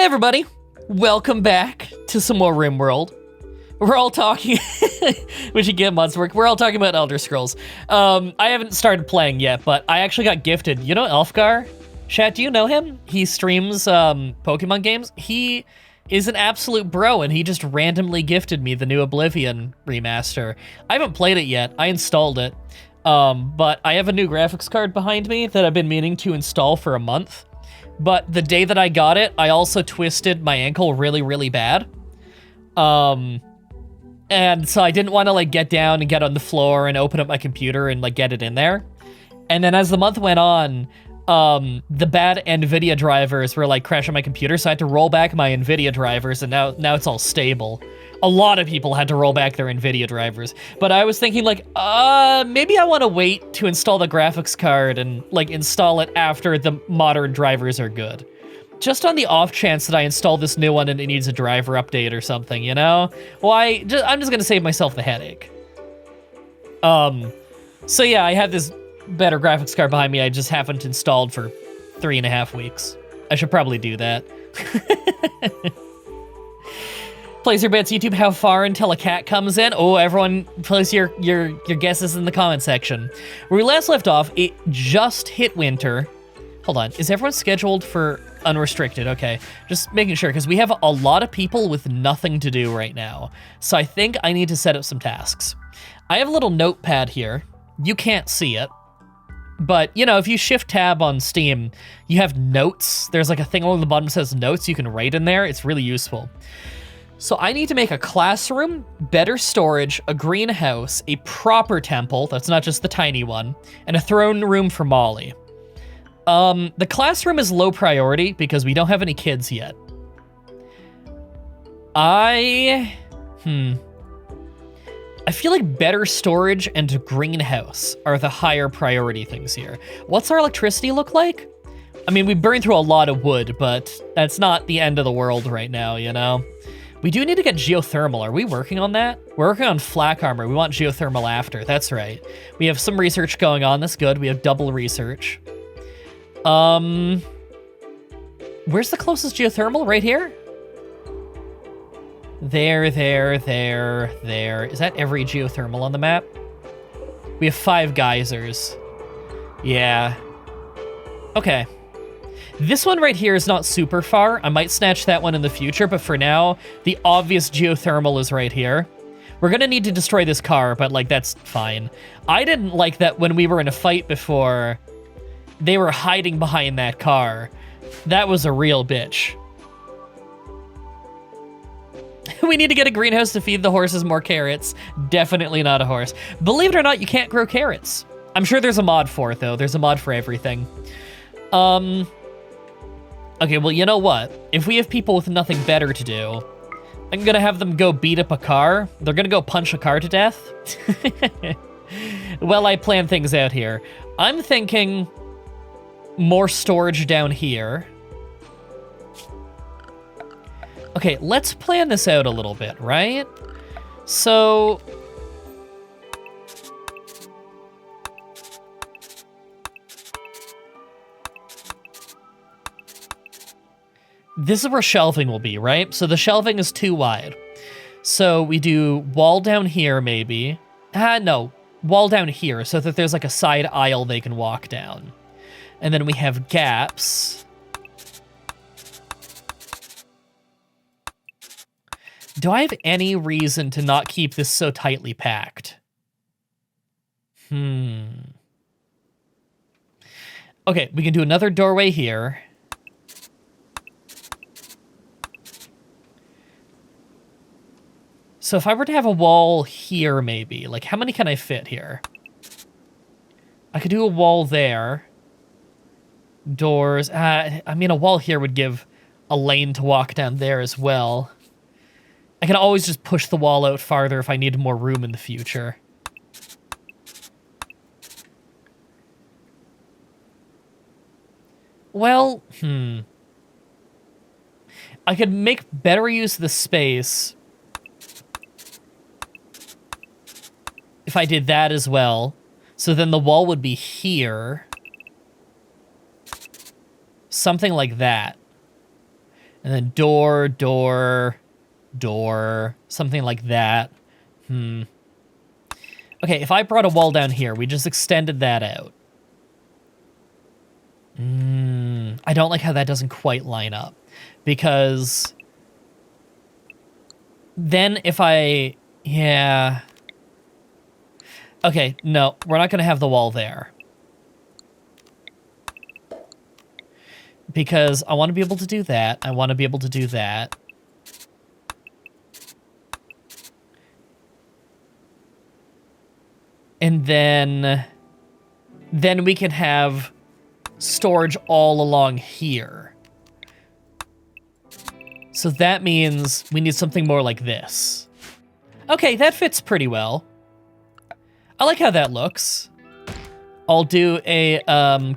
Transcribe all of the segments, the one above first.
everybody, welcome back to some more RimWorld. We're all talking, we should get months work. We're all talking about Elder Scrolls. I haven't started playing yet, but I actually got gifted. You know Elfgar? Chat, do you know him? He streams Pokemon games. He is an absolute bro, and he just randomly gifted me the new Oblivion remaster. I haven't played it yet. I installed it, but I have a new graphics card behind me that I've been meaning to install for a month. But the day that I got it, I also twisted my ankle really, really bad. And so I didn't want to like get down and get on the floor and open up my computer and like get it in there. And then as the month went on, the bad NVIDIA drivers were like crashing my computer, so I had to roll back my NVIDIA drivers, and now it's all stable. A lot of people had to roll back their NVIDIA drivers, but I was thinking like, maybe I want to wait to install the graphics card and like install it after the modern drivers are good. Just on the off chance that I install this new one and it needs a driver update or something, you know? I'm just gonna save myself the headache. So yeah, I have this better graphics card behind me I just haven't installed for 3.5 weeks. I should probably do that. PlacerBets YouTube, how far until a cat comes in? Oh, everyone place your guesses in the comment section. Where we last left off, it just hit winter. Hold on, is everyone scheduled for unrestricted? Okay, just making sure, because we have a lot of people with nothing to do right now. So I think I need to set up some tasks. I have a little notepad here. You can't see it, but you know, if you shift tab on Steam, you have notes. There's like a thing along the bottom that says notes. You can write in there. It's really useful. So I need to make a classroom, better storage, a greenhouse, a proper temple, that's not just the tiny one, and a throne room for Molly. The classroom is low priority because we don't have any kids yet. I feel like better storage and a greenhouse are the higher priority things here. What's our electricity look like? I mean, we burned through a lot of wood, but that's not the end of the world right now, you know? We do need to get geothermal. Are we working on that? We're working on flak armor. We want geothermal after. That's right. We have some research going on. That's good. We have double research. Where's the closest geothermal? Right here? There. Is that every geothermal on the map? We have 5 geysers. Yeah. Okay. This one right here is not super far. I might snatch that one in the future, but for now, the obvious geothermal is right here. We're gonna need to destroy this car, but like, that's fine. I didn't like that when we were in a fight before, they were hiding behind that car. That was a real bitch. We need to get a greenhouse to feed the horses more carrots. Definitely not a horse. Believe it or not, you can't grow carrots. I'm sure there's a mod for it, though. There's a mod for everything. Okay, well, you know what? If we have people with nothing better to do, I'm gonna have them go beat up a car. They're gonna go punch a car to death. Well, I plan things out here. I'm thinking more storage down here. Okay, let's plan this out a little bit, right? So this is where shelving will be, right? So the shelving is too wide. So we do wall down here, maybe. No, wall down here so that there's like a side aisle they can walk down. And then we have gaps. Do I have any reason to not keep this so tightly packed? Okay, we can do another doorway here. So if I were to have a wall here, maybe, like how many can I fit here? I could do a wall there. Doors. I mean, a wall here would give a lane to walk down there as well. I can always just push the wall out farther if I need more room in the future. Well, I could make better use of the space if I did that as well. So then the wall would be here. Something like that. And then door, door, door, something like that. Okay, if I brought a wall down here, we just extended that out. I don't like how that doesn't quite line up. Because then if I... Yeah. Okay, no, we're not going to have the wall there. Because I want to be able to do that. I want to be able to do that. And then we can have storage all along here. So that means we need something more like this. Okay, that fits pretty well. I like how that looks. I'll do a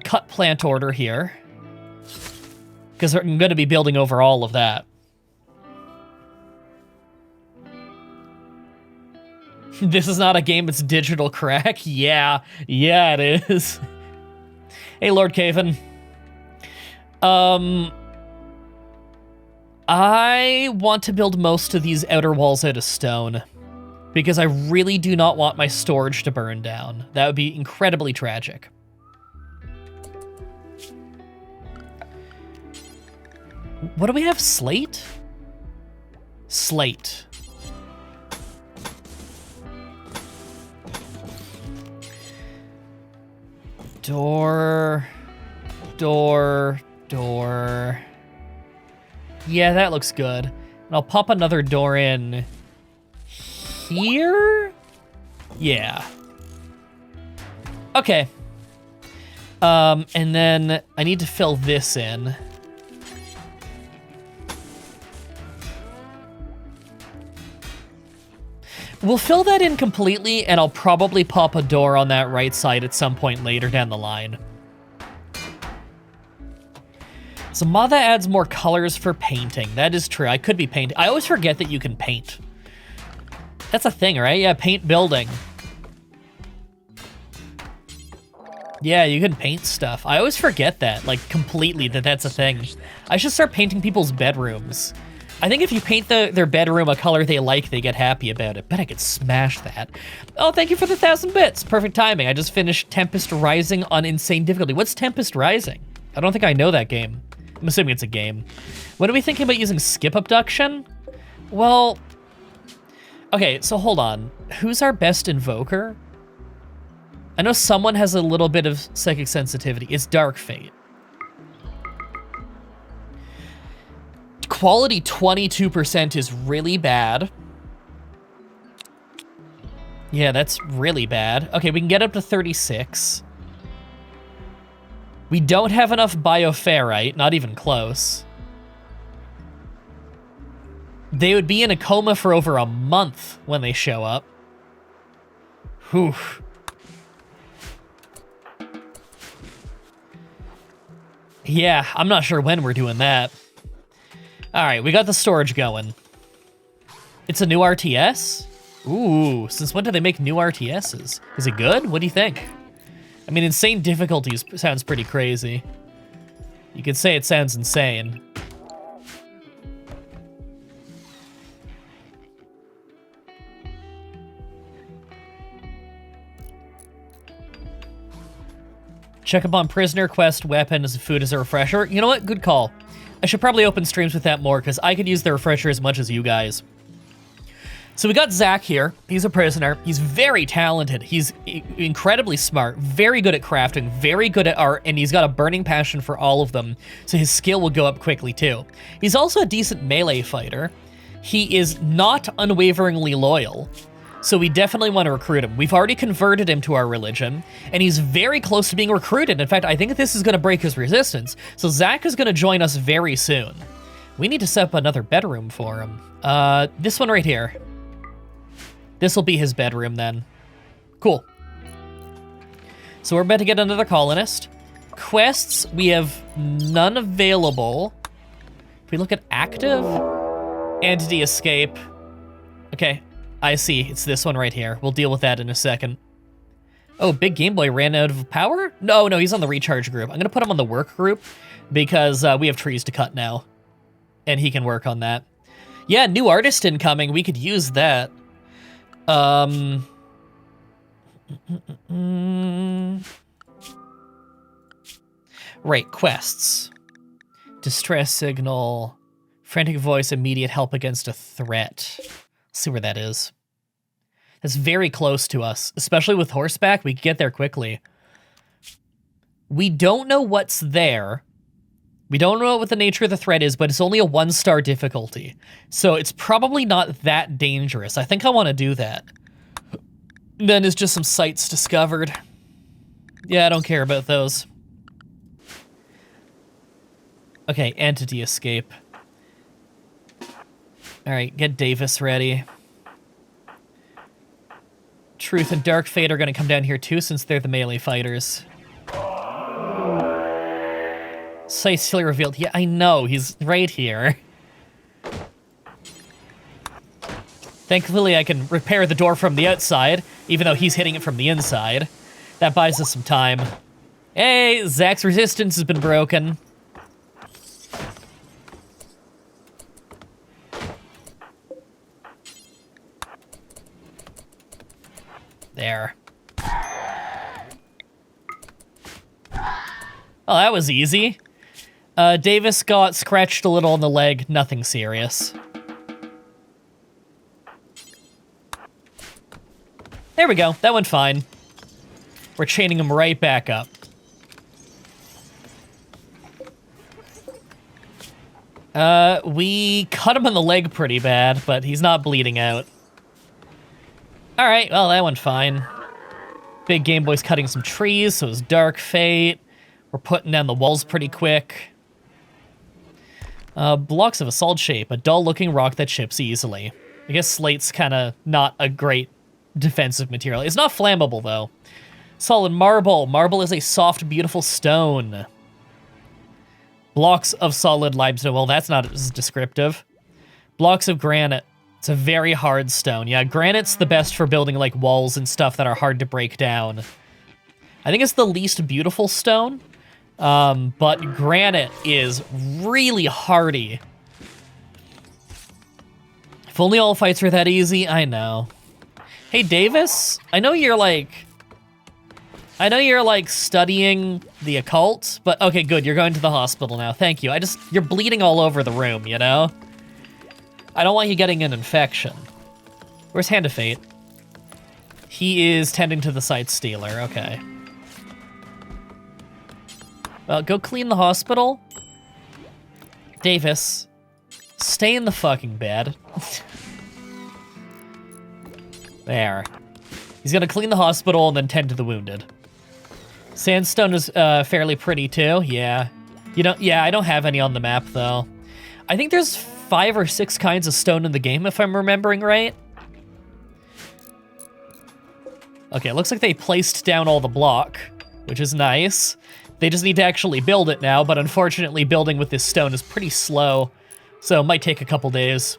cut plant order here. Because I'm going to be building over all of that. This is not a game, it's digital crack. Yeah, it is. Hey, Lord Caven. I want to build most of these outer walls out of stone. Because I really do not want my storage to burn down. That would be incredibly tragic. What do we have? Slate? Slate. Door. Door. Door. Yeah, that looks good. And I'll pop another door in here? Yeah. Okay. And then I need to fill this in. We'll fill that in completely, and I'll probably pop a door on that right side at some point later down the line. So Mah adds more colors for painting. That is true. I could be painting. I always forget that you can paint. That's a thing, right? Yeah, paint building. Yeah, you can paint stuff. I always forget that, like, completely, that that's a thing. I should start painting people's bedrooms. I think if you paint their bedroom a color they like, they get happy about it. Bet I could smash that. Oh, thank you for the 1,000 bits. Perfect timing. I just finished Tempest Rising on insane difficulty. What's Tempest Rising? I don't think I know that game. I'm assuming it's a game. What are we thinking about using skip abduction? Well, okay, so hold on. Who's our best invoker? I know someone has a little bit of psychic sensitivity. It's Dark Fate. Quality 22% is really bad. Yeah, that's really bad. Okay, we can get up to 36. We don't have enough bioferrite, not even close. They would be in a coma for over a month when they show up. Whew. Yeah, I'm not sure when we're doing that. All right, we got the storage going. It's a new RTS? Ooh, since when do they make new RTSs? Is it good? What do you think? I mean, insane difficulties sounds pretty crazy. You could say it sounds insane. Check up on prisoner, quest, weapons, food as a refresher. You know what? Good call. I should probably open streams with that more, because I could use the refresher as much as you guys. So we got Zach here. He's a prisoner. He's very talented. He's incredibly smart, very good at crafting, very good at art, and he's got a burning passion for all of them, so his skill will go up quickly too. He's also a decent melee fighter. He is not unwaveringly loyal, so we definitely want to recruit him. We've already converted him to our religion, and he's very close to being recruited. In fact, I think this is going to break his resistance, so Zach is going to join us very soon. We need to set up another bedroom for him. This one right here. This will be his bedroom then. Cool. So we're about to get another colonist. Quests, we have none available. If we look at active, entity escape. Okay, I see. It's this one right here. We'll deal with that in a second. Oh, Big Game Boy ran out of power? No, he's on the recharge group. I'm gonna put him on the work group because we have trees to cut now. and he can work on that. Yeah, new artist incoming. We could use that. Right, quests. Distress signal. Frantic voice, immediate help against a threat. Let's see where that is. That's very close to us, especially with horseback. We can get there quickly. We don't know what's there. We don't know what the nature of the threat is, but it's only a 1-star difficulty. So it's probably not that dangerous. I think I want to do that. Then it's just some sites discovered. Yeah, I don't care about those. Okay, entity escape. All right, get Davis ready. Truth and Dark Fate are going to come down here too, since they're the melee fighters. Sight's still revealed. Yeah, I know. He's right here. Thankfully, I can repair the door from the outside, even though he's hitting it from the inside. That buys us some time. Hey, Zach's resistance has been broken. There. Oh, that was easy. Davis got scratched a little on the leg. Nothing serious. There we go. That went fine. We're chaining him right back up. We cut him on the leg pretty bad, but he's not bleeding out. Alright, well, that went fine. Big Game Boy's cutting some trees, so is Dark Fate. We're putting down the walls pretty quick. Blocks of a solid shape, a dull-looking rock that chips easily. I guess slate's kind of not a great defensive material. It's not flammable, though. Solid marble. Marble is a soft, beautiful stone. Blocks of solid limestone. Well, that's not as descriptive. Blocks of granite. It's a very hard stone. Yeah, granite's the best for building, like, walls and stuff that are hard to break down. I think it's the least beautiful stone, but granite is really hardy. If only all fights were that easy, I know. Hey, Davis, I know you're, like, studying the occult, but okay, good, you're going to the hospital now. Thank you. You're bleeding all over the room, you know? I don't want you getting an infection. Where's Hand of Fate? He is tending to the Sight Stealer, okay. Well, go clean the hospital. Davis, stay in the fucking bed. There. He's gonna clean the hospital and then tend to the wounded. Sandstone is fairly pretty too, yeah. Yeah, I don't have any on the map though. I think there's 5 or 6 kinds of stone in the game, if I'm remembering right. Okay, it looks like they placed down all the block, which is nice. They just need to actually build it now, but unfortunately building with this stone is pretty slow, so it might take a couple days.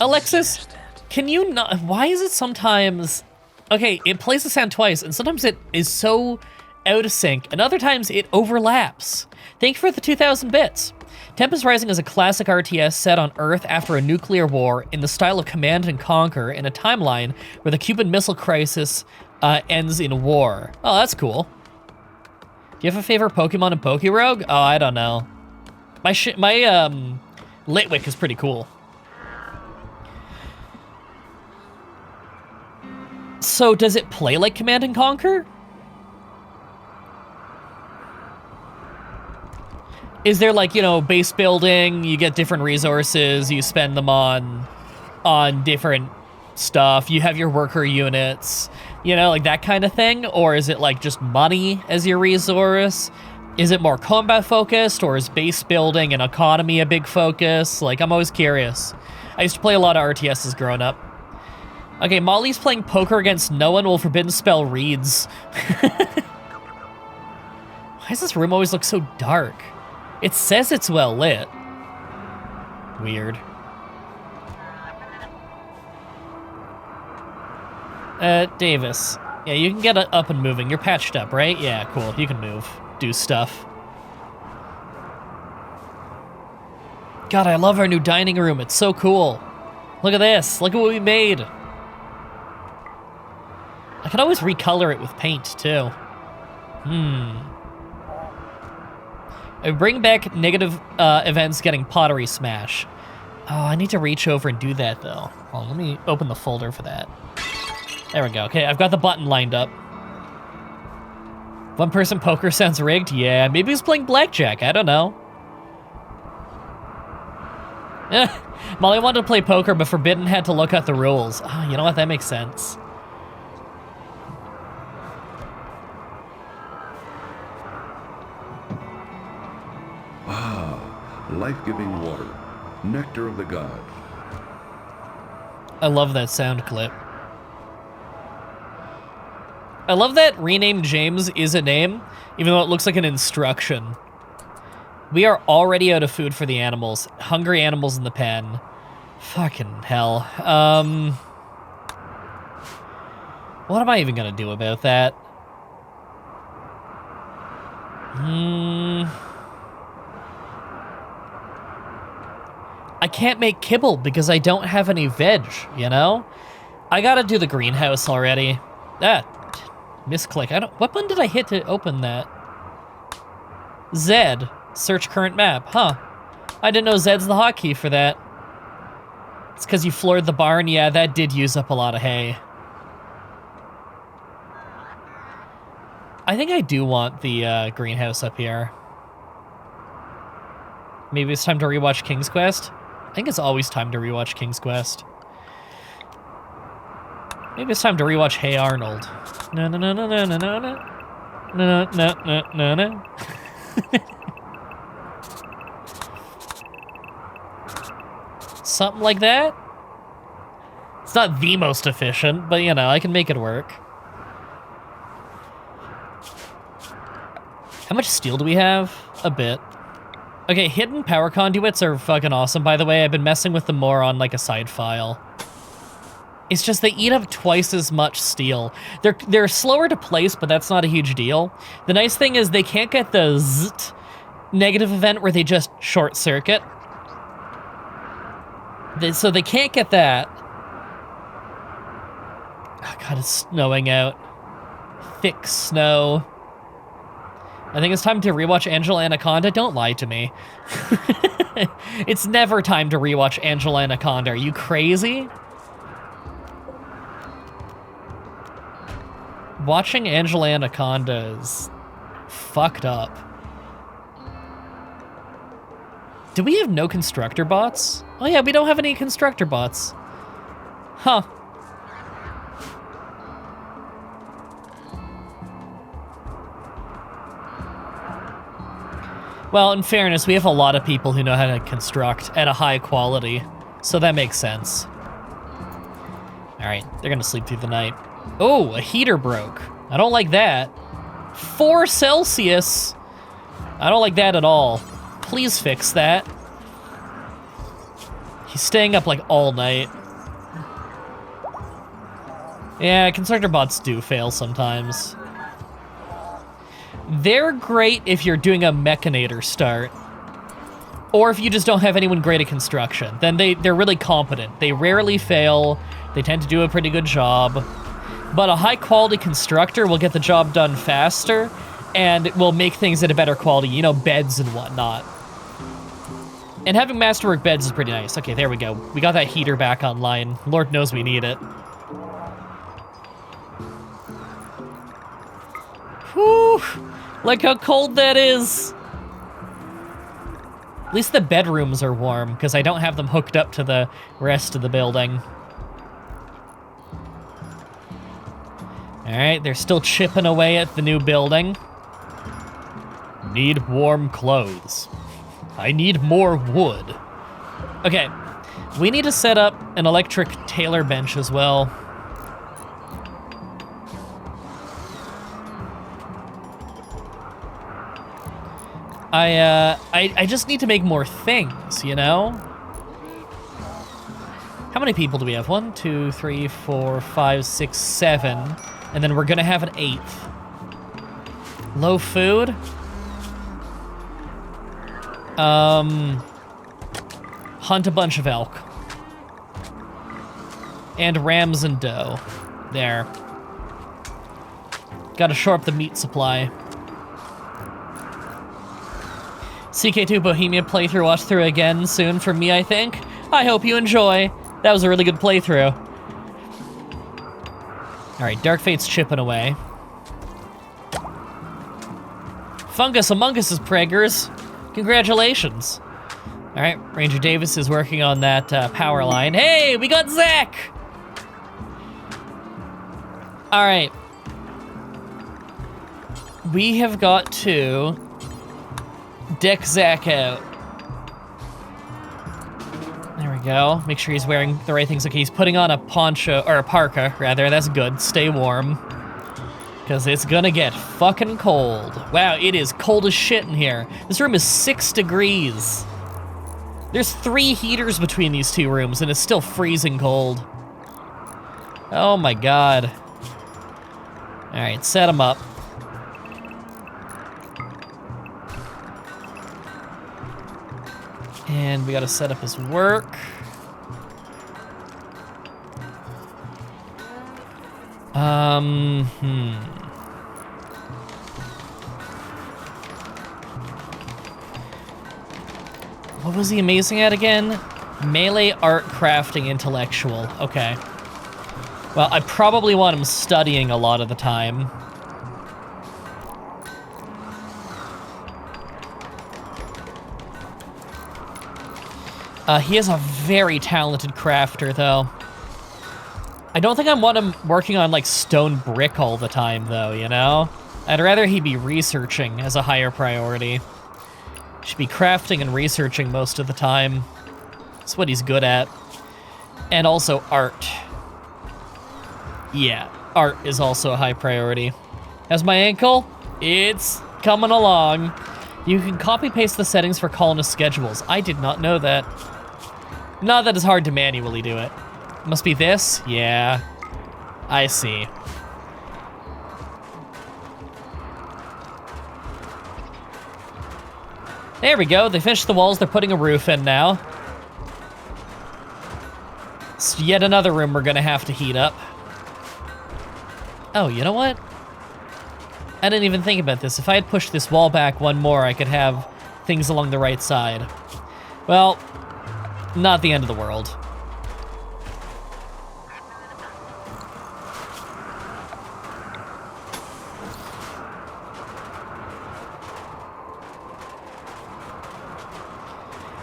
Alexis, can you not... Why is it sometimes... Okay, it plays the sound twice, and sometimes it is so out of sync, and other times it overlaps. Thank you for the 2,000 bits. Tempest Rising is a classic RTS set on Earth after a nuclear war in the style of Command and Conquer in a timeline where the Cuban Missile Crisis ends in war. Oh, that's cool. Do you have a favorite Pokemon in Pokerogue? Oh, I don't know. My Litwick is pretty cool. So does it play like Command and Conquer? Is there, like, you know, base building, you get different resources, you spend them on different stuff, you have your worker units, you know, like that kind of thing? Or is it, like, just money as your resource? Is it more combat focused, or is base building and economy a big focus? Like, I'm always curious. I used to play a lot of RTSs growing up. Okay, Molly's playing poker against no one while Forbidden Spell reads. Why does this room always look so dark? It says it's well lit. Weird. Davis. Yeah, you can get up and moving. You're patched up, right? Yeah, cool. You can move. do stuff. God, I love our new dining room. It's so cool. Look at this. Look at what we made. I can always recolor it with paint, too. I bring back negative events getting pottery smash. Oh, I need to reach over and do that, though. Hold on, let me open the folder for that. There we go. Okay, I've got the button lined up. One-person poker sounds rigged? Yeah, maybe he's playing blackjack. I don't know. Molly wanted to play poker, but Forbidden had to look at the rules. Oh, you know what? That makes sense. Life-giving water, nectar of the gods. I love that sound clip. I love that renamed James is a name, even though it looks like an instruction. We are already out of food for the animals. Hungry animals in the pen. Fucking hell. What am I even gonna do about that? I can't make kibble because I don't have any veg, you know? I gotta do the greenhouse already. Misclick. What button did I hit to open that? Z. Search current map. Huh. I didn't know Z's the hotkey for that. It's because you floored the barn. Yeah, that did use up a lot of hay. I think I do want the greenhouse up here. Maybe it's time to rewatch King's Quest? I think it's always time to rewatch King's Quest. Maybe it's time to rewatch Hey Arnold. No, no, no, no, no, no, no, no. No, no, no, no, no. Something like that? It's not the most efficient, but you know, I can make it work. How much steel do we have? A bit. Okay, hidden power conduits are fucking awesome, by the way. I've been messing with them more on like a side file. It's just they eat up twice as much steel. They're slower to place, but that's not a huge deal. The nice thing is they can't get the zzzt negative event where they just short circuit. So they can't get that. Oh God, it's snowing out. Thick snow. I think it's time to rewatch Angela Anaconda. Don't lie to me. It's never time to rewatch Angela Anaconda. Are you crazy? Watching Angela Anaconda is fucked up. Do we have no constructor bots? Oh yeah, we don't have any constructor bots. Huh. Well, in fairness, we have a lot of people who know how to construct at a high quality, so that makes sense. All right, they're gonna sleep through the night. Oh, a heater broke. I don't like that. 4 Celsius. I don't like that at all. Please fix that. He's staying up like all night. Yeah, constructor bots do fail sometimes. They're great if you're doing a mechanator start. Or if you just don't have anyone great at construction. Then they're really competent. They rarely fail. They tend to do a pretty good job. But a high-quality constructor will get the job done faster and will make things at a better quality, you know, beds and whatnot. And having masterwork beds is pretty nice. Okay, there we go. We got that heater back online. Lord knows we need it. Whew! Look how cold that is! At least the bedrooms are warm, because I don't have them hooked up to the rest of the building. Alright, they're still chipping away at the new building. Need warm clothes. I need more wood. Okay, we need to set up an electric tailor bench as well. I just need to make more things, you know? How many people do we have? 1, 2, 3, 4, 5, 6, 7. And then we're gonna have an 8th. Low food? Hunt a bunch of elk. And rams and doe. There. Gotta shore up the meat supply. CK2 Bohemia playthrough, watch through again soon for me, I think. I hope you enjoy. That was a really good playthrough. Alright, Dark Fate's chipping away. Fungus Among Us is preggers. Congratulations. Alright, Ranger Davis is working on that power line. Hey, we got Zach! Alright. We have got to deck Zach out. There we go. Make sure he's wearing the right things. Okay, he's putting on a poncho, or a parka, rather. That's good. Stay warm. Because it's gonna get fucking cold. Wow, it is cold as shit in here. This room is 6 degrees. There's 3 heaters between these 2 rooms, and it's still freezing cold. Oh my god. Alright, set him up. And we gotta set up his work. What was he amazing at again? Melee, art, crafting, intellectual. Okay. Well, I probably want him studying a lot of the time. He is a very talented crafter, though. I don't think I want him working on, like, stone brick all the time, though, you know? I'd rather he be researching as a higher priority. Should be crafting and researching most of the time. That's what he's good at. And also art. Yeah, art is also a high priority. How's my ankle? It's coming along. You can copy-paste the settings for colonist schedules. I did not know that. Not that it's hard to manually do it. Must be this? Yeah. I see. There we go. They finished the walls. They're putting a roof in now. It's yet another room we're gonna have to heat up. Oh, you know what? I didn't even think about this. If I had pushed this wall back one more, I could have things along the right side. Well, not the end of the world.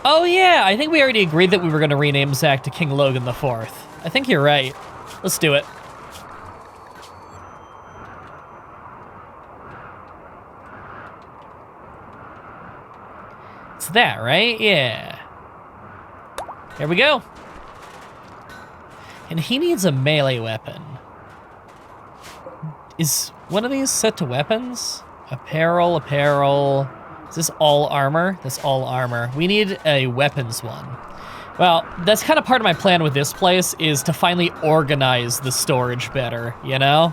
Oh yeah, I think we already agreed that we were gonna rename Zach to King Logan IV. I think you're right. Let's do it. It's that, right? Yeah. There we go. And he needs a melee weapon. Is one of these set to weapons? Apparel, apparel. Is this all armor? That's all armor. We need a weapons one. Well, that's kind of part of my plan with this place, is to finally organize the storage better, you know?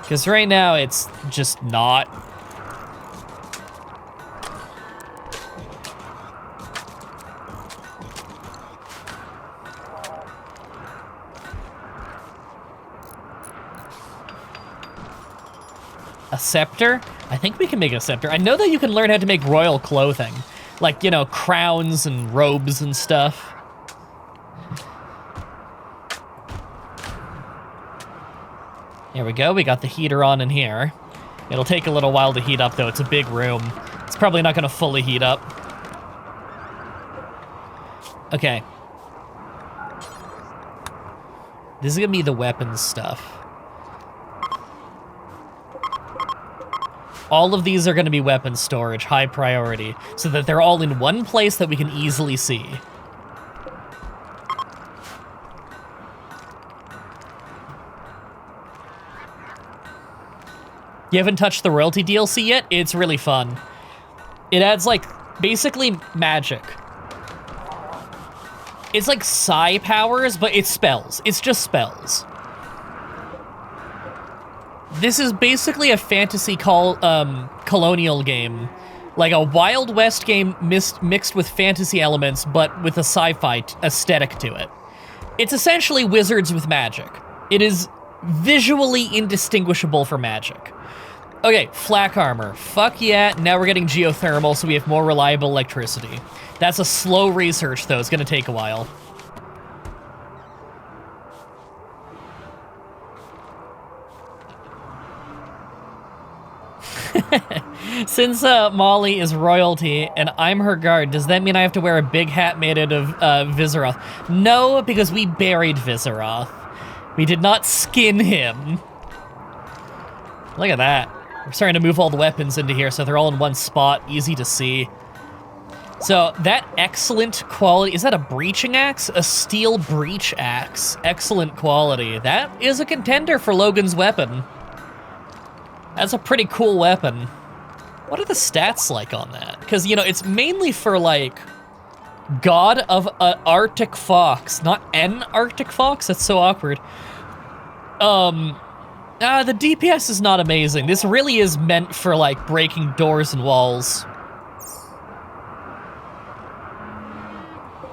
Because right now it's just not. A scepter? I think we can make a scepter. I know that you can learn how to make royal clothing. Like, you know, crowns and robes and stuff. There we go. We got the heater on in here. It'll take a little while to heat up, though. It's a big room. It's probably not going to fully heat up. Okay. This is going to be the weapons stuff. All of these are going to be weapon storage, high priority, so that they're all in one place that we can easily see. You haven't touched the royalty DLC yet? It's really fun. It adds, like, basically magic. It's like psi powers, but it's spells. It's just spells. This is basically a fantasy colonial game Like a Wild West game mixed with fantasy elements, but with a sci-fi aesthetic to it. It's essentially Wizards with magic. It is visually indistinguishable from magic. Okay, flak armor. Fuck yeah, now we're getting geothermal, so we have more reliable electricity. That's a slow research, though. It's gonna take a while. Since Molly is royalty and I'm her guard, does that mean I have to wear a big hat made out of Viseroth? No, because we buried Viseroth. We did not skin him. Look at that. We're starting to move all the weapons into here so they're all in one spot, easy to see. So that excellent quality, is that a breaching axe? A steel breach axe. Excellent quality. That is a contender for Logan's weapon. That's a pretty cool weapon. What are the stats like on that? Because, you know, it's mainly for, like, God of an Arctic Fox, not an Arctic Fox. That's so awkward. The DPS is not amazing. This really is meant for, like, breaking doors and walls.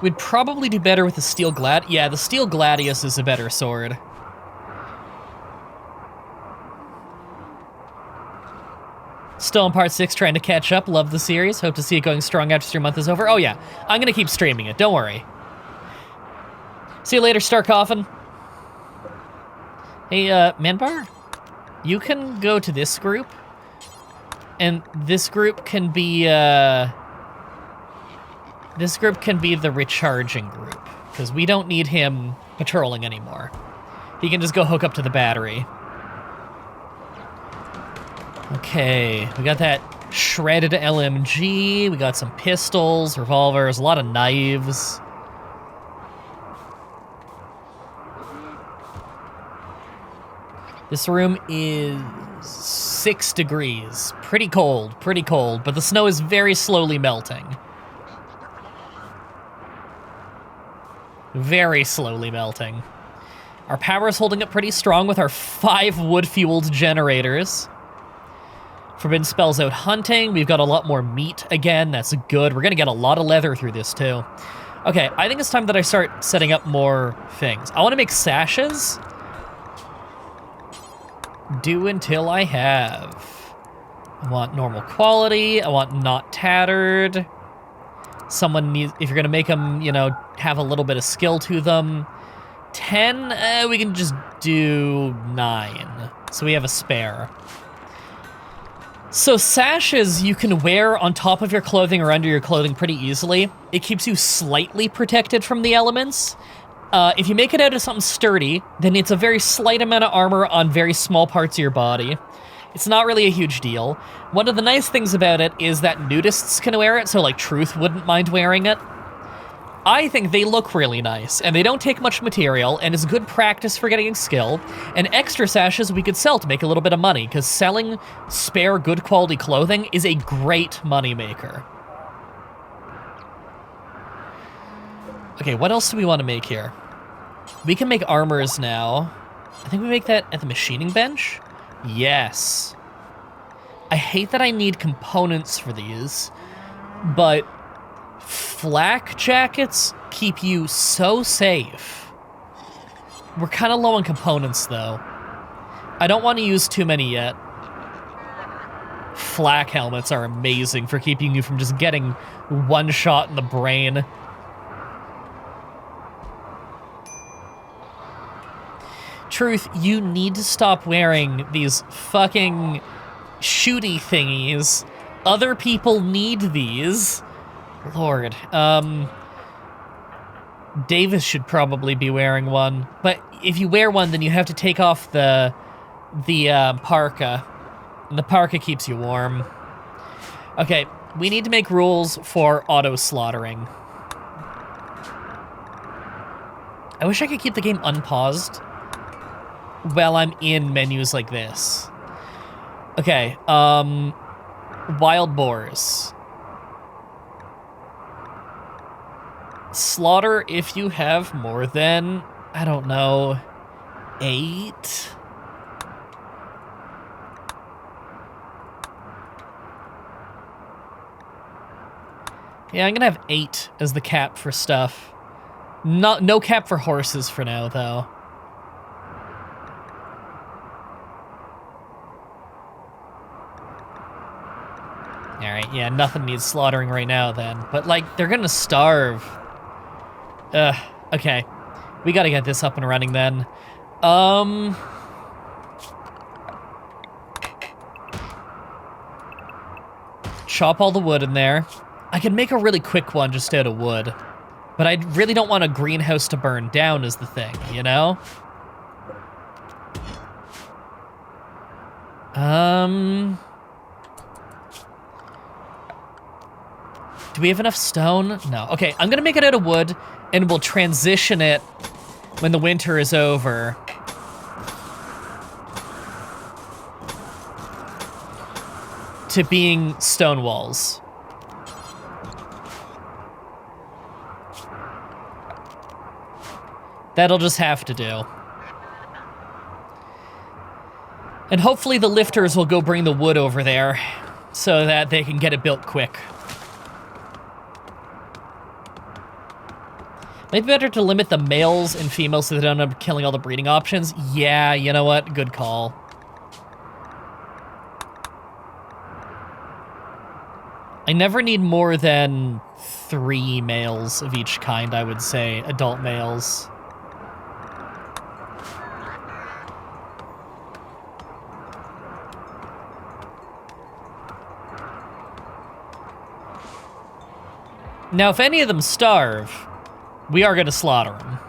We'd probably do better with the Steel Yeah, the Steel Gladius is a better sword. Still in part 6, trying to catch up. Love the series. Hope to see it going strong after 3 months is over. Oh yeah, I'm gonna keep streaming it. Don't worry. See you later, Star Coffin. Hey, Manbar, you can go to this group, and this group can be the recharging group, because we don't need him patrolling anymore. He can just go hook up to the battery. Okay, we got that shredded LMG, we got some pistols, revolvers, a lot of knives. This room is 6 degrees. Pretty cold, but the snow is very slowly melting. Very slowly melting. Our power is holding up pretty strong with our 5 wood-fueled generators. Forbidden spells out hunting. We've got a lot more meat again. That's good. We're gonna get a lot of leather through this too. Okay, I think it's time that I start setting up more things. I want to make sashes. Do until I have. I want normal quality. I want not tattered. Someone needs, if you're gonna make them, you know, have a little bit of skill to them. 10, we can just do 9. So we have a spare. So sashes you can wear on top of your clothing or under your clothing pretty easily. It keeps you slightly protected from the elements. If you make it out of something sturdy, then it's a very slight amount of armor on very small parts of your body. It's not really a huge deal. One of the nice things about it is that nudists can wear it, so like Truth wouldn't mind wearing it. I think they look really nice, and they don't take much material, and is good practice for getting skill, and extra sashes we could sell to make a little bit of money, because selling spare good quality clothing is a great moneymaker. Okay, what else do we want to make here? We can make armors now. I think we make that at the machining bench? Yes. I hate that I need components for these, but flak jackets keep you so safe. We're kind of low on components, though. I don't want to use too many yet. Flak helmets are amazing for keeping you from just getting one shot in the brain. Truth, you need to stop wearing these fucking shooty thingies. Other people need these. Lord, Davis should probably be wearing one, but if you wear one, then you have to take off the parka, and the parka keeps you warm. Okay, we need to make rules for auto-slaughtering. I wish I could keep the game unpaused while I'm in menus like this. Okay, wild boars. Slaughter if you have more than, I don't know, 8? Yeah, I'm gonna have 8 as the cap for stuff. No cap for horses for now, though. Alright, yeah, nothing needs slaughtering right now then. But, like, they're gonna starve. Okay. We gotta get this up and running then. Chop all the wood in there. I could make a really quick one just out of wood. But I really don't want a greenhouse to burn down is the thing, you know? Do we have enough stone? No. Okay, I'm gonna make it out of wood, and we'll transition it when the winter is over. To being stone walls. That'll just have to do. And hopefully the lifters will go bring the wood over there so that they can get it built quick. Maybe better to limit the males and females so they don't end up killing all the breeding options. Yeah, you know what? Good call. I never need more than 3 males of each kind, I would say. Adult males. Now, if any of them starve, we are going to slaughter them.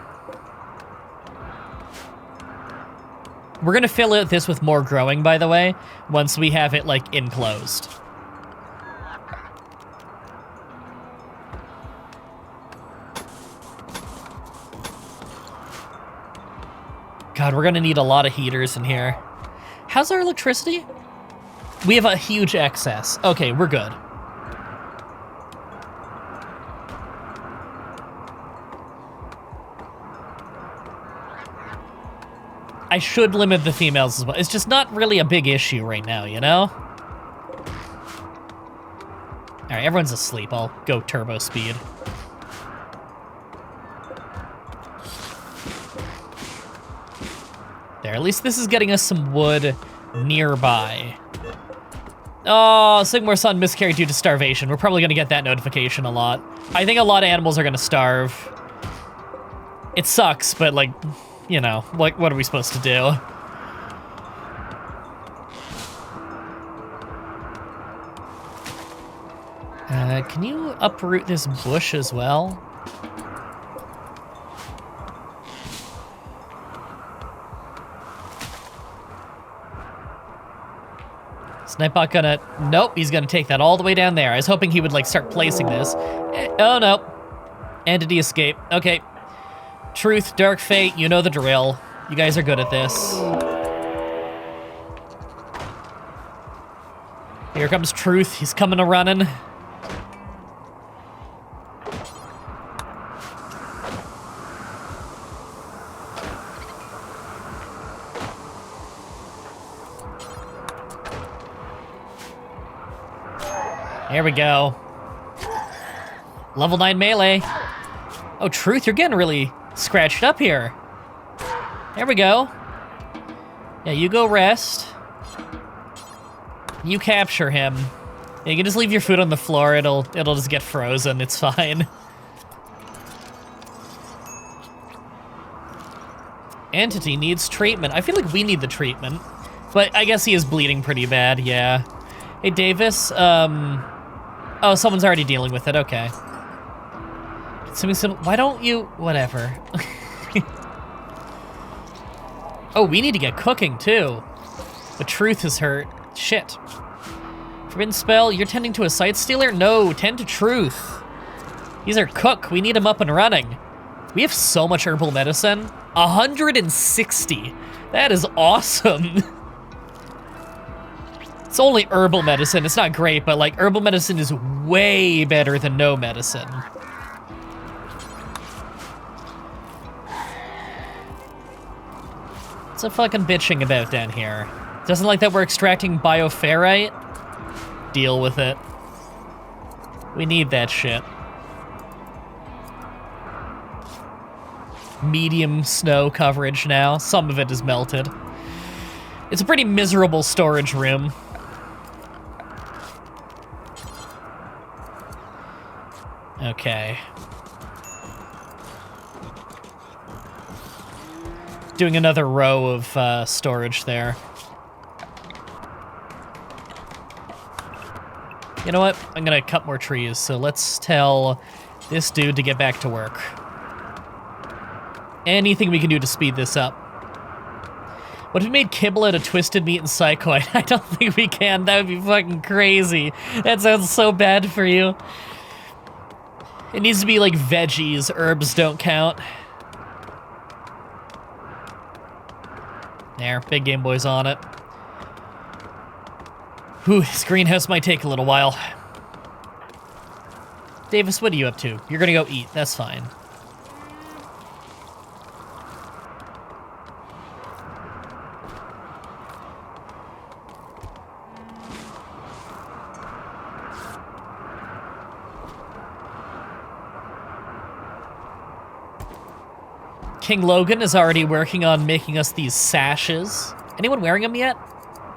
We're going to fill out this with more growing, by the way, once we have it, like, enclosed. God, we're going to need a lot of heaters in here. How's our electricity? We have a huge excess. Okay, we're good. I should limit the females as well. It's just not really a big issue right now, you know? Alright, everyone's asleep. I'll go turbo speed. There, at least this is getting us some wood nearby. Oh, Sigmar's son miscarried due to starvation. We're probably gonna get that notification a lot. I think a lot of animals are gonna starve. It sucks, but like, you know, like, what are we supposed to do? Can you uproot this bush as well? Snipebot gonna... Nope, he's gonna take that all the way down there. I was hoping he would, like, start placing this. Oh, no. Entity escape. Okay. Truth, Dark Fate, you know the drill. You guys are good at this. Here comes Truth. He's coming a running. Here we go. Level 9 melee. Oh, Truth, you're getting really scratched up here. There we go. Yeah, you go rest. You capture him. Yeah, you can just leave your food on the floor. It'll just get frozen. It's fine. Entity needs treatment. I feel like we need the treatment. But I guess he is bleeding pretty bad, yeah. Hey, Davis, oh, someone's already dealing with it, okay. Why don't you... Whatever. Oh, we need to get cooking, too. The Truth is hurt. Shit. Forbidden spell, you're tending to a sight stealer? No, tend to Truth. He's our cook. We need him up and running. We have so much herbal medicine. 160. That is awesome. It's only herbal medicine. It's not great, but like herbal medicine is way better than no medicine. What's a fucking bitching about down here? Doesn't like that we're extracting bioferrite? Deal with it. We need that shit. medium snow coverage now. Some of it is melted. It's a pretty miserable storage room. Okay. Doing another row of storage there. You know what? I'm gonna cut more trees, so let's tell this dude to get back to work. Anything we can do to speed this up. What if we made kibble out of twisted meat and psychoid? I don't think we can. That would be fucking crazy. That sounds so bad for you. It needs to be like veggies. Herbs don't count. There, Big Game Boy's on it. Whew, this greenhouse might take a little while. Davis, what are you up to? You're gonna go eat. That's fine. King Logan is already working on making us these sashes. Anyone wearing them yet?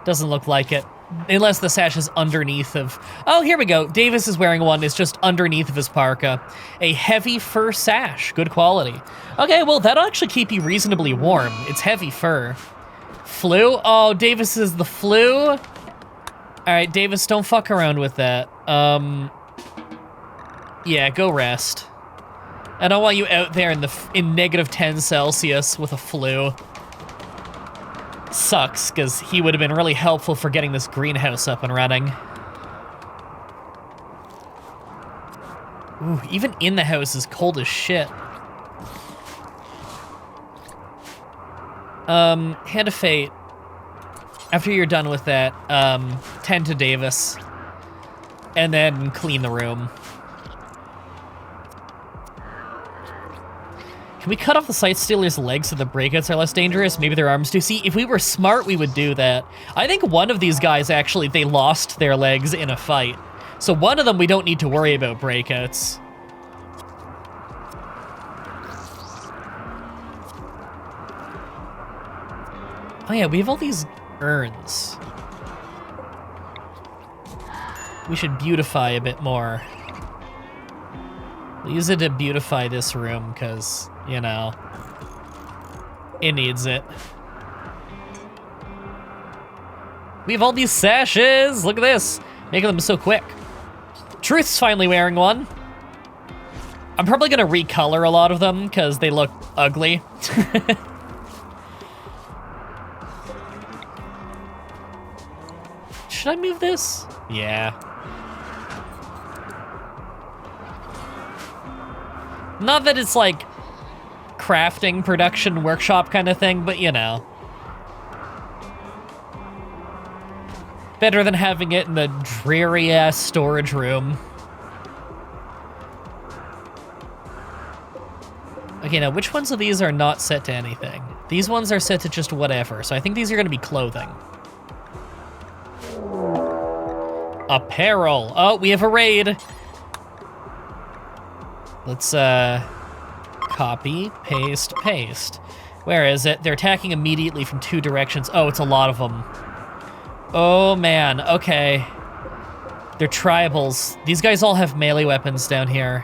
Doesn't look like it. Unless the sash is underneath of... Oh, here we go. Davis is wearing one. It's just underneath of his parka. A heavy fur sash. Good quality. Okay, well, that'll actually keep you reasonably warm. It's heavy fur. Flu? Oh, Davis is the flu? All right, Davis, don't fuck around with that. Yeah, go rest. I don't want you out there in negative 10 Celsius with a flu. Sucks, because he would have been really helpful for getting this greenhouse up and running. Ooh, even in the house is cold as shit. Hand of Fate. After you're done with that, tend to Davis. And then clean the room. Can we cut off the Sight Stealer's legs so the breakouts are less dangerous? Maybe their arms do. See, if we were smart, we would do that. I think one of these guys, actually, they lost their legs in a fight. So one of them, we don't need to worry about breakouts. Oh yeah, we have all these urns. We should beautify a bit more. We'll use it to beautify this room, because... you know, it needs it. We have all these sashes. Look at this. Making them so quick. Truth's finally wearing one. I'm probably going to recolor a lot of them because they look ugly. Should I move this? Yeah. Not that it's like crafting, production, workshop kind of thing, but you know. Better than having it in the dreary-ass storage room. Okay, now which ones of these are not set to anything? These ones are set to just whatever, so I think these are going to be clothing. Apparel. Oh, we have a raid. Let's, copy, paste, paste. Where is it? They're attacking immediately from 2 directions. Oh, it's a lot of them. Oh, man. Okay. They're tribals. These guys all have melee weapons down here.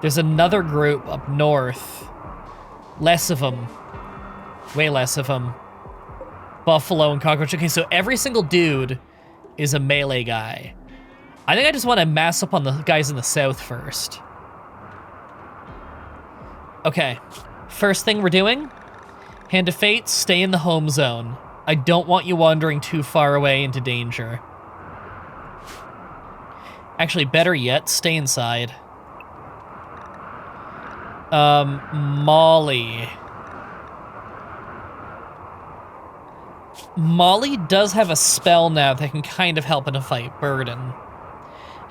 There's another group up north. Less of them. Way less of them. Buffalo and cockroach. Okay, so every single dude is a melee guy. I think I just want to mass up on the guys in the south first. Okay, first thing we're doing, Hand of Fate, stay in the home zone. I don't want you wandering too far away into danger. Actually, better yet, stay inside. Molly. Molly does have a spell now that can kind of help in a fight, Burden.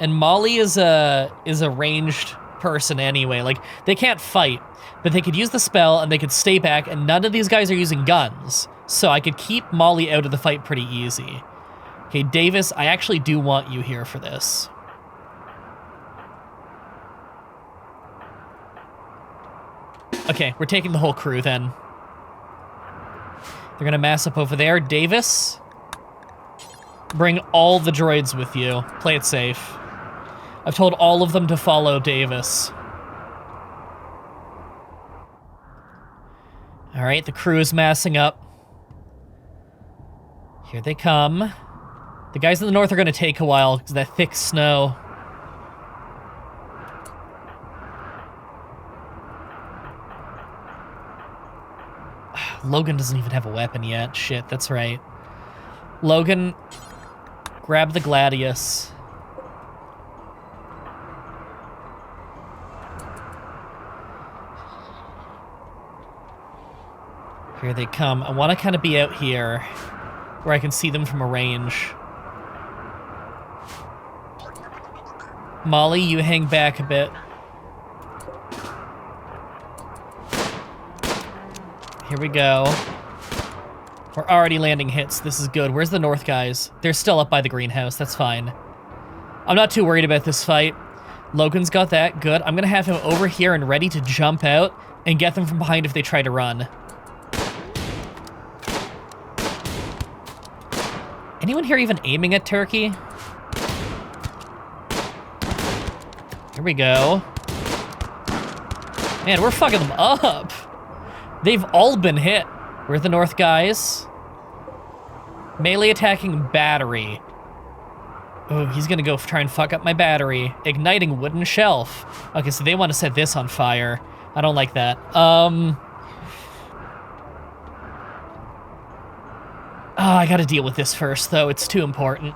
And Molly is a ranged person anyway. Like, they can't fight, but they could use the spell and they could stay back, and none of these guys are using guns. So I could keep Molly out of the fight pretty easy. Okay, Davis, I actually do want you here for this. Okay, we're taking the whole crew then. They're gonna mass up over there. Davis, bring all the droids with you. Play it safe. I've told all of them to follow Davis. All right, the crew is massing up. Here they come. The guys in the north are gonna take a while because of that thick snow. Logan doesn't even have a weapon yet. Shit, that's right. Logan, grab the Gladius. Here they come. I want to kind of be out here where I can see them from a range. Molly, you hang back a bit. Here we go. We're already landing hits. This is good. Where's the north guys? They're still up by the greenhouse. That's fine. I'm not too worried about this fight. Logan's got that. Good. I'm going to have him over here and ready to jump out and get them from behind if they try to run. Anyone here even aiming at Turkey? Here we go. Man, we're fucking them up. They've all been hit. We're the north guys. Melee attacking battery. Oh, he's gonna go try and fuck up my battery. Igniting wooden shelf. Okay, so they want to set this on fire. I don't like that. Oh, I gotta deal with this first, though. It's too important.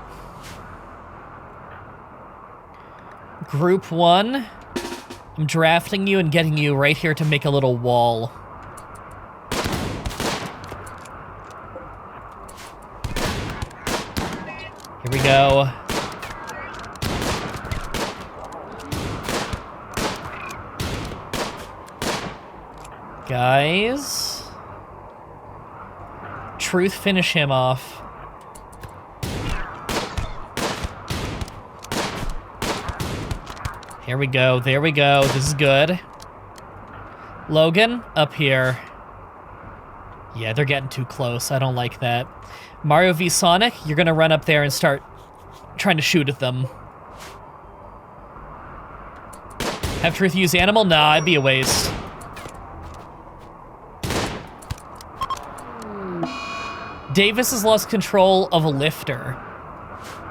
Group 1. I'm drafting you and getting you right here to make a little wall. Here we go. Guys. Truth, finish him off. Here we go. There we go. This is good. Logan, up here. Yeah, they're getting too close. I don't like that. Mario v Sonic, you're gonna run up there and start trying to shoot at them. Have Truth use animal? Nah, it'd be a waste. Davis has lost control of a lifter.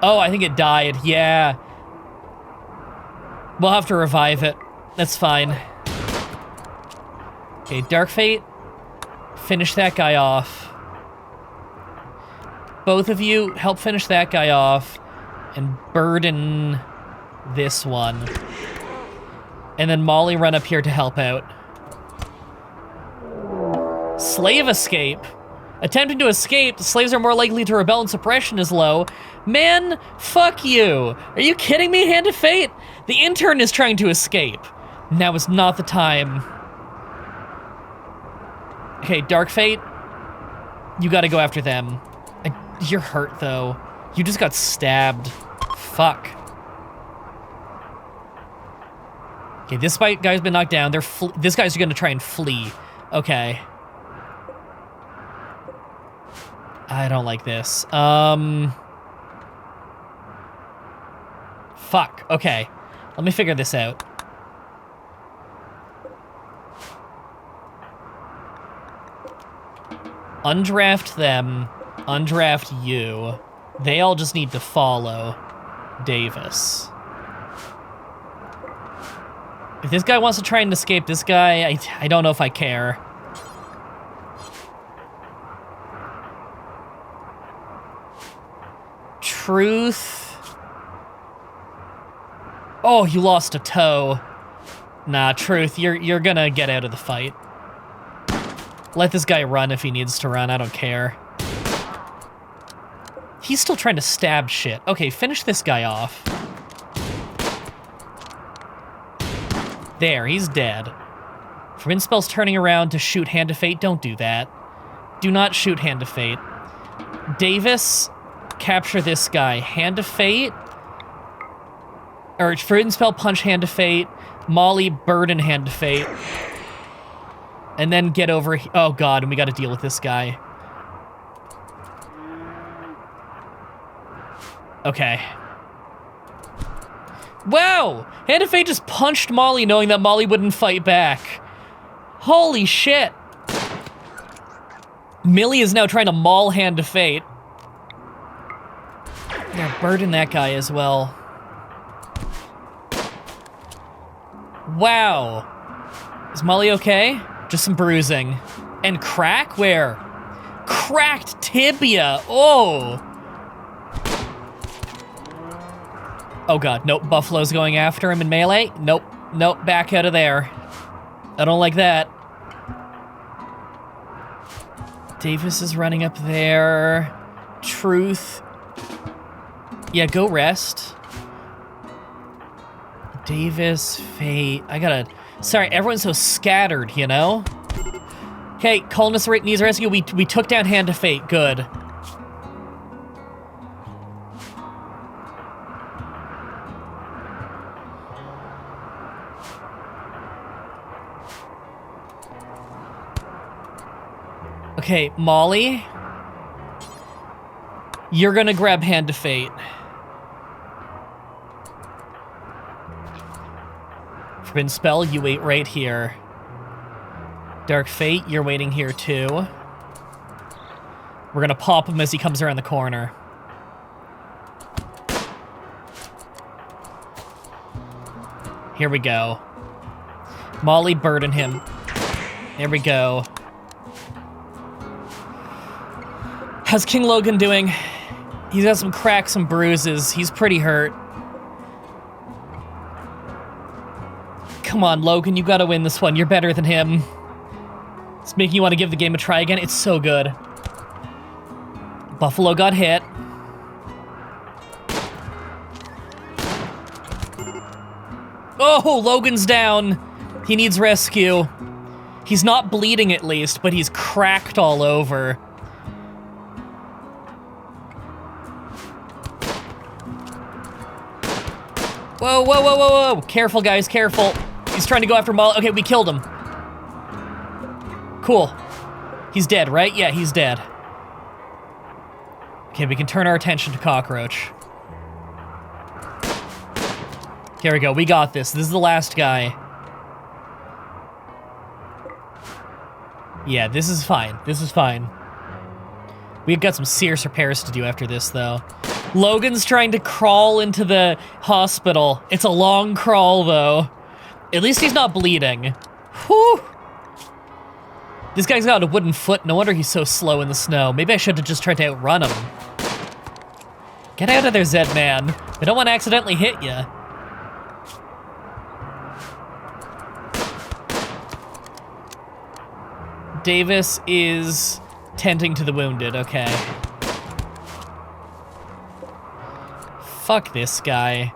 Oh, I think it died. Yeah. We'll have to revive it. That's fine. Okay, Dark Fate. Finish that guy off. Both of you help finish that guy off and burden this one. And then Molly, run up here to help out. Slave escape. Attempting to escape, the slaves are more likely to rebel and suppression is low. Man, fuck you. Are you kidding me, Hand of Fate? The intern is trying to escape. Now is not the time. Okay, Dark Fate, you gotta go after them. You're hurt, though. You just got stabbed. Fuck. Okay, this guy's been knocked down. This guy's gonna try and flee. Okay. I don't like this. Fuck. Okay. Let me figure this out. Undraft them. Undraft you. They all just need to follow Davis. If this guy wants to try and escape this guy, I don't know if I care. Truth. Oh, you lost a toe. Nah, Truth, you're gonna get out of the fight. Let this guy run if he needs to run, I don't care. He's still trying to stab shit. Okay, finish this guy off. There, he's dead. From Inspel's turning around to shoot Hand of Fate, don't do that. Do not shoot Hand of Fate. Davis, capture this guy. Hand of Fate, or for Inspel, punch Hand of Fate. Molly, burden Hand of Fate. And then get over... Oh, God, and we gotta deal with this guy. Okay. Wow! Hand of Fate just punched Molly knowing that Molly wouldn't fight back. Holy shit! Millie is now trying to maul Hand of Fate. Yeah, burden that guy as well. Wow. Is Molly okay? Just some bruising. And crack? Where? Cracked tibia! Oh! Oh god, nope, Buffalo's going after him in melee. Nope, nope, back out of there. I don't like that. Davis is running up there. Truth. Yeah, go rest. Davis, Fate. I gotta... Sorry, everyone's so scattered, you know? Okay, Colonist needs rescue. We took down Hand of Fate. Good. Okay, Molly. You're gonna grab Hand of Fate. Forbidden Spell, you wait right here. Dark Fate, you're waiting here too. We're gonna pop him as he comes around the corner. Here we go. Molly, burden him. There we go. How's King Logan doing? He's got some cracks, some bruises. He's pretty hurt. Come on, Logan, you gotta win this one. You're better than him. It's making you want to give the game a try again. It's so good. Buffalo got hit. Oh, Logan's down. He needs rescue. He's not bleeding at least, but he's cracked all over. Whoa, whoa, whoa, whoa, whoa. Careful, guys, careful. He's trying to go after Molly. Okay, we killed him. Cool. He's dead, right? Yeah, he's dead. Okay, we can turn our attention to Cockroach. Here we go. We got this. This is the last guy. Yeah, this is fine. This is fine. We've got some serious repairs to do after this, though. Logan's trying to crawl into the hospital. It's a long crawl, though. At least he's not bleeding. Whew! This guy's got a wooden foot. No wonder he's so slow in the snow. Maybe I should have just tried to outrun him. Get out of there, Zed-Man. I don't want to accidentally hit you. Davis is tending to the wounded. Okay. Fuck this guy.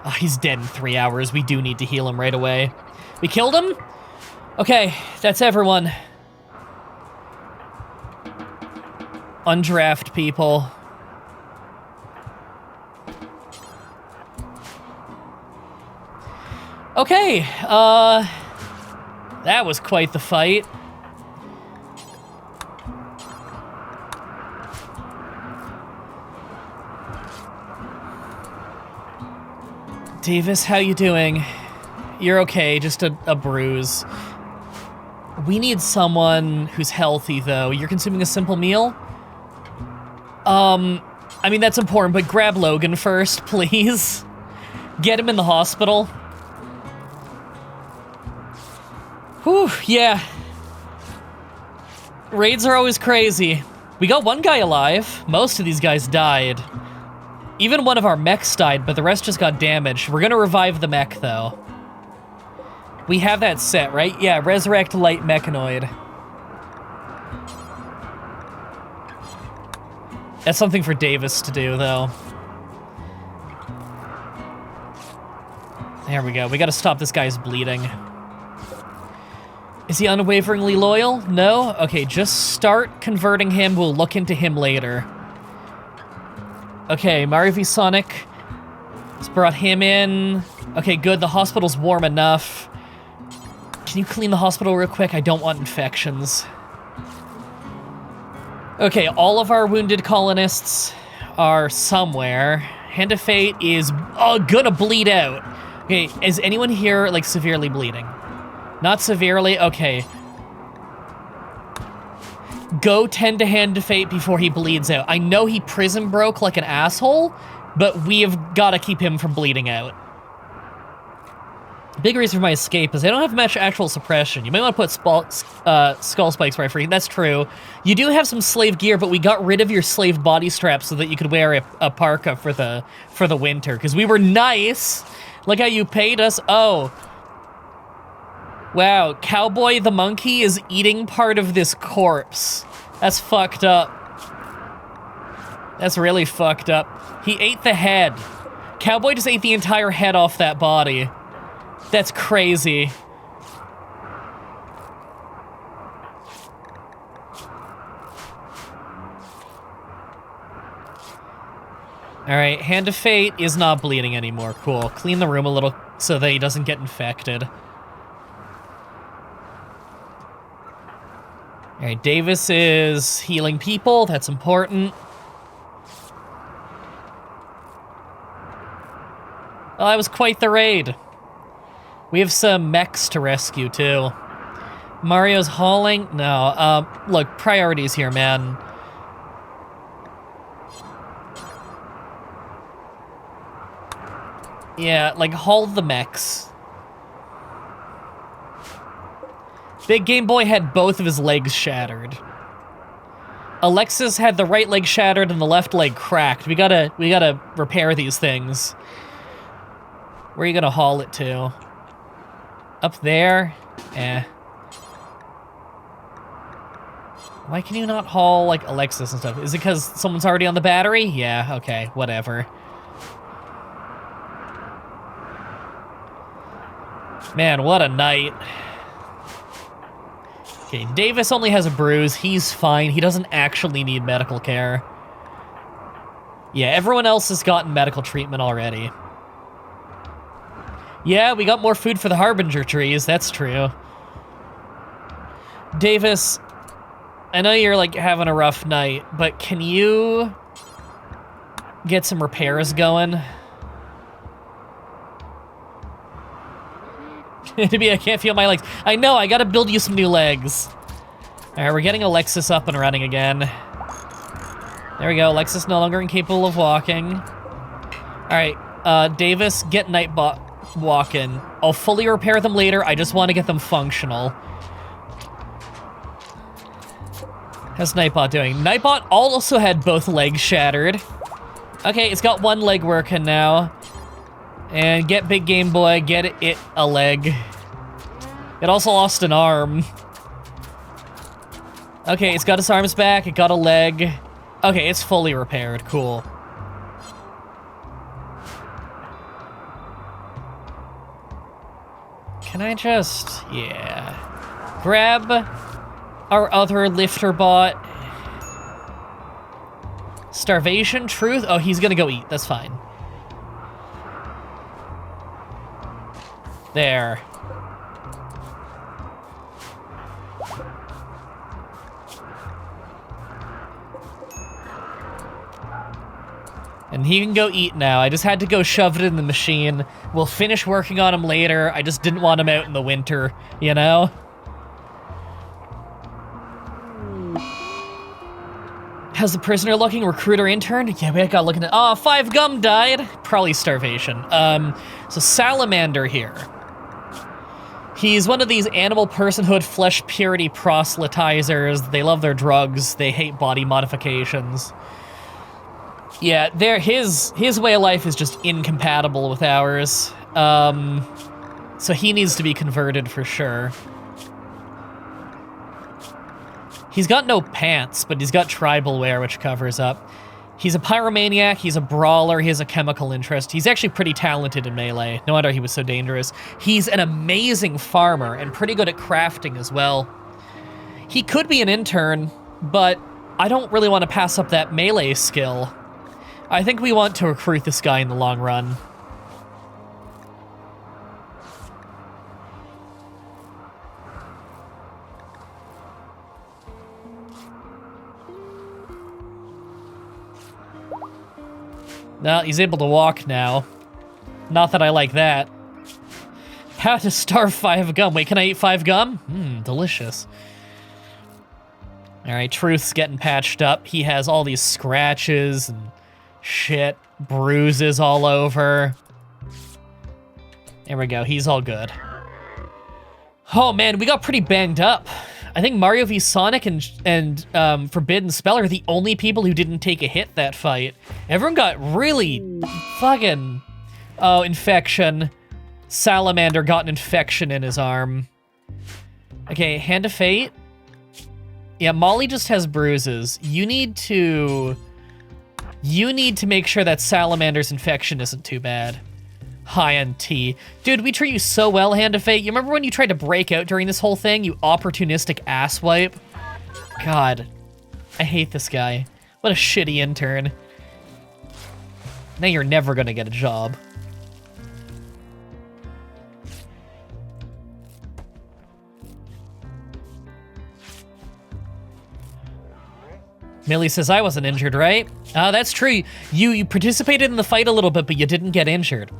Oh, he's dead in 3 hours. We do need to heal him right away. We killed him? Okay, that's everyone. Undraft people. Okay, that was quite the fight. Davis, how you doing? You're okay, just a bruise. We need someone who's healthy, though. You're consuming a simple meal? I mean, that's important, but grab Logan first, please. Get him in the hospital. Whew, yeah. Raids are always crazy. We got one guy alive. Most of these guys died. Even one of our mechs died, but the rest just got damaged. We're gonna revive the mech, though. We have that set, right? Yeah, Resurrect Light Mechanoid. That's something for Davis to do, though. There we go. We gotta stop this guy's bleeding. Is he unwaveringly loyal? No? Okay, just start converting him. We'll look into him later. Okay, Mario v Sonic. Let's brought him in. Okay, good. The hospital's warm enough. can you clean the hospital real quick? I don't want infections. Okay, all of our wounded colonists are somewhere. Hand of Fate is gonna bleed out. Okay, is anyone here, like, severely bleeding? Not severely? Okay. Go tend to Hand of Fate before he bleeds out. I know he prison broke like an asshole, but we have got to keep him from bleeding out. Big reason for my escape is I don't have much actual suppression. You might want to put skull spikes right for you. That's true. You do have some slave gear, but we got rid of your slave body strap so that you could wear a parka for the winter, because we were nice. Look how you paid us. Oh. Wow, Cowboy the monkey is eating part of this corpse. That's fucked up. That's really fucked up. He ate the head. Cowboy just ate the entire head off that body. That's crazy. Alright, Hand of Fate is not bleeding anymore. Cool. Clean the room a little so that he doesn't get infected. Alright, Davis is healing people. That's important. Well, that was quite the raid. We have some mechs to rescue, too. Mario's hauling? No, look, priorities here, man. Yeah, like, haul the mechs. Big Game Boy had both of his legs shattered. Alexis had the right leg shattered and the left leg cracked. We gotta repair these things. Where are you gonna haul it to? Up there? Eh. Why can you not haul, like, Alexis and stuff? Is it because someone's already on the battery? Yeah, okay, whatever. Man, what a night. Okay, Davis only has a bruise. He's fine. He doesn't actually need medical care. Yeah, everyone else has gotten medical treatment already. Yeah, we got more food for the Harbinger trees. That's true. Davis, I know you're, like, having a rough night, but can you get some repairs going? I can't feel my legs. I know, I gotta build you some new legs. Alright, we're getting Alexis up and running again. There we go, Alexis no longer incapable of walking. Alright, Davis, get Nightbot walking. I'll fully repair them later, I just want to get them functional. How's Nightbot doing? Nightbot also had both legs shattered. Okay, it's got one leg working now. And get Big Game Boy, get it a leg. It also lost an arm. Okay, it's got its arms back, it got a leg. Okay, it's fully repaired, cool. Can I just, yeah. Grab our other lifter bot. Starvation, truth? Oh, he's gonna go eat, that's fine. There. And he can go eat now. I just had to go shove it in the machine. We'll finish working on him later. I just didn't want him out in the winter, you know? How's the prisoner looking? Recruiter intern? Yeah, we got looking at... Oh, 5 gum died. Probably starvation. So Salamander here. He's one of these animal personhood flesh purity proselytizers. They love their drugs. They hate body modifications. Yeah, his way of life is just incompatible with ours. So he needs to be converted for sure. He's got no pants, but he's got tribal wear, which covers up. He's a pyromaniac, he's a brawler, he has a chemical interest. He's actually pretty talented in melee. No wonder he was so dangerous. He's an amazing farmer and pretty good at crafting as well. He could be an intern, but I don't really want to pass up that melee skill. I think we want to recruit this guy in the long run. No, he's able to walk now. Not that I like that. How to starve 5 gum. Wait, can I eat 5 gum? Delicious. Alright, Truth's getting patched up. He has all these scratches and shit. Bruises all over. There we go, he's all good. Oh man, we got pretty banged up. I think Mario v Sonic and Forbidden Spell are the only people who didn't take a hit that fight. Everyone got really fucking... Oh, infection. Salamander got an infection in his arm. Okay, Hand of Fate. Yeah, Molly just has bruises. You need to make sure that Salamander's infection isn't too bad. High on T. Dude, we treat you so well, Hand of Fate. You remember when you tried to break out during this whole thing? You opportunistic asswipe? God. I hate this guy. What a shitty intern. Now you're never gonna get a job. Millie says, I wasn't injured, right? That's true. You participated in the fight a little bit, but you didn't get injured.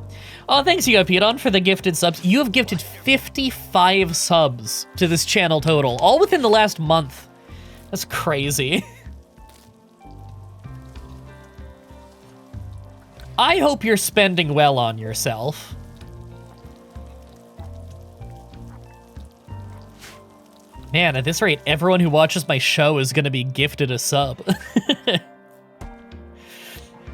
Oh, thanks, Yopidon, for the gifted subs. You have gifted 55 subs to this channel total, all within the last month. That's crazy. I hope you're spending well on yourself. Man, at this rate, everyone who watches my show is gonna be gifted a sub.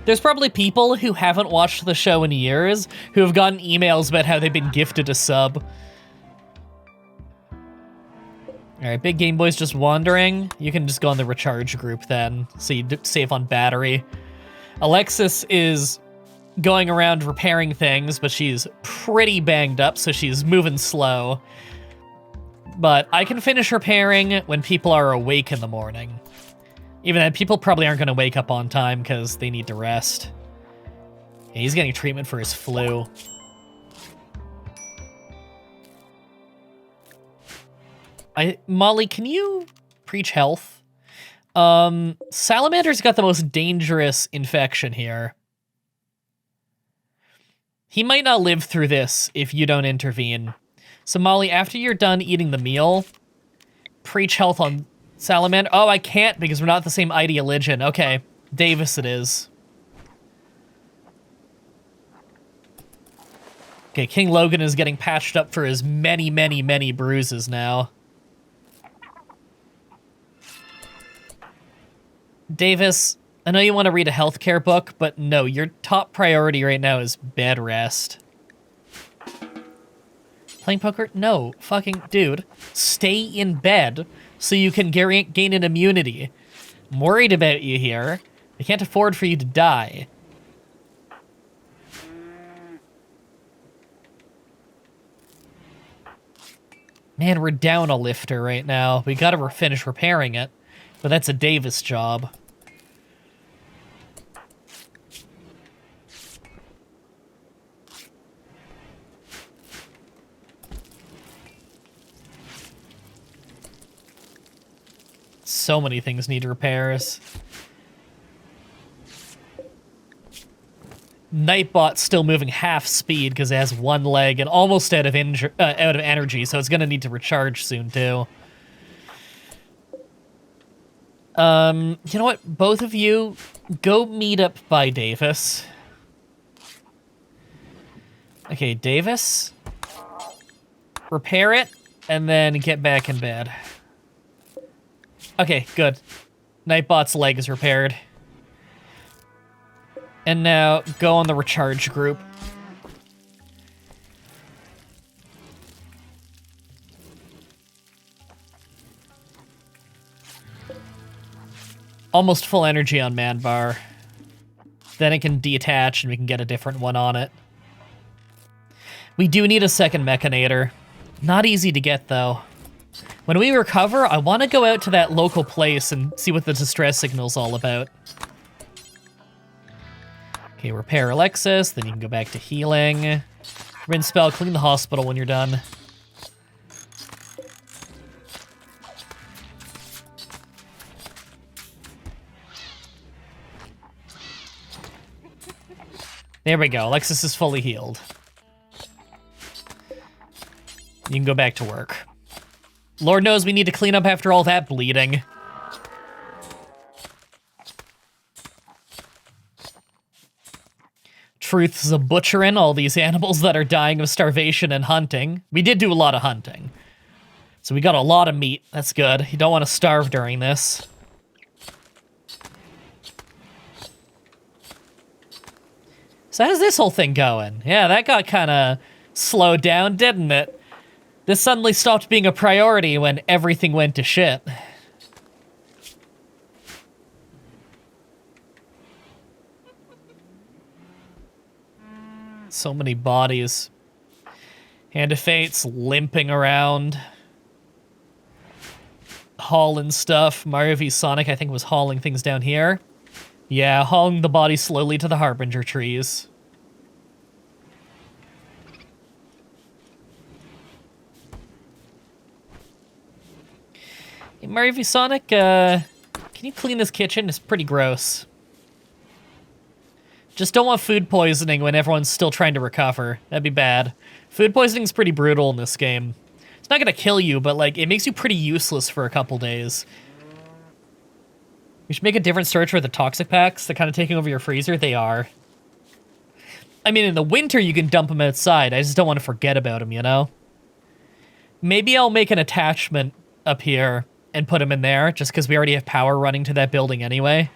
There's probably people who haven't watched the show in years who have gotten emails about how they've been gifted a sub. Alright, Big Game Boy's just wandering. You can just go on the recharge group then, so you save on battery. Alexis is going around repairing things, but she's pretty banged up, so she's moving slow. But I can finish repairing when people are awake in the morning. Even then, people probably aren't going to wake up on time because they need to rest. Yeah, he's getting treatment for his flu. Molly, can you preach health? Salamander's got the most dangerous infection here. He might not live through this if you don't intervene. So Molly, after you're done eating the meal, preach health on Salamander. Oh, I can't because we're not the same ideologian. Okay, Davis it is. Okay, King Logan is getting patched up for his many, many, many bruises now. Davis, I know you want to read a healthcare book, but no, your top priority right now is bed rest. Playing poker? No, fucking dude. Stay in bed so you can gain an immunity. I'm worried about you here. I can't afford for you to die. Man, we're down a lifter right now. We gotta finish repairing it, but that's a Davis job. So many things need repairs. Nightbot's still moving half speed because it has one leg and almost out of energy, so it's gonna need to recharge soon too. You know what? Both of you go meet up by Davis. Okay, Davis. Repair it and then get back in bed. Okay, good. Nightbot's leg is repaired. And now, go on the recharge group. Almost full energy on Man Bar. Then it can detach and we can get a different one on it. We do need a second Mechanator. Not easy to get, though. When we recover, I want to go out to that local place and see what the distress signal's all about. Okay, repair Alexis, then you can go back to healing. Rinse spell, clean the hospital when you're done. There we go. Alexis is fully healed. You can go back to work. Lord knows we need to clean up after all that bleeding. Truth's a butchering all these animals that are dying of starvation and hunting. We did do a lot of hunting. So we got a lot of meat. That's good. You don't want to starve during this. So how's this whole thing going? Yeah, that got kind of slowed down, didn't it? This suddenly stopped being a priority when everything went to shit. So many bodies. Hand of Fate's limping around. Hauling stuff. Mario v Sonic, I think, was hauling things down here. Yeah, hauling the body slowly to the Harbinger trees. Hey, Mario v Sonic, can you clean this kitchen? It's pretty gross. Just don't want food poisoning when everyone's still trying to recover. That'd be bad. Food poisoning's pretty brutal in this game. It's not gonna kill you, but, like, it makes you pretty useless for a couple days. We should make a different search for the toxic packs. They're kind of taking over your freezer. They are. I mean, in the winter, you can dump them outside. I just don't want to forget about them, you know? Maybe I'll make an attachment up here and put them in there, just because we already have power running to that building anyway.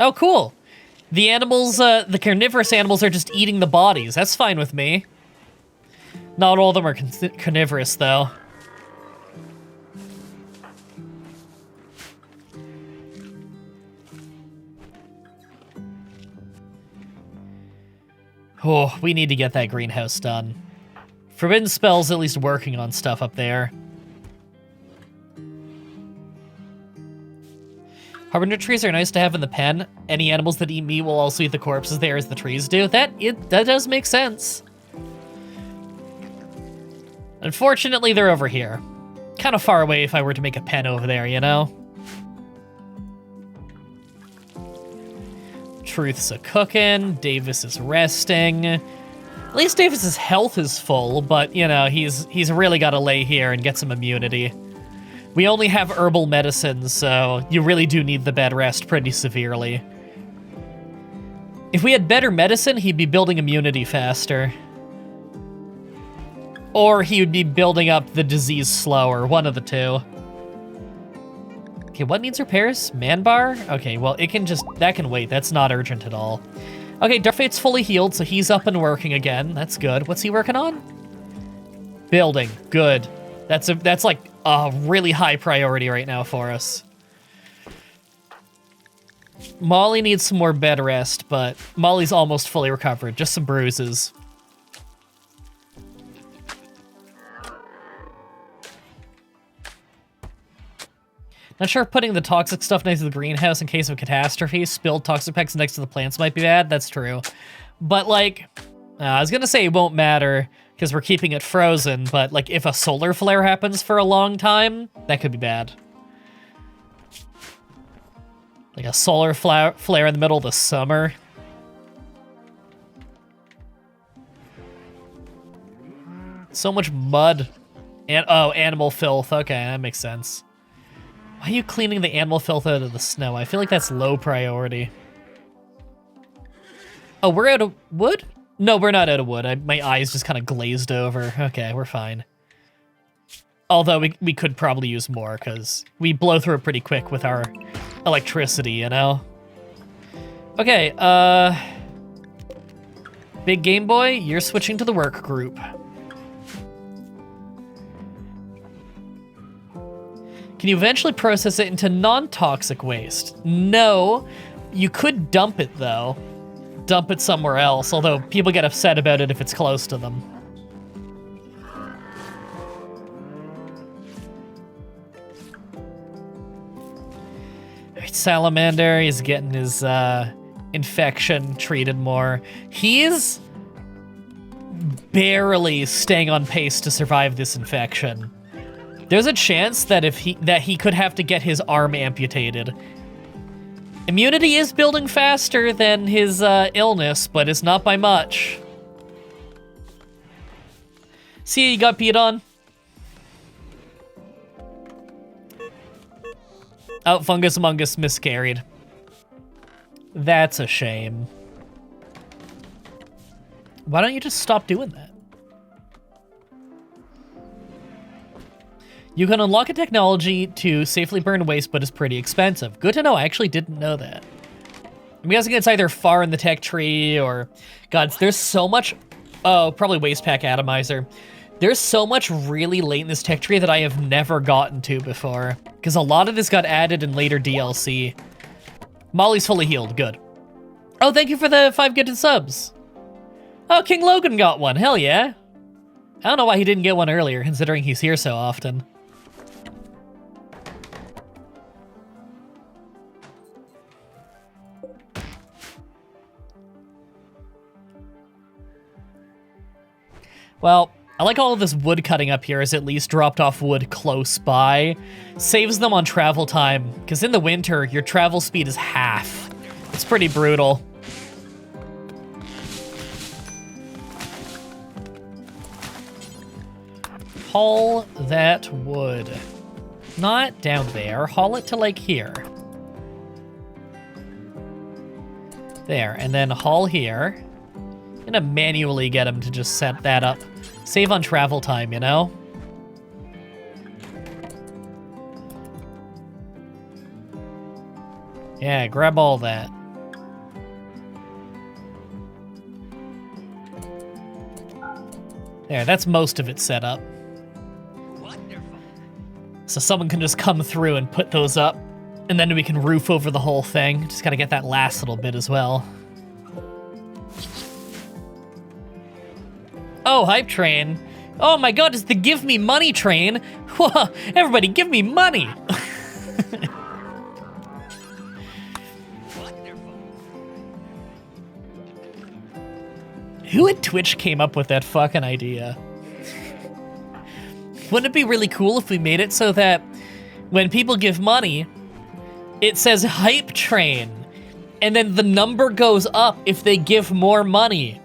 Oh, cool. The animals, the carnivorous animals are just eating the bodies. That's fine with me. Not all of them are carnivorous, though. Oh, we need to get that greenhouse done. Forbidden Spell's at least working on stuff up there. Harbinger trees are nice to have in the pen. Any animals that eat meat will also eat the corpses there as the trees do. That does make sense. Unfortunately, they're over here. Kind of far away if I were to make a pen over there, you know? Truth's a-cooking. Davis is resting. At least Davis's health is full, but, you know, he's really got to lay here and get some immunity. We only have herbal medicines, so you really do need the bed rest pretty severely. If we had better medicine, he'd be building immunity faster. Or he would be building up the disease slower, one of the two. Okay, what needs repairs? Man bar? Okay, well, that can wait. That's not urgent at all. Okay, Darkfate's fully healed, so he's up and working again. That's good. What's he working on? Building. Good. That's like a really high priority right now for us. Molly needs some more bed rest, but Molly's almost fully recovered. Just some bruises. Not sure if putting the toxic stuff next to the greenhouse in case of catastrophe, spilled toxic packs next to the plants might be bad. That's true. But, like, I was gonna say it won't matter because we're keeping it frozen, but, like, if a solar flare happens for a long time, that could be bad. Like a solar flare in the middle of the summer. So much mud. And, oh, animal filth. Okay, that makes sense. Why are you cleaning the animal filth out of the snow? I feel like that's low priority. Oh, we're out of wood? No, we're not out of wood. My eyes just kind of glazed over. Okay, we're fine. Although we could probably use more because we blow through it pretty quick with our electricity, you know? Okay, Big Game Boy, you're switching to the work group. Can you eventually process it into non-toxic waste? No. You could dump it, though. Dump it somewhere else, although people get upset about it if it's close to them. Alright, Salamander is getting his infection treated more. He's barely staying on pace to survive this infection. There's a chance that he could have to get his arm amputated. Immunity is building faster than his illness, but it's not by much. See, you got beat on. Oh, Fungus Among Us miscarried. That's a shame. Why don't you just stop doing that? You can unlock a technology to safely burn waste, but it's pretty expensive. Good to know. I actually didn't know that. I'm guessing it's either far in the tech tree or... God, there's so much... Oh, probably Waste Pack Atomizer. There's so much really late in this tech tree that I have never gotten to before. Because a lot of this got added in later DLC. Molly's fully healed. Good. Oh, thank you for the 5 gifted subs. Oh, King Logan got one. Hell yeah. I don't know why he didn't get one earlier, considering he's here so often. Well, I like all of this wood cutting up here is at least dropped off wood close by. Saves them on travel time, because in the winter, your travel speed is half. It's pretty brutal. Haul that wood. Not down there. Haul it to, like, here. There, and then haul here. I'm gonna manually get him to just set that up. Save on travel time, you know? Yeah, grab all that. There, that's most of it set up. Wonderful. So someone can just come through and put those up, and then we can roof over the whole thing. Just gotta get that last little bit as well. Oh, Hype Train. Oh my god, it's the Give Me Money train. Whoa, everybody give me money. Who at Twitch came up with that fucking idea? Wouldn't it be really cool if we made it so that when people give money, it says Hype Train, and then the number goes up if they give more money?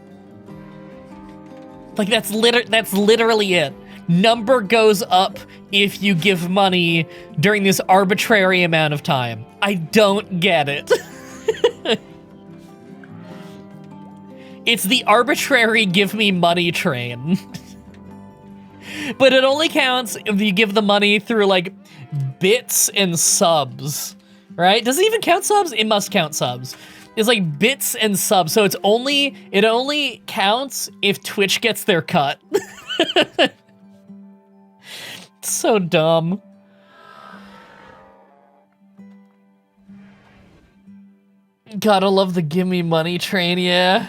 Like, that's literally it. Number goes up if you give money during this arbitrary amount of time. I don't get it. It's the arbitrary give me money train. But it only counts if you give the money through, like, bits and subs, right? Does it even count subs? It must count subs. It's like bits and subs, so it only counts if Twitch gets their cut. So dumb. Gotta love the gimme money train, yeah.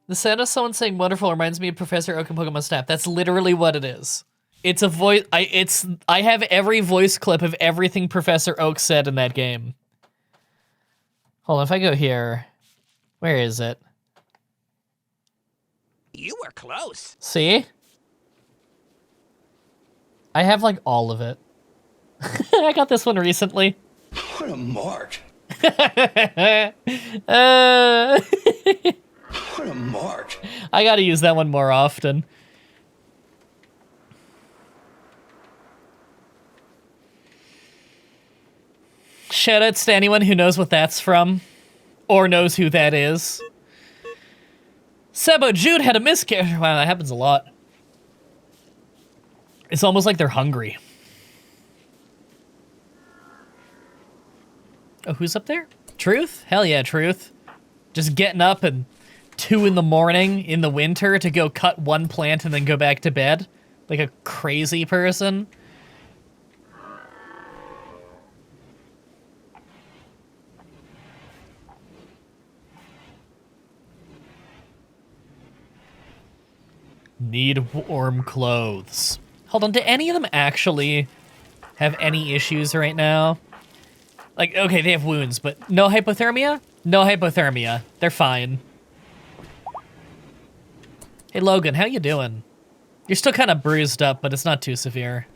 The sound of someone saying wonderful reminds me of Professor Oak and Pokemon Snap. That's literally what it is. It's a voice. I have every voice clip of everything Professor Oak said in that game. Hold on, if I go here, where is it? You were close. See? I have, like, all of it. I got this one recently. What a mark. What a mark. I gotta use that one more often. Shoutouts to anyone who knows what that's from, or knows who that is. Sebo Jude had a miscarriage. Wow, that happens a lot. It's almost like they're hungry. Oh, who's up there? Truth? Hell yeah, Truth. Just getting up at 2 in the morning in the winter to go cut one plant and then go back to bed. Like a crazy person. Need warm clothes. Hold on, do any of them actually have any issues right now? Like, okay, they have wounds, but no hypothermia? No hypothermia. They're fine. Hey, Logan, how you doing? You're still kind of bruised up, but it's not too severe.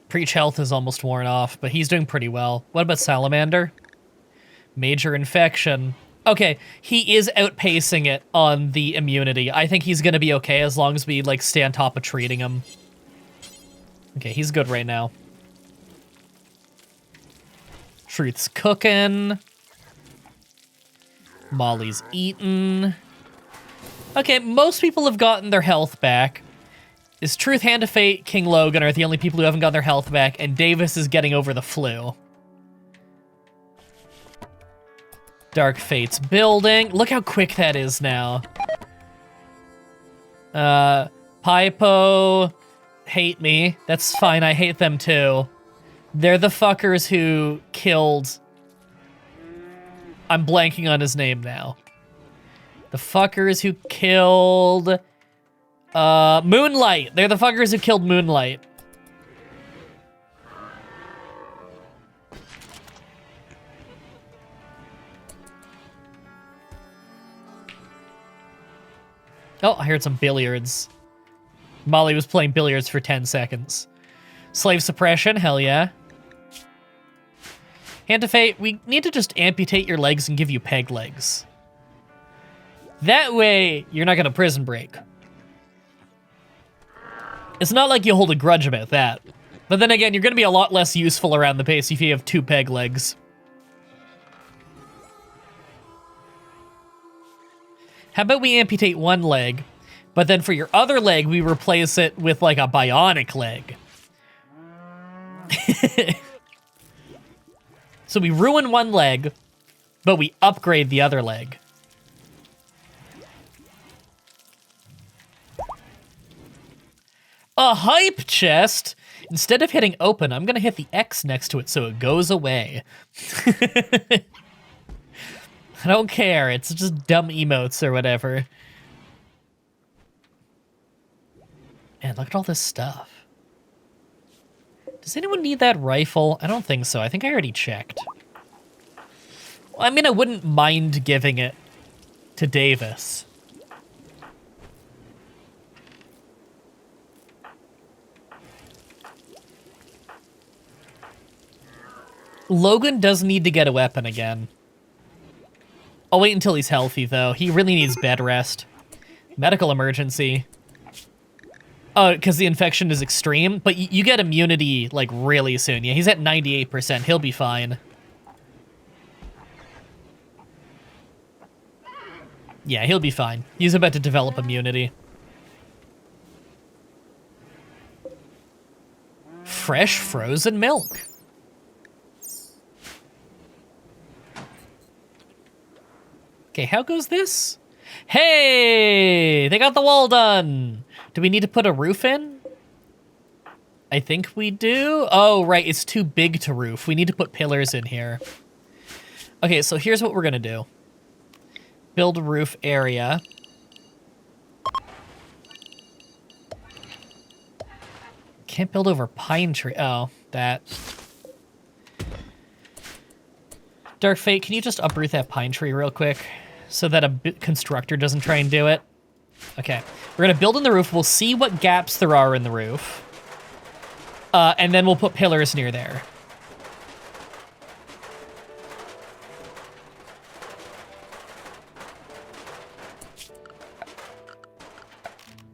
Preach health is almost worn off, but he's doing pretty well. What about Salamander? Major infection. Okay, he is outpacing it on the immunity. I think he's gonna be okay as long as we, like, stay on top of treating him. Okay, he's good right now. Truth's cooking. Molly's eaten. Okay, most people have gotten their health back. Is Truth, Hand of Fate, King Logan are the only people who haven't gotten their health back, and Davis is getting over the flu. Dark Fate's building. Look how quick that is now. Pipo hate me. That's fine, I hate them too. They're the fuckers who killed... I'm blanking on his name now. The fuckers who killed... Moonlight. They're the fuckers who killed Moonlight. Oh, I heard some billiards. Molly was playing billiards for 10 seconds. Slave suppression, hell yeah. Hand of Fate, we need to just amputate your legs and give you peg legs. That way, you're not gonna prison break. It's not like you hold a grudge about that. But then again, you're gonna be a lot less useful around the base if you have 2 peg legs. How about we amputate 1 leg, but then for your other leg, we replace it with like a bionic leg. So we ruin 1 leg, but we upgrade the other leg. A hype chest! Instead of hitting open, I'm gonna hit the X next to it so it goes away. I don't care, it's just dumb emotes or whatever. Man, look at all this stuff. Does anyone need that rifle? I don't think so. I think I already checked. Well, I mean, I wouldn't mind giving it to Davis. Logan does need to get a weapon again. I'll wait until he's healthy, though. He really needs bed rest. Medical emergency. Oh, because the infection is extreme, but you get immunity, like, really soon. Yeah, he's at 98%. He'll be fine. Yeah, he'll be fine. He's about to develop immunity. Fresh frozen milk. Okay, how goes this? Hey! They got the wall done! Do we need to put a roof in? I think we do. Oh, right, it's too big to roof. We need to put pillars in here. Okay, so here's what we're gonna do. Build a roof area. Can't build over pine tree. Oh, that. Dark Fate, can you just uproot that pine tree real quick so that a constructor doesn't try and do it? Okay, we're gonna build in the roof. We'll see what gaps there are in the roof. And then we'll put pillars near there.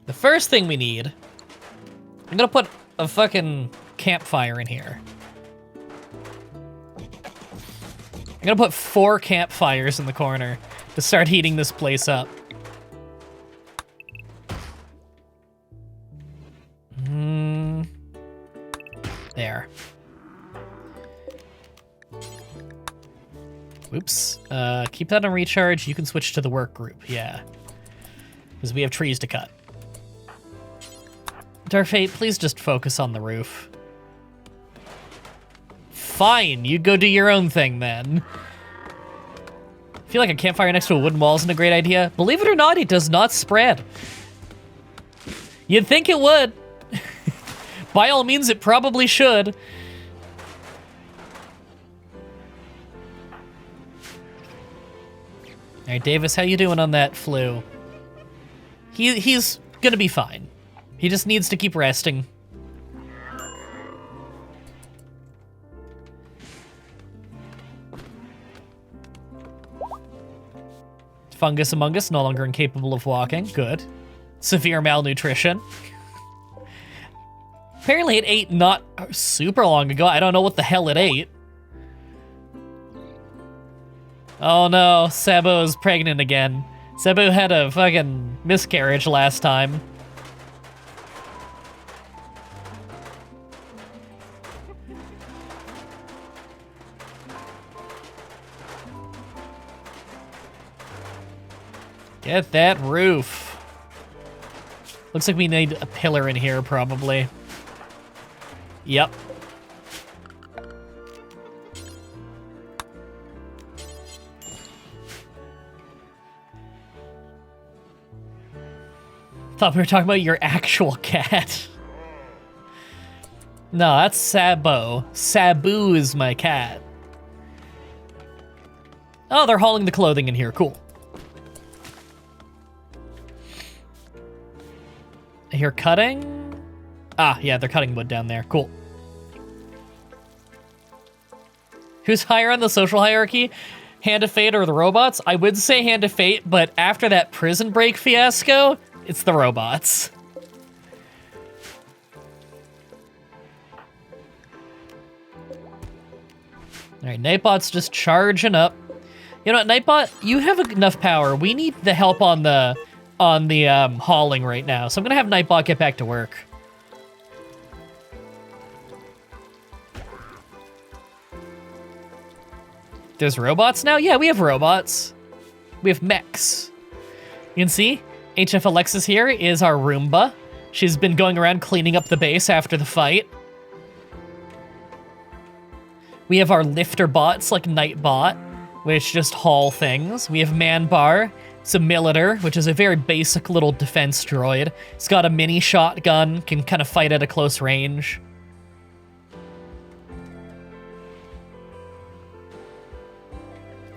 The first thing we need, I'm gonna put a fucking campfire in here. I'm gonna put 4 campfires in the corner to start heating this place up. There. Oops. Keep that on recharge. You can switch to the work group. Yeah. Because we have trees to cut. Dark Fate, please just focus on the roof. Fine, you go do your own thing then. I feel like a campfire next to a wooden wall isn't a great idea. Believe it or not, it does not spread. You'd think it would. By all means, it probably should. All right, Davis, how you doing on that flu? He's gonna be fine. He just needs to keep resting. Fungus Among Us, no longer incapable of walking. Good. Severe malnutrition. Apparently it ate not super long ago. I don't know what the hell it ate. Oh no, Sabo's pregnant again. Sabo had a fucking miscarriage last time. Get that roof. Looks like we need a pillar in here, probably. Yep. Thought we were talking about your actual cat. No, that's Sabo. Sabu is my cat. Oh, they're hauling the clothing in here. Cool. I hear cutting. Ah, yeah, they're cutting wood down there. Cool. Who's higher on the social hierarchy? Hand of Fate or the robots? I would say Hand of Fate, but after that prison break fiasco, it's the robots. All right, Nightbot's just charging up. You know what, Nightbot, you have enough power. We need the help on the hauling right now. So I'm gonna have Nightbot get back to work. There's robots now? Yeah, we have robots. We have mechs. You can see, HF Alexis here is our Roomba. She's been going around cleaning up the base after the fight. We have our lifter bots like Nightbot, which just haul things. We have Manbar. It's a Militor, which is a very basic little defense droid. It's got a mini shotgun, can kind of fight at a close range.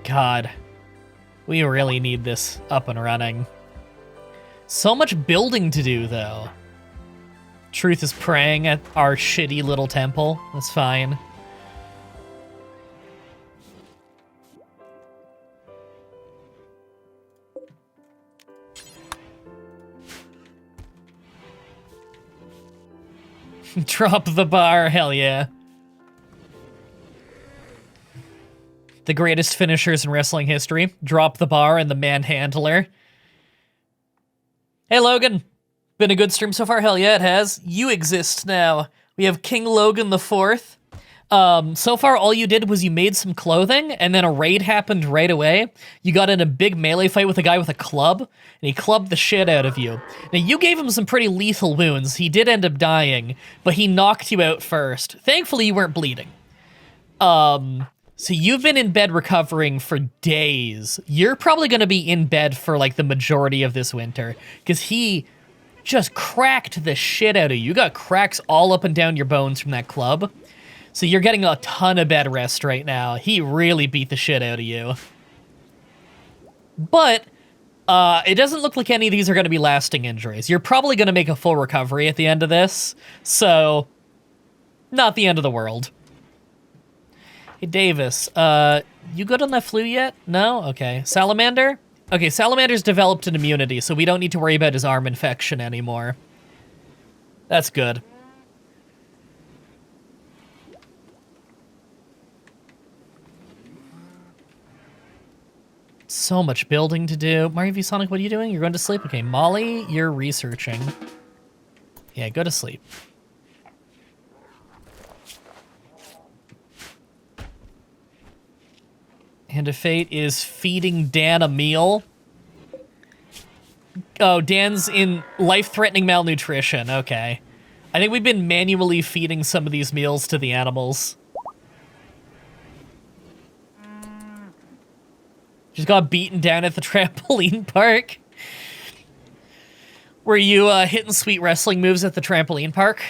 God, we really need this up and running. So much building to do, though. Truth is praying at our shitty little temple. That's fine. Drop the bar, hell yeah. The greatest finishers in wrestling history. Drop the bar and the manhandler. Hey, Logan. Been a good stream so far? Hell yeah, it has. You exist now. We have King Logan the Fourth. So far, all you did was you made some clothing, and then a raid happened right away. You got in a big melee fight with a guy with a club, and he clubbed the shit out of you. Now, you gave him some pretty lethal wounds. He did end up dying, but he knocked you out first. Thankfully, you weren't bleeding. So you've been in bed recovering for days. You're probably going to be in bed for, like, the majority of this winter, because he just cracked the shit out of you. You got cracks all up and down your bones from that club. So you're getting a ton of bed rest right now. He really beat the shit out of you. But it doesn't look like any of these are going to be lasting injuries. You're probably going to make a full recovery at the end of this. So, not the end of the world. Hey, Davis, you good on that flu yet? No? Okay. Salamander? Okay, Salamander's developed an immunity, so we don't need to worry about his arm infection anymore. That's good. So much building to do. Mario v Sonic, what are you doing? You're going to sleep? Okay, Molly, you're researching. Yeah, go to sleep. Hand of Fate is feeding Dan a meal. Oh, Dan's in life-threatening malnutrition. Okay. I think we've been manually feeding some of these meals to the animals. Just got beaten down at the trampoline park. Were you hitting sweet wrestling moves at the trampoline park?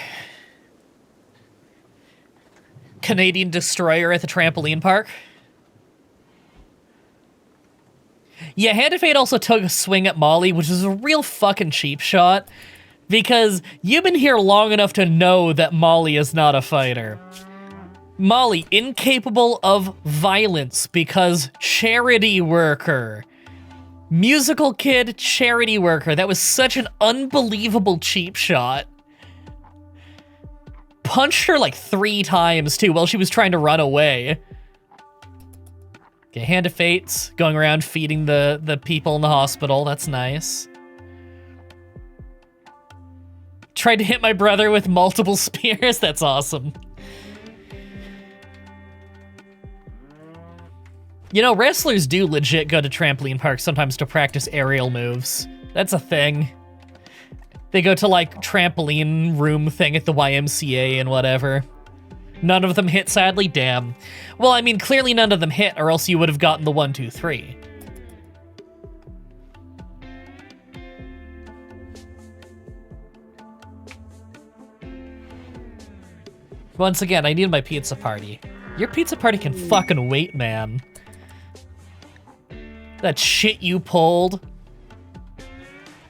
Canadian Destroyer at the trampoline park? Yeah, Hand of Fate also took a swing at Molly, which is a real fucking cheap shot, because you've been here long enough to know that Molly is not a fighter. Molly, incapable of violence because charity worker. Musical kid, charity worker. That was such an unbelievable cheap shot. Punched her like 3 times, too, while she was trying to run away. Okay, Hand of Fate's going around feeding the people in the hospital. That's nice. Tried to hit my brother with multiple spears. That's awesome. You know, wrestlers do legit go to trampoline parks sometimes to practice aerial moves. That's a thing. They go to, like, trampoline room thing at the YMCA and whatever. None of them hit, sadly? Damn. Well, I mean, clearly none of them hit, or else you would have gotten the 1, 2, 3. Once again, I need my pizza party. Your pizza party can fucking wait, man. That shit you pulled.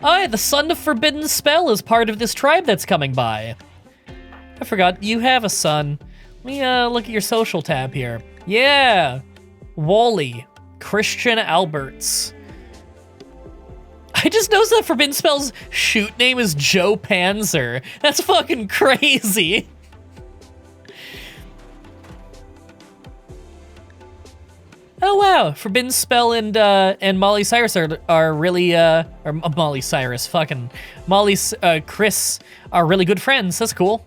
Oh, yeah, the Son of Forbidden Spell is part of this tribe that's coming by. I forgot, you have a son. Let me look at your social tab here. Yeah, Wally, Christian Alberts. I just noticed that Forbidden Spell's shoot name is Joe Panzer. That's fucking crazy. Oh wow, Forbidden Spell and Molly Cyrus are really or Molly Cyrus, fucking Chris are really good friends. That's cool.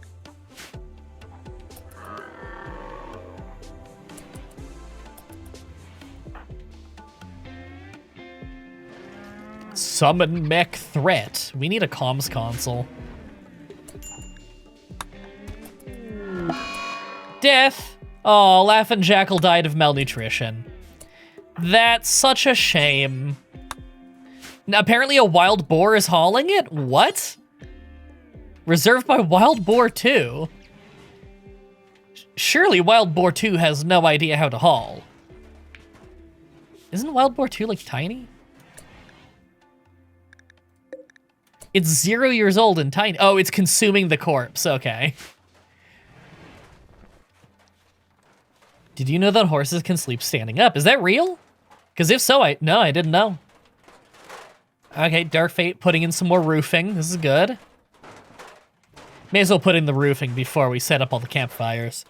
Summon mech threat. We need a comms console. Death. Oh, Laughing Jackal died of malnutrition. That's such a shame. Now, apparently a wild boar is hauling it? What? Reserved by Wild Boar 2? Surely Wild Boar 2 has no idea how to haul. Isn't Wild Boar 2, like, tiny? It's 0 years old and tiny. Oh, it's consuming the corpse. Okay. Did you know that horses can sleep standing up? Is that real? Because if so, I didn't know. Okay, Dark Fate putting in some more roofing. This is good. May as well put in the roofing before we set up all the campfires.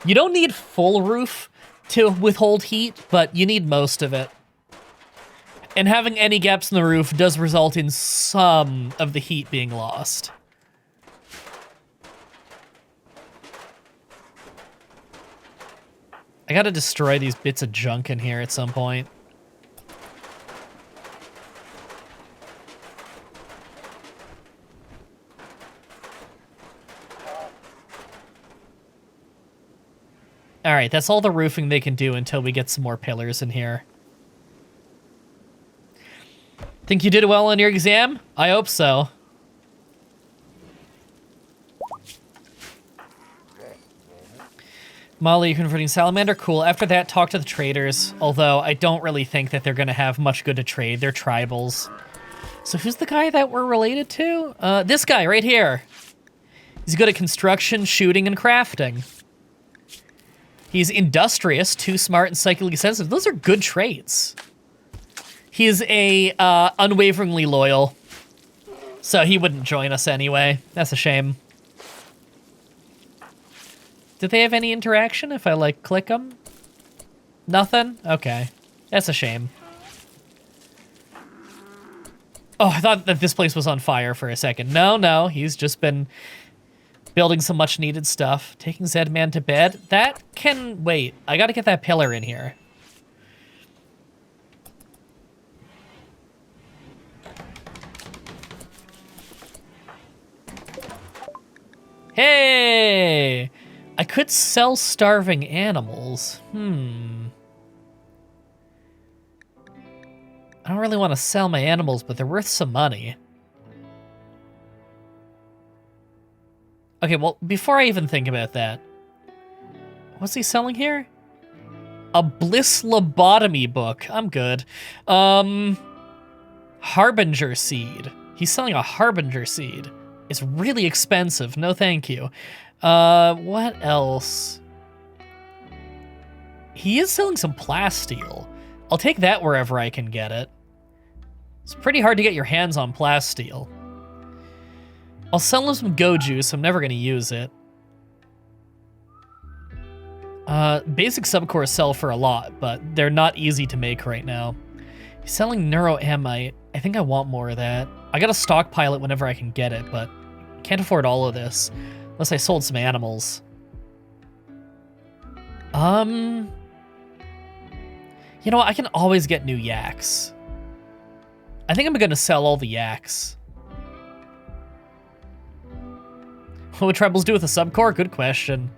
You don't need full roof to withhold heat, but you need most of it. And having any gaps in the roof does result in some of the heat being lost. I gotta destroy these bits of junk in here at some point. Alright, that's all the roofing they can do until we get some more pillars in here. Think you did well on your exam? I hope so. Molly, converting salamander? Cool. After that, talk to the traders. Although, I don't really think that they're going to have much good to trade. They're tribals. So who's the guy that we're related to? This guy right here. He's good at construction, shooting, and crafting. He's industrious, too smart, and psychically sensitive. Those are good traits. He is unwaveringly loyal. So he wouldn't join us anyway. That's a shame. Did they have any interaction if I, like, click them? Nothing? Okay. That's a shame. Oh, I thought that this place was on fire for a second. No, he's just been building some much-needed stuff. Taking Zedman to bed. That can wait. I gotta get that pillar in here. Hey! I could sell starving animals. I don't really want to sell my animals, but they're worth some money. Okay, well, before I even think about that, what's he selling here? A bliss lobotomy book. I'm good. Harbinger seed. He's selling a Harbinger seed. It's really expensive. No, thank you. What else? He is selling some plasteel. I'll take that wherever I can get it. It's pretty hard to get your hands on plasteel. I'll sell him some Goju, I'm never gonna use it. Basic subcores sell for a lot, but they're not easy to make right now. He's selling neuroamite. I think I want more of that. I gotta stockpile it whenever I can get it, but can't afford all of this unless I sold some animals. You know, I can always get new yaks. I think I'm gonna sell all the yaks. What would tribals do with a subcore? Good question.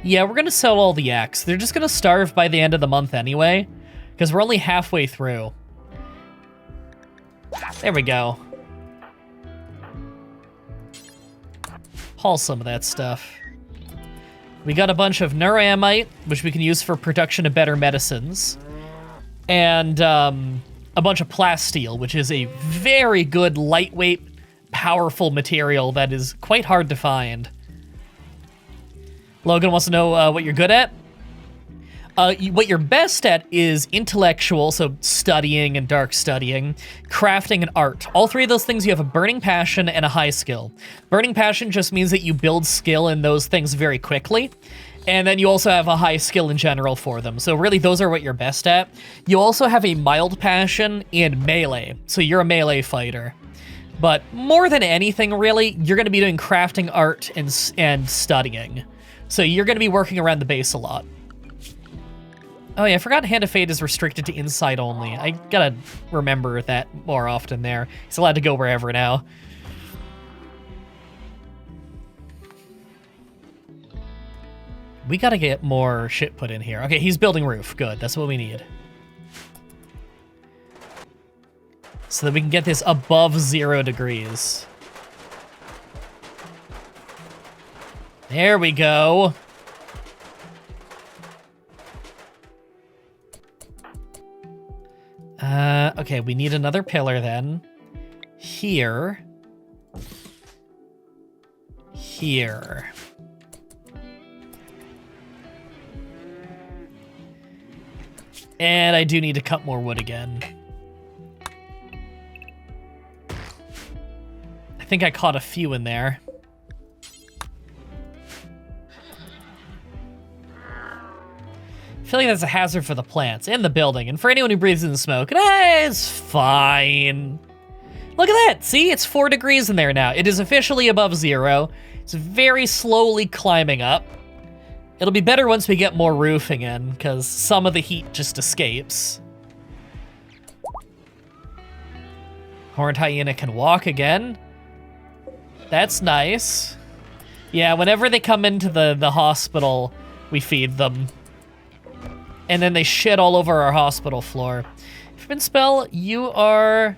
Yeah, we're gonna sell all the yaks. They're just gonna starve by the end of the month anyway, because we're only halfway through. There we go. Haul some of that stuff. We got a bunch of neuroamite, which we can use for production of better medicines. And a bunch of plasteel, which is a very good, lightweight, powerful material that is quite hard to find. Logan wants to know what you're good at. What you're best at is intellectual, so studying and dark studying, crafting, and art. All three of those things you have a burning passion and a high skill. Burning passion just means that you build skill in those things very quickly, and then you also have a high skill in general for them. So really, those are what you're best at. You also have a mild passion in melee, so you're a melee fighter. But more than anything, really, you're going to be doing crafting, art, and studying. So you're going to be working around the base a lot. Oh yeah, I forgot Hand of Fate is restricted to inside only. I gotta remember that more often there. He's allowed to go wherever now. We gotta get more shit put in here. Okay, he's building roof. Good, that's what we need. So that we can get this above 0 degrees. There we go. Okay, we need another pillar then. Here. Here. And I do need to cut more wood again. I think I caught a few in there. I feel like that's a hazard for the plants and the building, and for anyone who breathes in the smoke. It's fine. Look at that. See, it's 4 degrees in there now. It is officially above 0. It's very slowly climbing up. It'll be better once we get more roofing in, because some of the heat just escapes. Horned hyena can walk again. That's nice. Yeah, whenever they come into the hospital, we feed them. And then they shit all over our hospital floor. If Spell, you gotta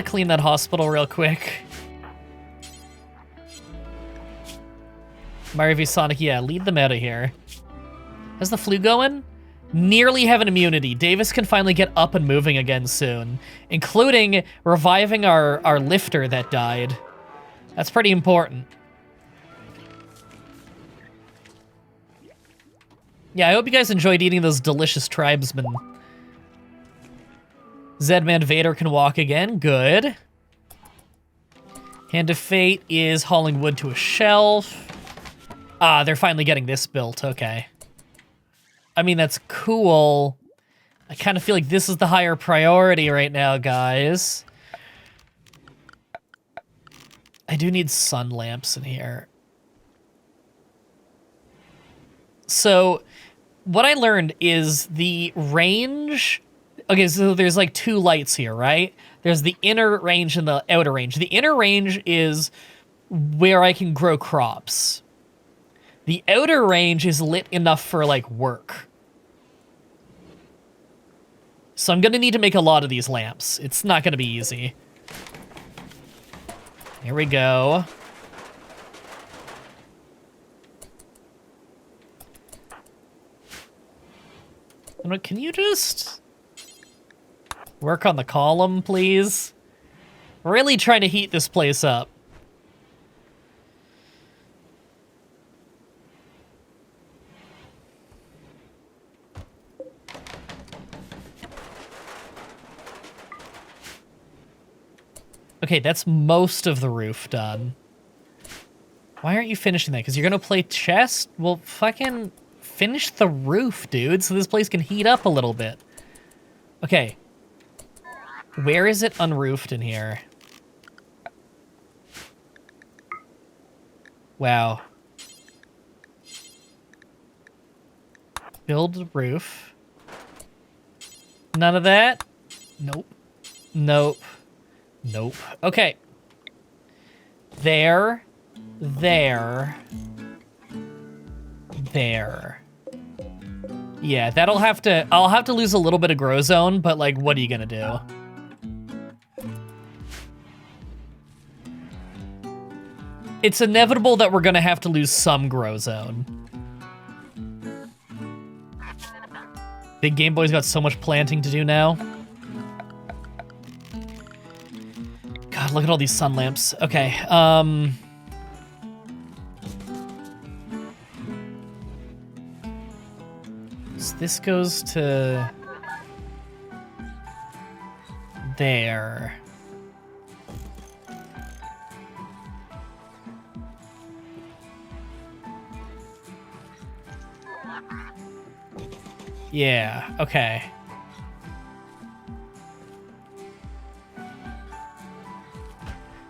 clean that hospital real quick. Mario v Sonic, yeah, lead them out of here. How's the flu going? Nearly have an immunity. Davis can finally get up and moving again soon, including reviving our lifter that died. That's pretty important. Yeah, I hope you guys enjoyed eating those delicious tribesmen. Zedman Vader can walk again. Good. Hand of Fate is hauling wood to a shelf. Ah, they're finally getting this built. Okay. I mean, that's cool. I kind of feel like this is the higher priority right now, guys. I do need sun lamps in here. So, what I learned is the range... Okay, so there's like 2 lights here, right? There's the inner range and the outer range. The inner range is where I can grow crops. The outer range is lit enough for, like, work. So I'm gonna need to make a lot of these lamps. It's not gonna be easy. Here we go. Can you just work on the column, please? Really trying to heat this place up. Okay, that's most of the roof done. Why aren't you finishing that? Because you're gonna play chess? Well, fucking finish the roof, dude, so this place can heat up a little bit. Okay. Where is it unroofed in here? Wow. Build the roof. None of that? Nope. Nope. Nope. Okay. There. There. There. Yeah, that'll have to... I'll have to lose a little bit of grow zone, but, like, what are you gonna do? It's inevitable that we're gonna have to lose some grow zone. Big Game Boy's got so much planting to do now. God, look at all these sun lamps. Okay, so this goes to... there. Yeah, okay.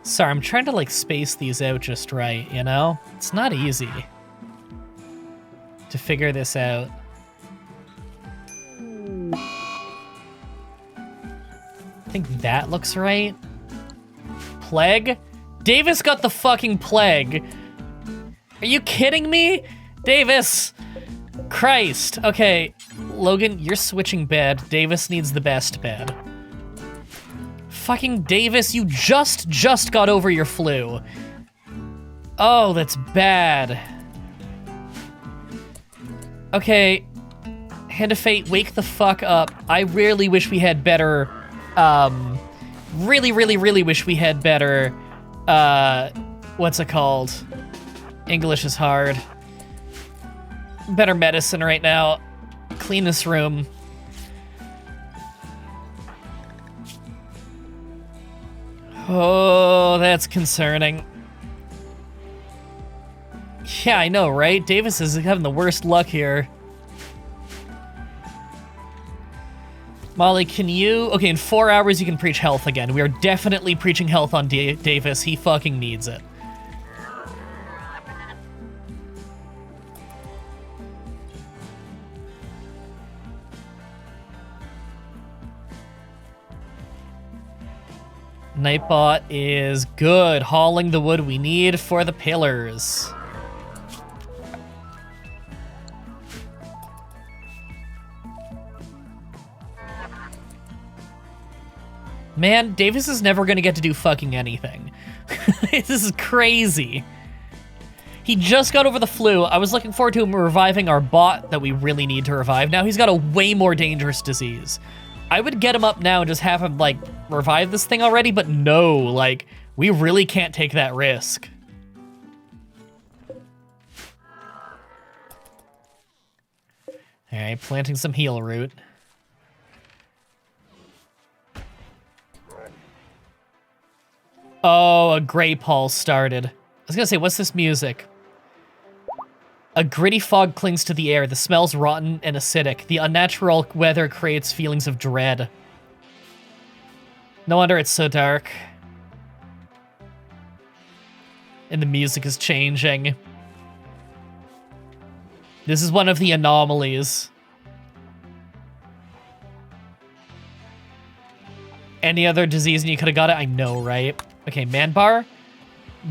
Sorry, I'm trying to, like, space these out just right, you know? It's not easy to figure this out. I think that looks right. Plague? Davis got the fucking plague. Are you kidding me? Davis! Christ. Okay, Logan, you're switching bed. Davis needs the best bed. Fucking Davis, you just got over your flu. Oh, that's bad. Okay, Hand of Fate, wake the fuck up. I really wish we had better, really wish we had better, what's it called? English is hard. Better medicine right now. Clean this room. Oh, that's concerning. Yeah, I know, right? Davis is having the worst luck here. Molly, can you... Okay, in 4 hours you can preach health again. We are definitely preaching health on Davis. He fucking needs it. Nightbot is good. Hauling the wood we need for the pillars. Man, Davis is never gonna get to do fucking anything. This is crazy. He just got over the flu. I was looking forward to him reviving our bot that we really need to revive. Now he's got a way more dangerous disease. I would get him up now and just have him, like, revive this thing already, but no, like, we really can't take that risk. Alright, planting some heal root. Oh, a gray pulse started. I was gonna say, what's this music? A gritty fog clings to the air. The smell's rotten and acidic. The unnatural weather creates feelings of dread. No wonder it's so dark. And the music is changing. This is one of the anomalies. Any other disease and you could have got it? I know, right? Okay, Manbar,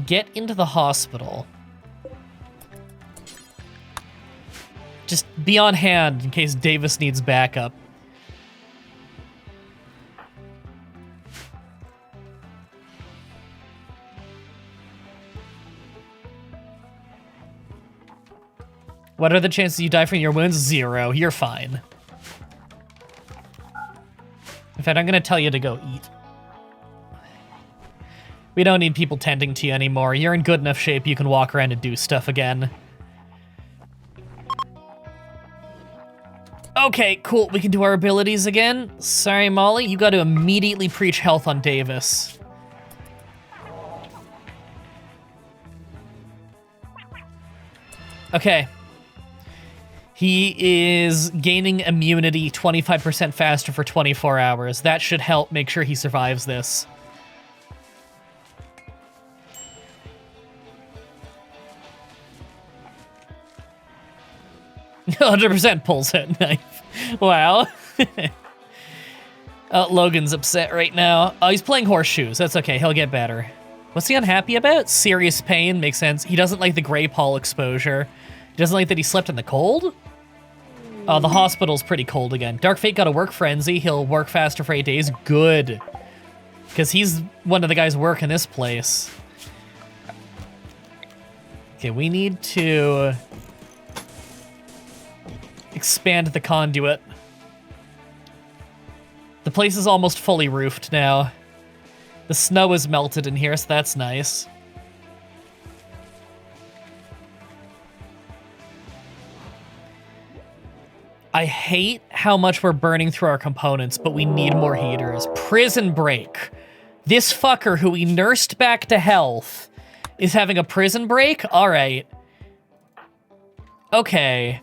get into the hospital. Just be on hand in case Davis needs backup. What are the chances you die from your wounds? 0. You're fine. fact, I'm gonna tell you to go eat. We don't need people tending to you anymore. You're in good enough shape you can walk around and do stuff again. Okay, cool. We can do our abilities again. Sorry, Molly. You got to immediately preach health on Davis. Okay. He is gaining immunity 25% faster for 24 hours. That should help make sure he survives this. 100% pulls out knife. Wow. Oh, Logan's upset right now. Oh, he's playing horseshoes. That's okay. He'll get better. What's he unhappy about? Serious pain. Makes sense. He doesn't like the gray pall exposure. He doesn't like that he slept in the cold? Oh, the hospital's pretty cold again. Dark Fate got a work frenzy. He'll work faster for 8 days. Good. Because he's one of the guys working this place. Okay, we need to expand the conduit. The place is almost fully roofed now. The snow is melted in here, so that's nice. I hate how much we're burning through our components, but we need more heaters. Prison break. This fucker who we nursed back to health is having a prison break? All right. Okay.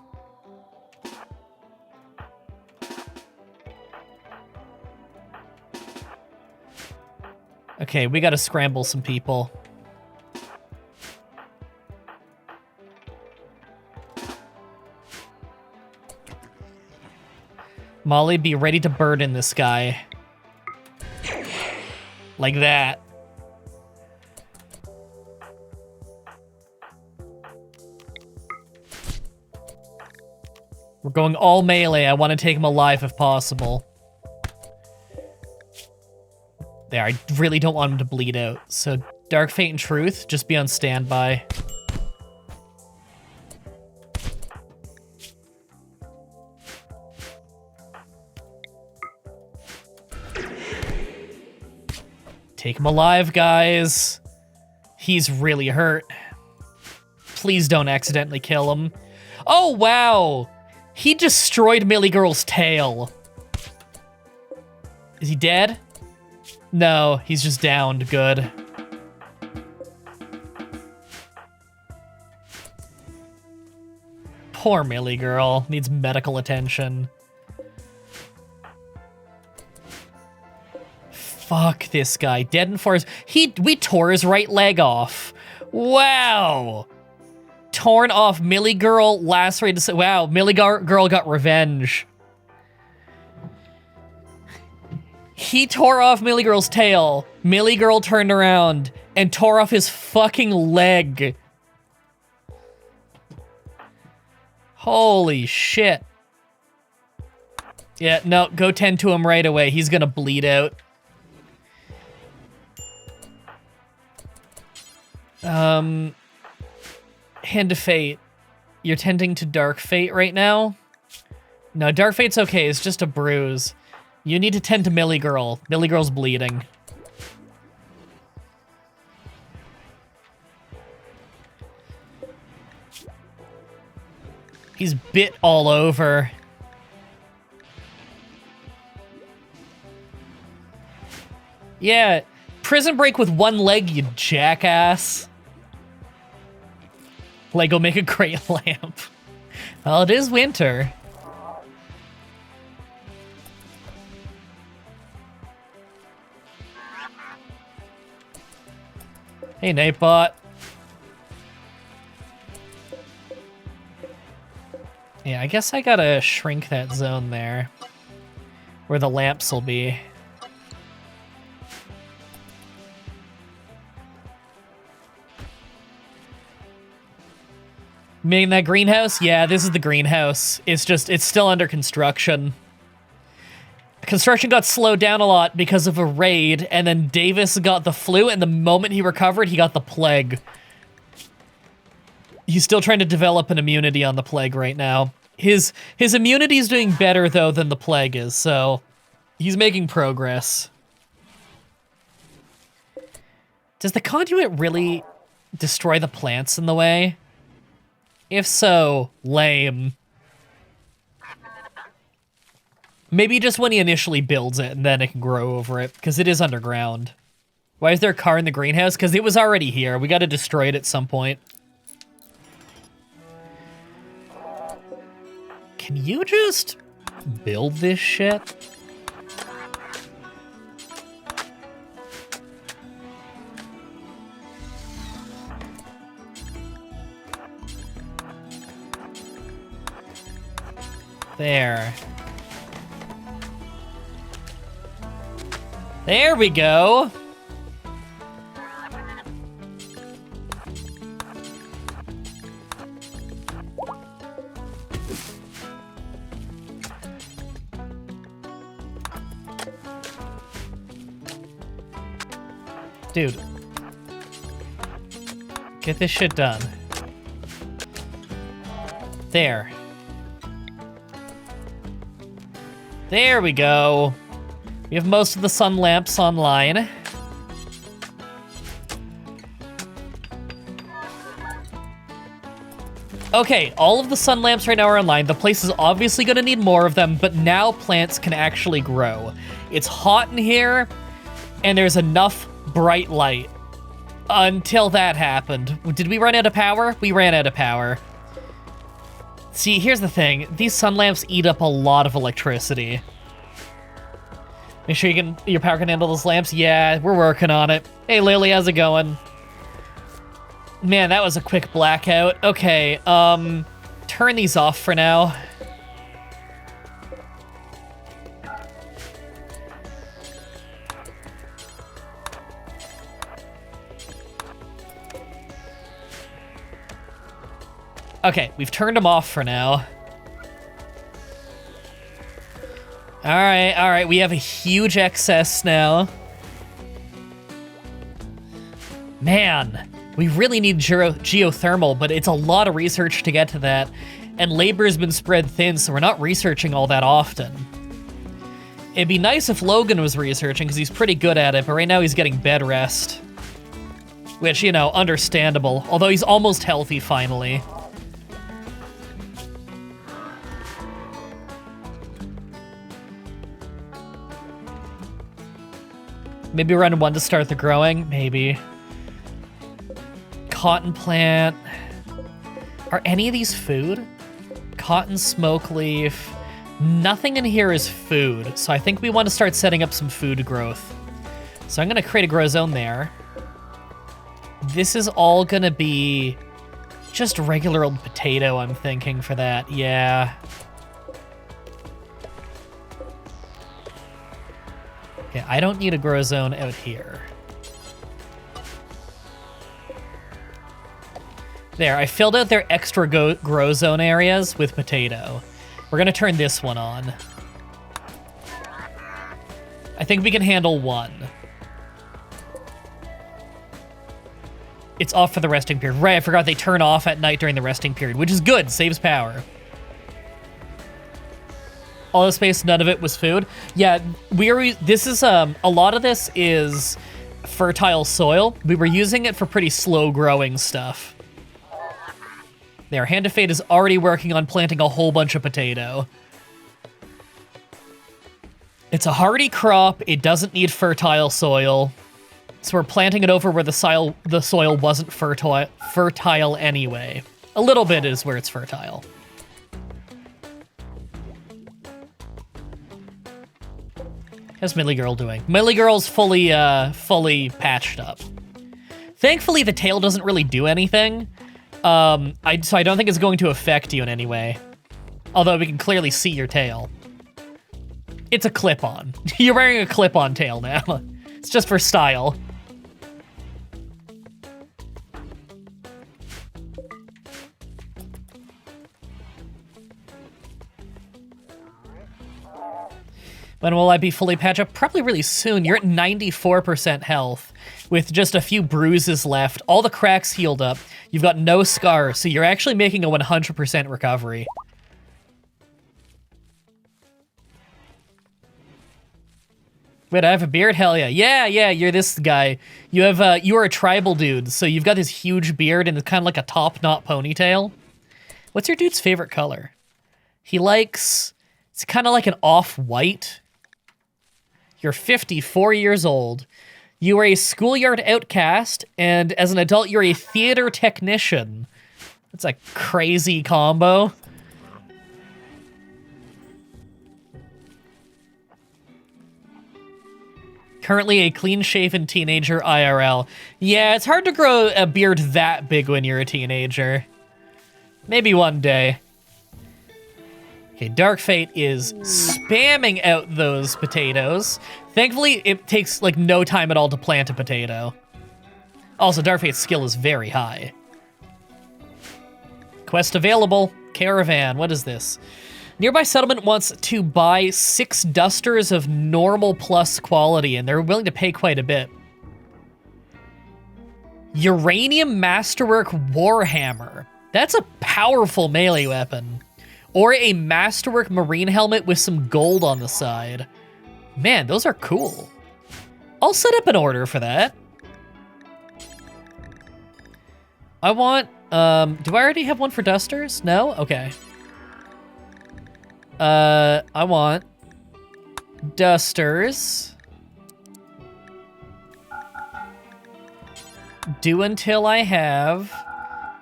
Okay, we gotta scramble some people. Molly, be ready to burden this guy. Like that. We're going all melee. I want to take him alive if possible. There, I really don't want him to bleed out. So, Dark Fate and Truth, just be on standby. Take him alive, guys. He's really hurt. Please don't accidentally kill him. Oh, wow! He destroyed Millie Girl's tail. Is he dead? No, he's just downed. Good. Poor Millie Girl. Needs medical attention. Fuck this guy. Dead in forest. We tore his right leg off. Wow. Torn off Millie Girl, lacerated. Wow, Millie Girl got revenge. He tore off Millie Girl's tail. Millie Girl turned around and tore off his fucking leg. Holy shit. Yeah, no, go tend to him right away. He's gonna bleed out. Hand of Fate. You're tending to Dark Fate right now? No, Dark Fate's okay. It's just a bruise. You need to tend to Millie Girl. Millie Girl's bleeding. He's bit all over. Yeah, prison break with one leg, you jackass. Lego make a great lamp. Well, it is winter. Hey, Nightbot. Yeah, I guess I gotta shrink that zone there. Where the lamps will be. Making that greenhouse? Yeah, this is the greenhouse. It's still under construction. Construction got slowed down a lot because of a raid, and then Davis got the flu, and the moment he recovered, he got the plague. He's still trying to develop an immunity on the plague right now. His immunity is doing better, though, than the plague is, so He's making progress. Does the conduit really destroy the plants in the way? If so, lame. Maybe just when he initially builds it and then it can grow over it, because it is underground. Why is there a car in the greenhouse? Because it was already here. We got to destroy it at some point. Can you just build this shit? There. There we go. Dude. Get this shit done. There. There we go. We have most of the sun lamps online. Okay, all of the sun lamps right now are online. The place is obviously going to need more of them, but now plants can actually grow. It's hot in here, and there's enough bright light. Until that happened. Did we run out of power? We ran out of power. See, here's the thing. These sun lamps eat up a lot of electricity. Make sure your power can handle those lamps? Yeah, we're working on it. Hey, Lily, how's it going? Man, that was a quick blackout. Okay, turn these off for now. Okay, we've turned them off for now. All right, we have a huge excess now. Man, we really need geothermal, but it's a lot of research to get to that, and labor's been spread thin, so we're not researching all that often. It'd be nice if Logan was researching, because he's pretty good at it, but right now he's getting bed rest. Which, you know, understandable, although he's almost healthy finally. Maybe run one to start the growing? Maybe. Cotton plant. Are any of these food? Cotton smoke leaf. Nothing in here is food, so I think we want to start setting up some food growth. So I'm going to create a grow zone there. This is all going to be just regular old potato, I'm thinking, for that. Yeah. Okay, I don't need a grow zone out here. There, I filled out their extra grow zone areas with potato. We're gonna turn this one on. I think we can handle one. It's off for the resting period. Right, I forgot they turn off at night during the resting period, which is good, saves power. All the space, none of it was food. Yeah, this is, a lot of this is fertile soil. We were using it for pretty slow growing stuff. There, Hand of Fate is already working on planting a whole bunch of potato. It's a hardy crop, it doesn't need fertile soil. So we're planting it over where the soil wasn't fertile anyway. A little bit is where it's fertile. How's Millie Girl doing? Millie Girl's fully patched up. Thankfully, the tail doesn't really do anything. So I don't think it's going to affect you in any way. Although we can clearly see your tail. It's a clip-on. You're wearing a clip-on tail now. It's just for style. When will I be fully patched up? Probably really soon. You're at 94% health with just a few bruises left. All the cracks healed up. You've got no scars, so you're actually making a 100% recovery. Wait, I have a beard? Hell yeah. Yeah, you're this guy. You are a tribal dude, so you've got this huge beard and it's kind of like a top-knot ponytail. What's your dude's favorite color? He likes... It's kind of like an off-white. You're 54 years old. You are a schoolyard outcast, and as an adult, you're a theater technician. That's a crazy combo. Currently a clean-shaven teenager IRL. Yeah, it's hard to grow a beard that big when you're a teenager. Maybe one day. Okay, Dark Fate is spamming out those potatoes. Thankfully, it takes, like, no time at all to plant a potato. Also, Dark Fate's skill is very high. Quest available. Caravan. What is this? Nearby settlement wants to buy 6 dusters of normal plus quality, and they're willing to pay quite a bit. Uranium Masterwork Warhammer. That's a powerful melee weapon. Or a Masterwork Marine helmet with some gold on the side. Man, those are cool. I'll set up an order for that. I want, do I already have one for dusters? No? Okay. I want dusters. Do until I have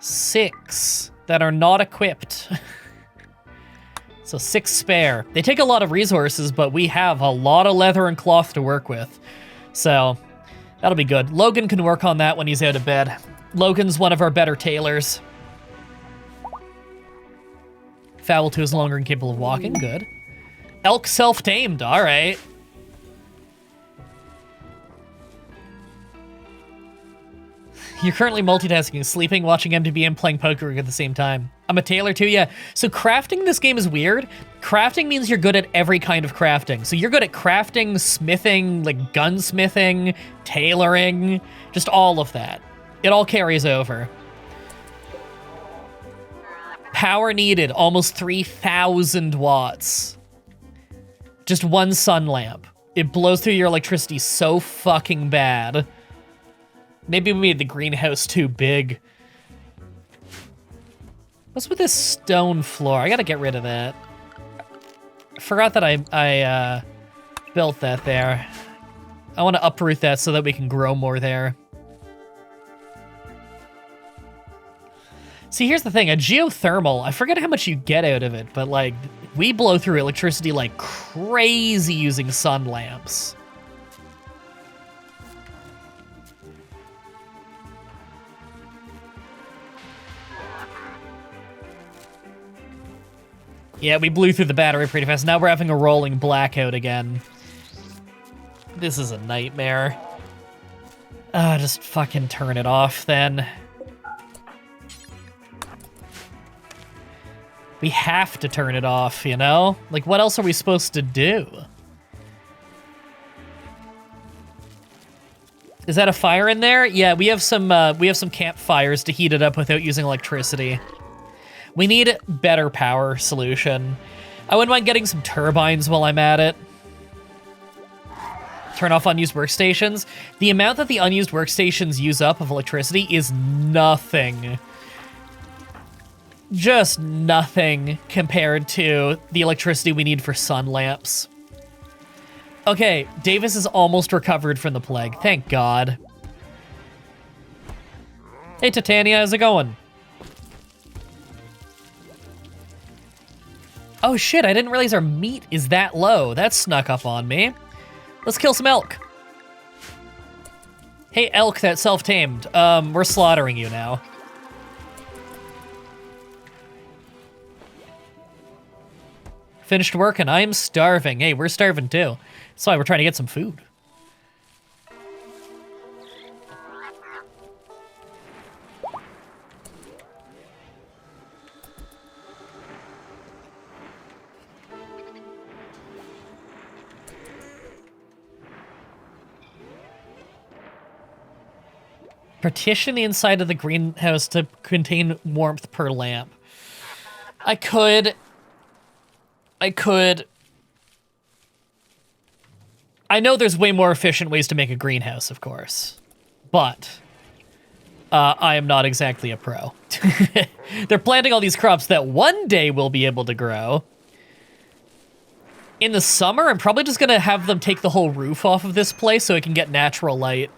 6 that are not equipped. So 6 spare. They take a lot of resources, but we have a lot of leather and cloth to work with. So that'll be good. Logan can work on that when he's out of bed. Logan's one of our better tailors. Fowl 2 is no longer incapable of walking. Good. Elk self-tamed. All right. You're currently multitasking, sleeping, watching MTB, and playing poker at the same time. I'm a tailor too, yeah. So crafting in this game is weird. Crafting means you're good at every kind of crafting. So you're good at crafting, smithing, like gunsmithing, tailoring, just all of that. It all carries over. Power needed, almost 3,000 watts. Just one sun lamp. It blows through your electricity so fucking bad. Maybe we made the greenhouse too big. What's with this stone floor? I gotta get rid of that. I forgot that I built that there. I want to uproot that so that we can grow more there. See, here's the thing. A geothermal, I forget how much you get out of it, but, like, we blow through electricity like crazy using sun lamps. Yeah, we blew through the battery pretty fast. Now we're having a rolling blackout again. This is a nightmare. Just fucking turn it off then. We have to turn it off, you know? Like, what else are we supposed to do? Is that a fire in there? Yeah, we have some campfires to heat it up without using electricity. We need better power solution. I wouldn't mind getting some turbines while I'm at it. Turn off unused workstations. The amount that the unused workstations use up of electricity is nothing. Just nothing compared to the electricity we need for sun lamps. Okay, Davis is almost recovered from the plague. Thank God. Hey, Titania, how's it going? Oh shit, I didn't realize our meat is that low. That snuck up on me. Let's kill some elk. Hey, elk that self-tamed. We're slaughtering you now. Finished work and I'm starving. Hey, we're starving too. That's why we're trying to get some food. Partition the inside of the greenhouse to contain warmth per lamp. I could. I know there's way more efficient ways to make a greenhouse, of course, but I am not exactly a pro. They're planting all these crops that one day we'll be able to grow. In the summer, I'm probably just gonna have them take the whole roof off of this place so it can get natural light.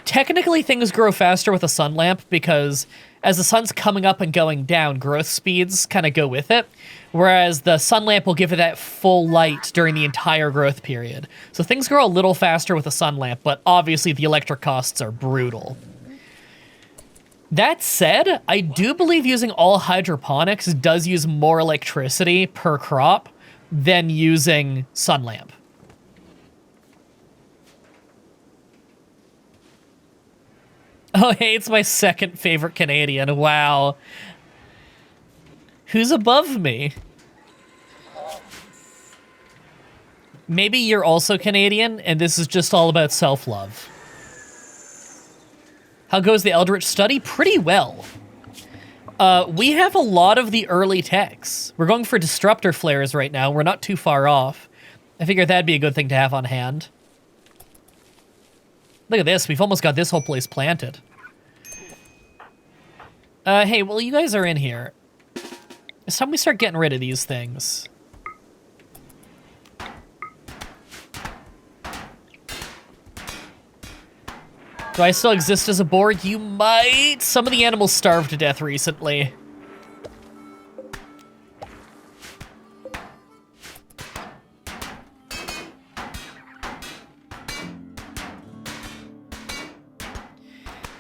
Technically, things grow faster with a sun lamp because as the sun's coming up and going down, growth speeds kind of go with it, whereas the sun lamp will give it that full light during the entire growth period. So things grow a little faster with a sun lamp, but obviously the electric costs are brutal. That said, I do believe using all hydroponics does use more electricity per crop than using sun lamp. Oh, hey, it's my second favorite Canadian. Wow. Who's above me? Maybe you're also Canadian, and this is just all about self-love. How goes the Eldritch study? Pretty well. We have a lot of the early techs. We're going for disruptor flares right now. We're not too far off. I figured that'd be a good thing to have on hand. Look at this. We've almost got this whole place planted. Hey, well, you guys are in here. It's time we start getting rid of these things. Do I still exist as a board? You might. Some of the animals starved to death recently.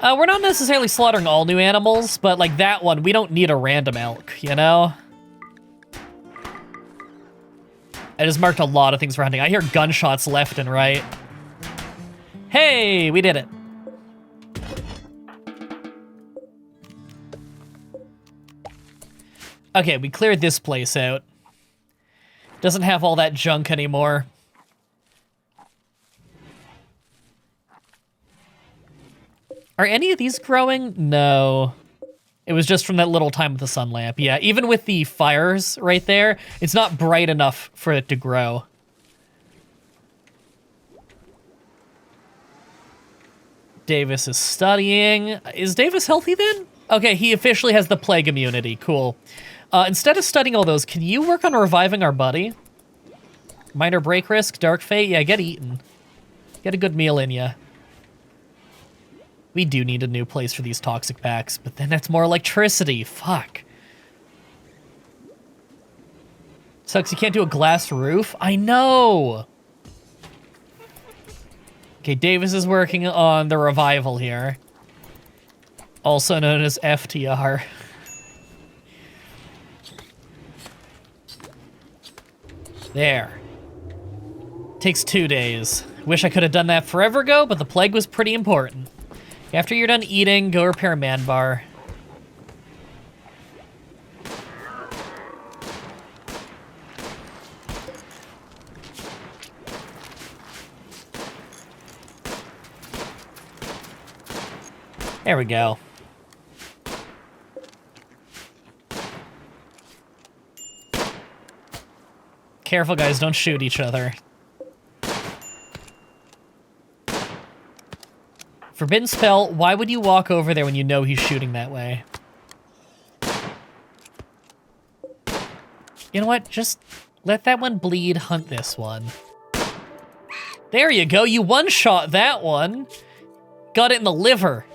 We're not necessarily slaughtering all new animals, but like that one, we don't need a random elk, you know? I just marked a lot of things for hunting. I hear gunshots left and right. Hey, we did it. Okay, we cleared this place out. Doesn't have all that junk anymore. Are any of these growing? No. It was just from that little time with the sun lamp. Yeah, even with the fires right there, it's not bright enough for it to grow. Davis is studying. Is Davis healthy then? Okay, he officially has the plague immunity. Cool. Instead of studying all those, can you work on reviving our buddy? Minor break risk, dark fate. Yeah, get eaten. Get a good meal in ya. We do need a new place for these toxic packs, but then that's more electricity. Fuck. Sucks you can't do a glass roof. I know. Okay, Davis is working on the revival here. Also known as FTR. There. Takes 2 days. Wish I could have done that forever ago, but the plague was pretty important. After you're done eating, go repair a man bar. There we go. Careful, guys, don't shoot each other. Forbidden spell, why would you walk over there when you know he's shooting that way? You know what? Just let that one bleed, hunt this one. There you go, you one-shot that one. Got it in the liver.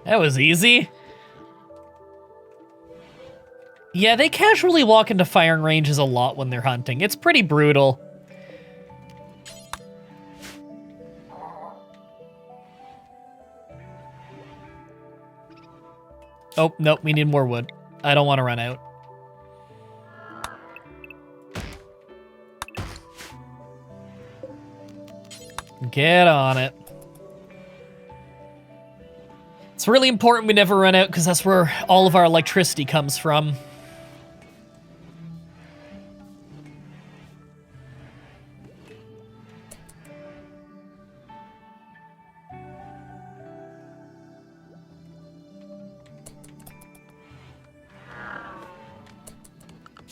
That was easy. Yeah, they casually walk into firing ranges a lot when they're hunting. It's pretty brutal. Oh, nope, we need more wood. I don't want to run out. Get on it. It's really important we never run out because that's where all of our electricity comes from.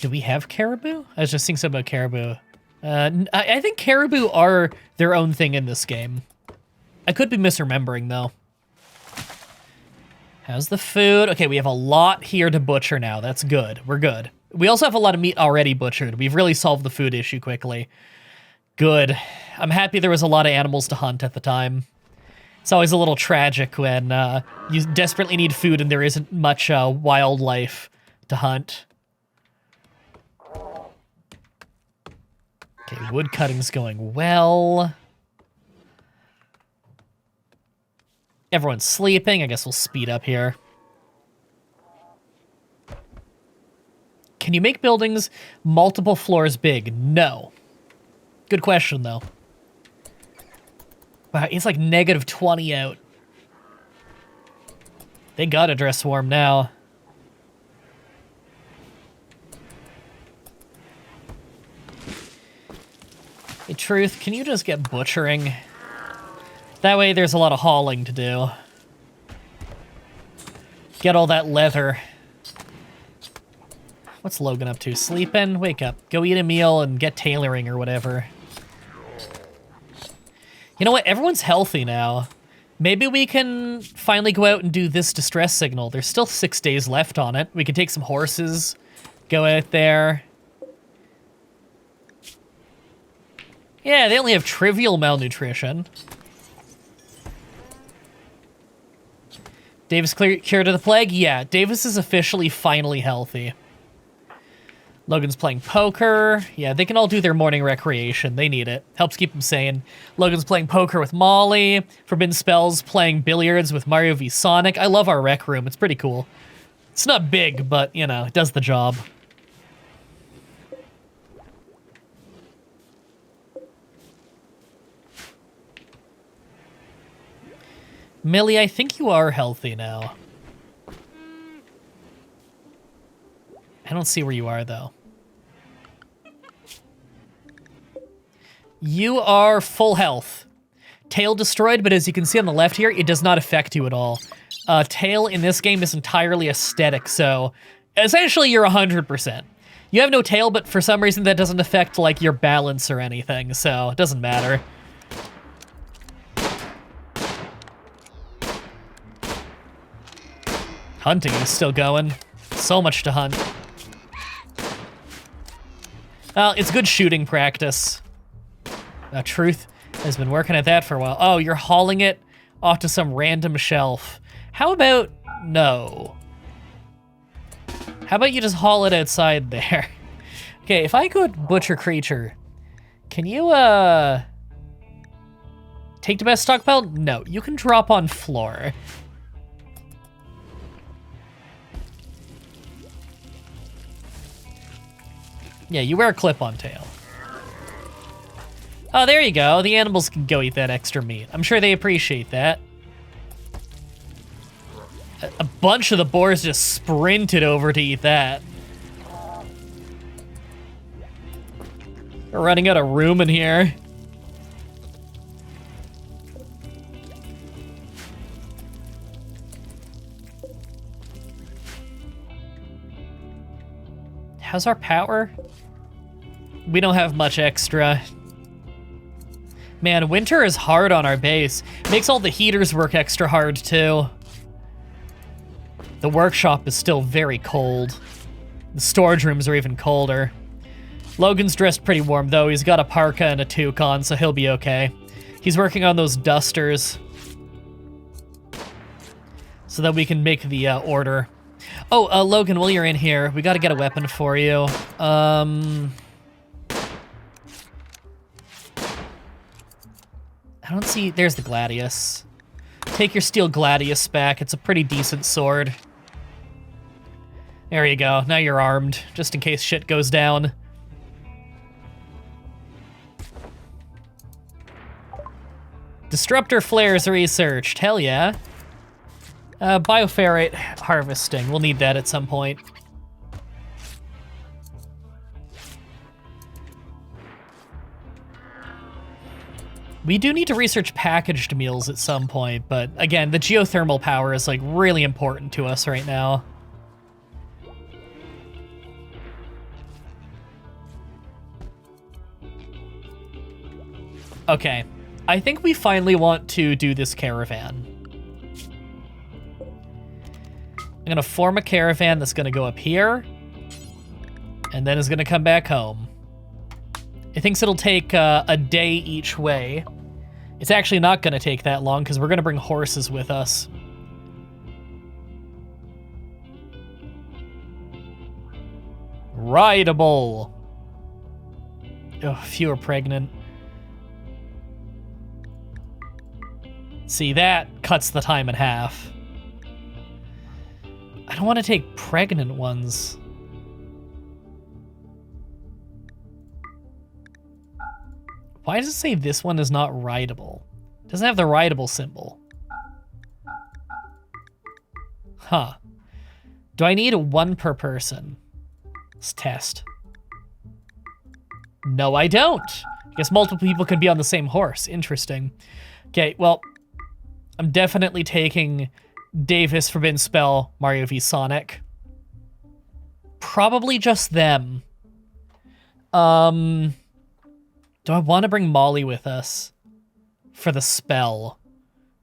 Do we have caribou? I was just thinking something about caribou. I think caribou are their own thing in this game. I could be misremembering, though. How's the food? Okay, we have a lot here to butcher now. That's good. We're good. We also have a lot of meat already butchered. We've really solved the food issue quickly. Good. I'm happy there was a lot of animals to hunt at the time. It's always a little tragic when you desperately need food and there isn't much wildlife to hunt. Okay, wood cutting's going well. Everyone's sleeping. I guess we'll speed up here. Can you make buildings multiple floors big? No. Good question, though. Wow, it's like -20 out. They gotta dress warm now. Hey, Truth, can you just get butchering? That way there's a lot of hauling to do. Get all that leather. What's Logan up to? Sleeping? Wake up. Go eat a meal and get tailoring or whatever. You know what? Everyone's healthy now. Maybe we can finally go out and do this distress signal. There's still 6 days left on it. We can take some horses, go out there. Yeah, they only have trivial malnutrition. Davis cured of the plague? Yeah, Davis is officially finally healthy. Logan's playing poker. Yeah, they can all do their morning recreation. They need it. Helps keep them sane. Logan's playing poker with Molly. Forbidden Spells playing billiards with Mario v Sonic. I love our rec room. It's pretty cool. It's not big, but, you know, it does the job. Millie, I think you are healthy now. I don't see where you are, though. You are full health. Tail destroyed, but as you can see on the left here, it does not affect you at all. Tail in this game is entirely aesthetic, so essentially you're 100%. You have no tail, but for some reason that doesn't affect, like, your balance or anything, so it doesn't matter. Hunting is still going. So much to hunt. Well, it's good shooting practice. Truth has been working at that for a while. Oh, you're hauling it off to some random shelf. How about no? How about you just haul it outside there? Okay, if I could butcher creature, can you, take the best stockpile? No, you can drop on floor. Yeah, you wear a clip-on tail. Oh, there you go. The animals can go eat that extra meat. I'm sure they appreciate that. A bunch of the boars just sprinted over to eat that. We're running out of room in here. How's our power? We don't have much extra. Man, winter is hard on our base. Makes all the heaters work extra hard, too. The workshop is still very cold. The storage rooms are even colder. Logan's dressed pretty warm, though. He's got a parka and a toque on, so he'll be okay. He's working on those dusters so that we can make the order. Oh, Logan, while you're in here, we gotta get a weapon for you. I don't see... There's the Gladius. Take your steel Gladius back. It's a pretty decent sword. There you go. Now you're armed, just in case shit goes down. Disruptor flares researched. Hell yeah. Bioferrite harvesting. We'll need that at some point. We do need to research packaged meals at some point, but again, the geothermal power is like really important to us right now. Okay. I think we finally want to do this caravan. I'm going to form a caravan that's going to go up here. And then is going to come back home. It thinks it'll take a day each way. It's actually not going to take that long because we're going to bring horses with us. Rideable. Oh, few are pregnant. See, that cuts the time in half. I don't want to take pregnant ones. Why does it say this one is not rideable? It doesn't have the rideable symbol. Huh. Do I need one per person? Let's test. No, I don't. I guess multiple people can be on the same horse. Interesting. Okay, well, I'm definitely taking Davis, Forbidden Spell, Mario v Sonic. Probably just them. Do I want to bring Molly with us for the spell?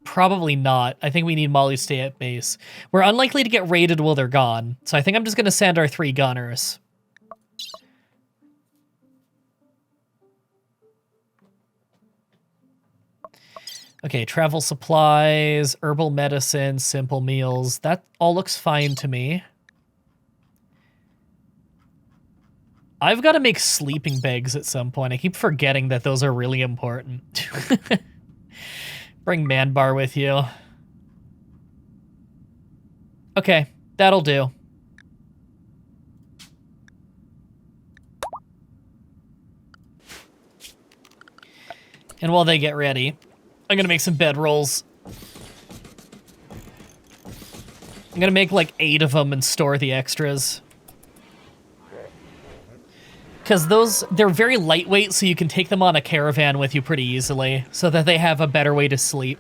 Probably not. I think we need Molly to stay at base. We're unlikely to get raided while they're gone, so I think I'm just going to send our 3 gunners. Okay, travel supplies, herbal medicine, simple meals. That all looks fine to me. I've got to make sleeping bags at some point. I keep forgetting that those are really important. Bring Manbar with you. Okay, that'll do. And while they get ready, I'm gonna make some bedrolls. I'm gonna make like 8 of them and store the extras. Because they're very lightweight, so you can take them on a caravan with you pretty easily, so that they have a better way to sleep.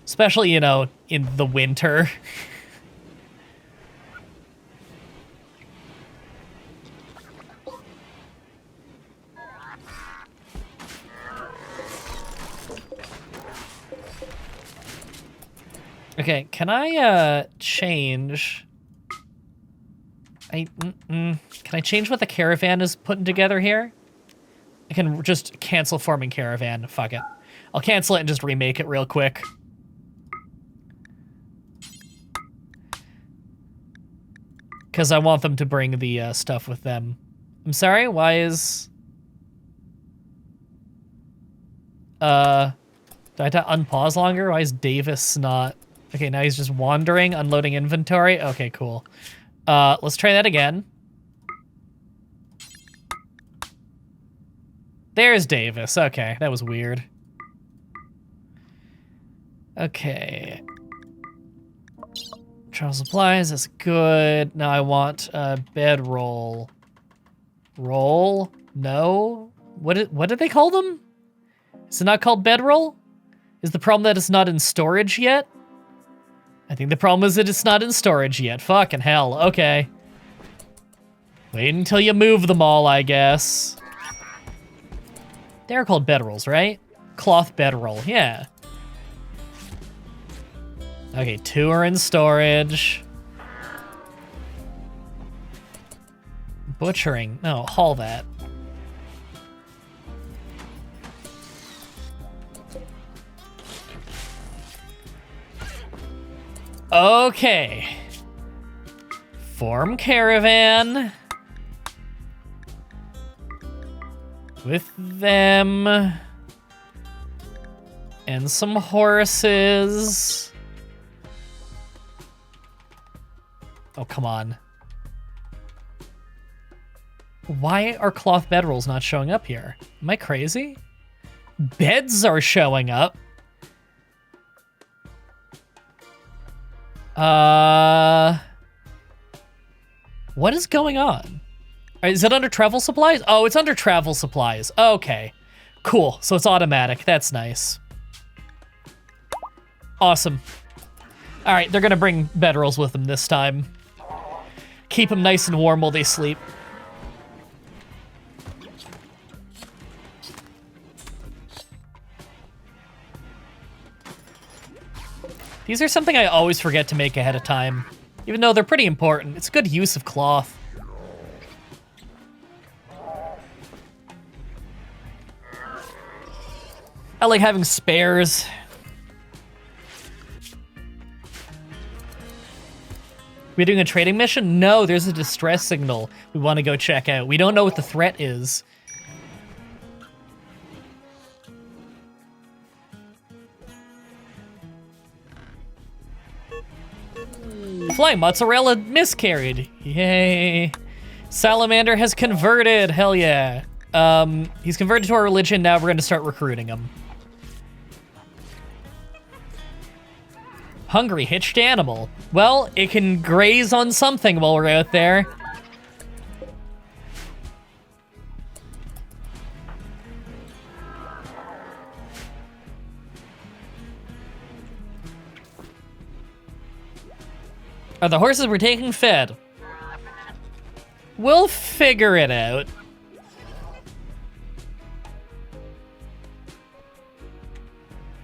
Especially, you know, in the winter. Okay, can I change? Can I change what the caravan is putting together here? I can just cancel forming caravan. Fuck it. I'll cancel it and just remake it real quick. Because I want them to bring the stuff with them. I'm sorry, why is... do I have to unpause longer? Why is Davis not... Okay, now he's just wandering, unloading inventory. Okay, cool. Let's try that again. There's Davis. Okay, that was weird. Okay. Travel supplies, that's good. Now I want a bedroll. Roll? No? What did they call them? Is it not called bedroll? Is the problem that it's not in storage yet? I think the problem is that it's not in storage yet. Fucking hell. Okay. Wait until you move them all, I guess. They're called bedrolls, right? Cloth bedroll. Yeah. Okay, 2 are in storage. Butchering. No, haul that. Okay. Form caravan. With them. And some horses. Oh, come on. Why are cloth bedrolls not showing up here? Am I crazy? Beds are showing up. What is going on? Is it under travel supplies? Oh, it's under travel supplies. Okay, cool. So it's automatic. That's nice. Awesome. All right, they're gonna bring bedrolls with them this time. Keep them nice and warm while they sleep. These are something I always forget to make ahead of time, even though they're pretty important. It's good use of cloth. I like having spares. We doing a trading mission? No, there's a distress signal we want to go check out. We don't know what the threat is. Flying mozzarella miscarried. Yay. Salamander has converted. Hell yeah. He's converted to our religion. Now we're going to start recruiting him. Hungry hitched animal. Well, it can graze on something while we're out there. Are the horses we're taking fed? We'll figure it out.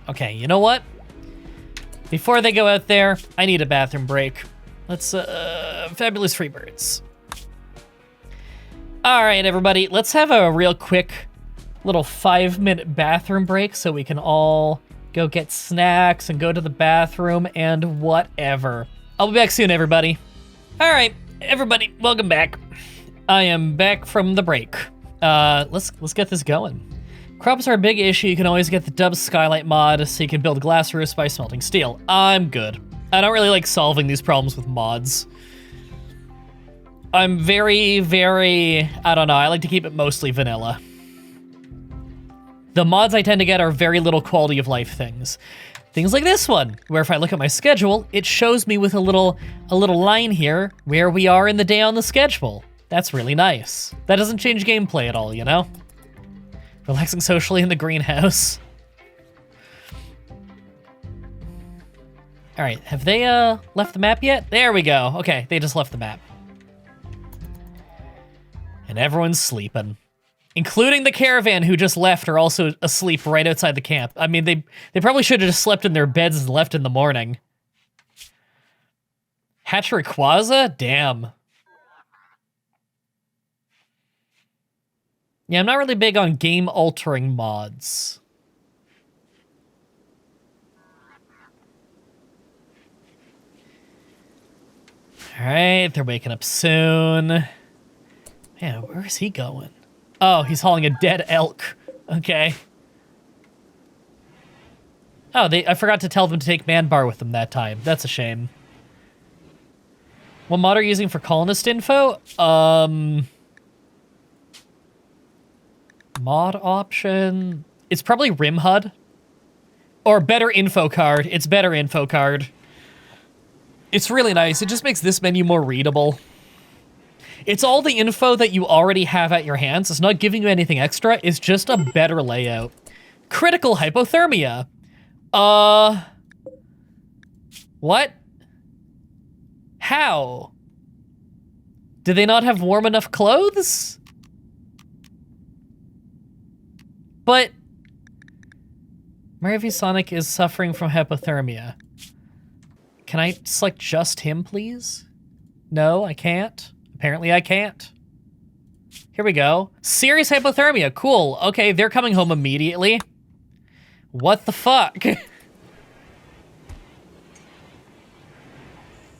Okay, you know what? Before they go out there, I need a bathroom break. Let's, Fabulous Freebirds. All right, everybody, let's have a real quick little 5-minute bathroom break so we can all go get snacks and go to the bathroom and whatever. I'll be back soon, everybody. All right, everybody, welcome back. I am back from the break. Let's get this going. Crops are a big issue. You can always get the Dub Skylight mod so you can build glass roofs by smelting steel. I'm good. I don't really like solving these problems with mods. I'm very, I don't know, I like to keep it mostly vanilla. The mods I tend to get are very little quality of life things. Things like this one, where if I look at my schedule, it shows me with a little line here where we are in the day on the schedule. That's really nice. That doesn't change gameplay at all, you know? Relaxing socially in the greenhouse. All right, have they left the map yet? There we go. Okay, they just left the map. And everyone's sleeping. Including the caravan who just left are also asleep right outside the camp. I mean, they probably should have just slept in their beds and left in the morning. Hatchery Quaza? Damn. Yeah, I'm not really big on game-altering mods. Alright, they're waking up soon. Man, where is he going? Oh, he's hauling a dead elk. Okay. Oh, I forgot to tell them to take man bar with them that time. That's a shame. What mod are you using for colonist info? Mod option. It's probably RimHUD. Or better info card. It's better info card. It's really nice. It just makes this menu more readable. It's all the info that you already have at your hands. It's not giving you anything extra. It's just a better layout. Critical hypothermia. What? How? Did they not have warm enough clothes? But Mario v Sonic is suffering from hypothermia. Can I select just him, please? No, I can't. Apparently I can't. Here we go. Serious hypothermia. Cool. Okay, they're coming home immediately. What the fuck? At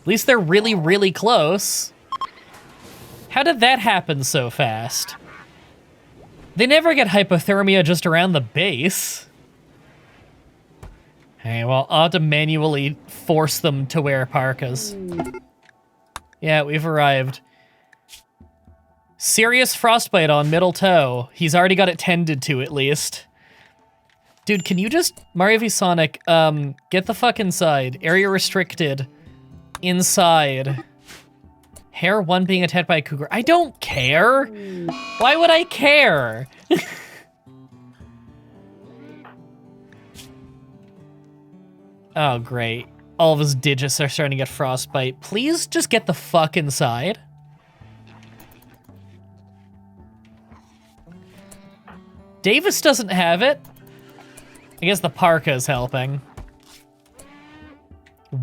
least they're really close. How did that happen so fast? They never get hypothermia just around the base. Hey, well, I'll have to manually force them to wear parkas. Yeah, we've arrived. Serious frostbite on middle toe. He's already got it tended to, at least. Dude, can you just, Mario v Sonic, get the fuck inside. Area restricted. Inside. Hair 1 being attacked by a cougar. I don't care. Why would I care? Oh, great. All of his digits are starting to get frostbite. Please just get the fuck inside. Davis doesn't have it. I guess the parka is helping.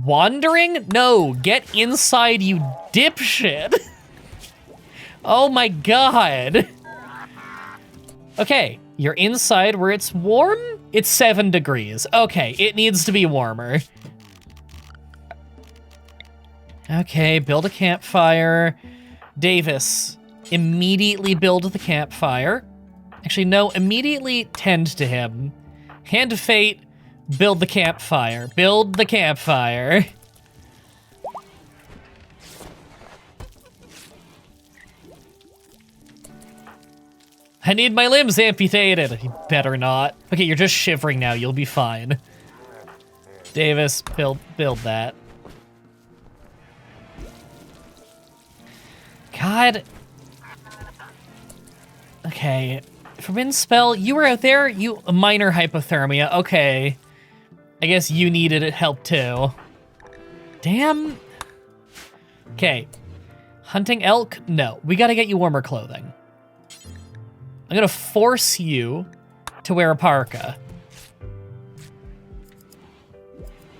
Wandering? No, get inside, you dipshit. Oh my god. Okay, you're inside where it's warm? It's 7 degrees. Okay, it needs to be warmer. Okay, build a campfire. Davis, immediately build the campfire. Actually, no, immediately tend to him. Hand of Fate, build the campfire. Build the campfire. I need my limbs amputated. You better not. Okay, you're just shivering now. You'll be fine. Davis, build that. God. Okay. Forbidden spell, you were out there. You minor hypothermia. Okay. I guess you needed help too. Damn. Okay. Hunting elk? No. We gotta get you warmer clothing. I'm gonna force you to wear a parka.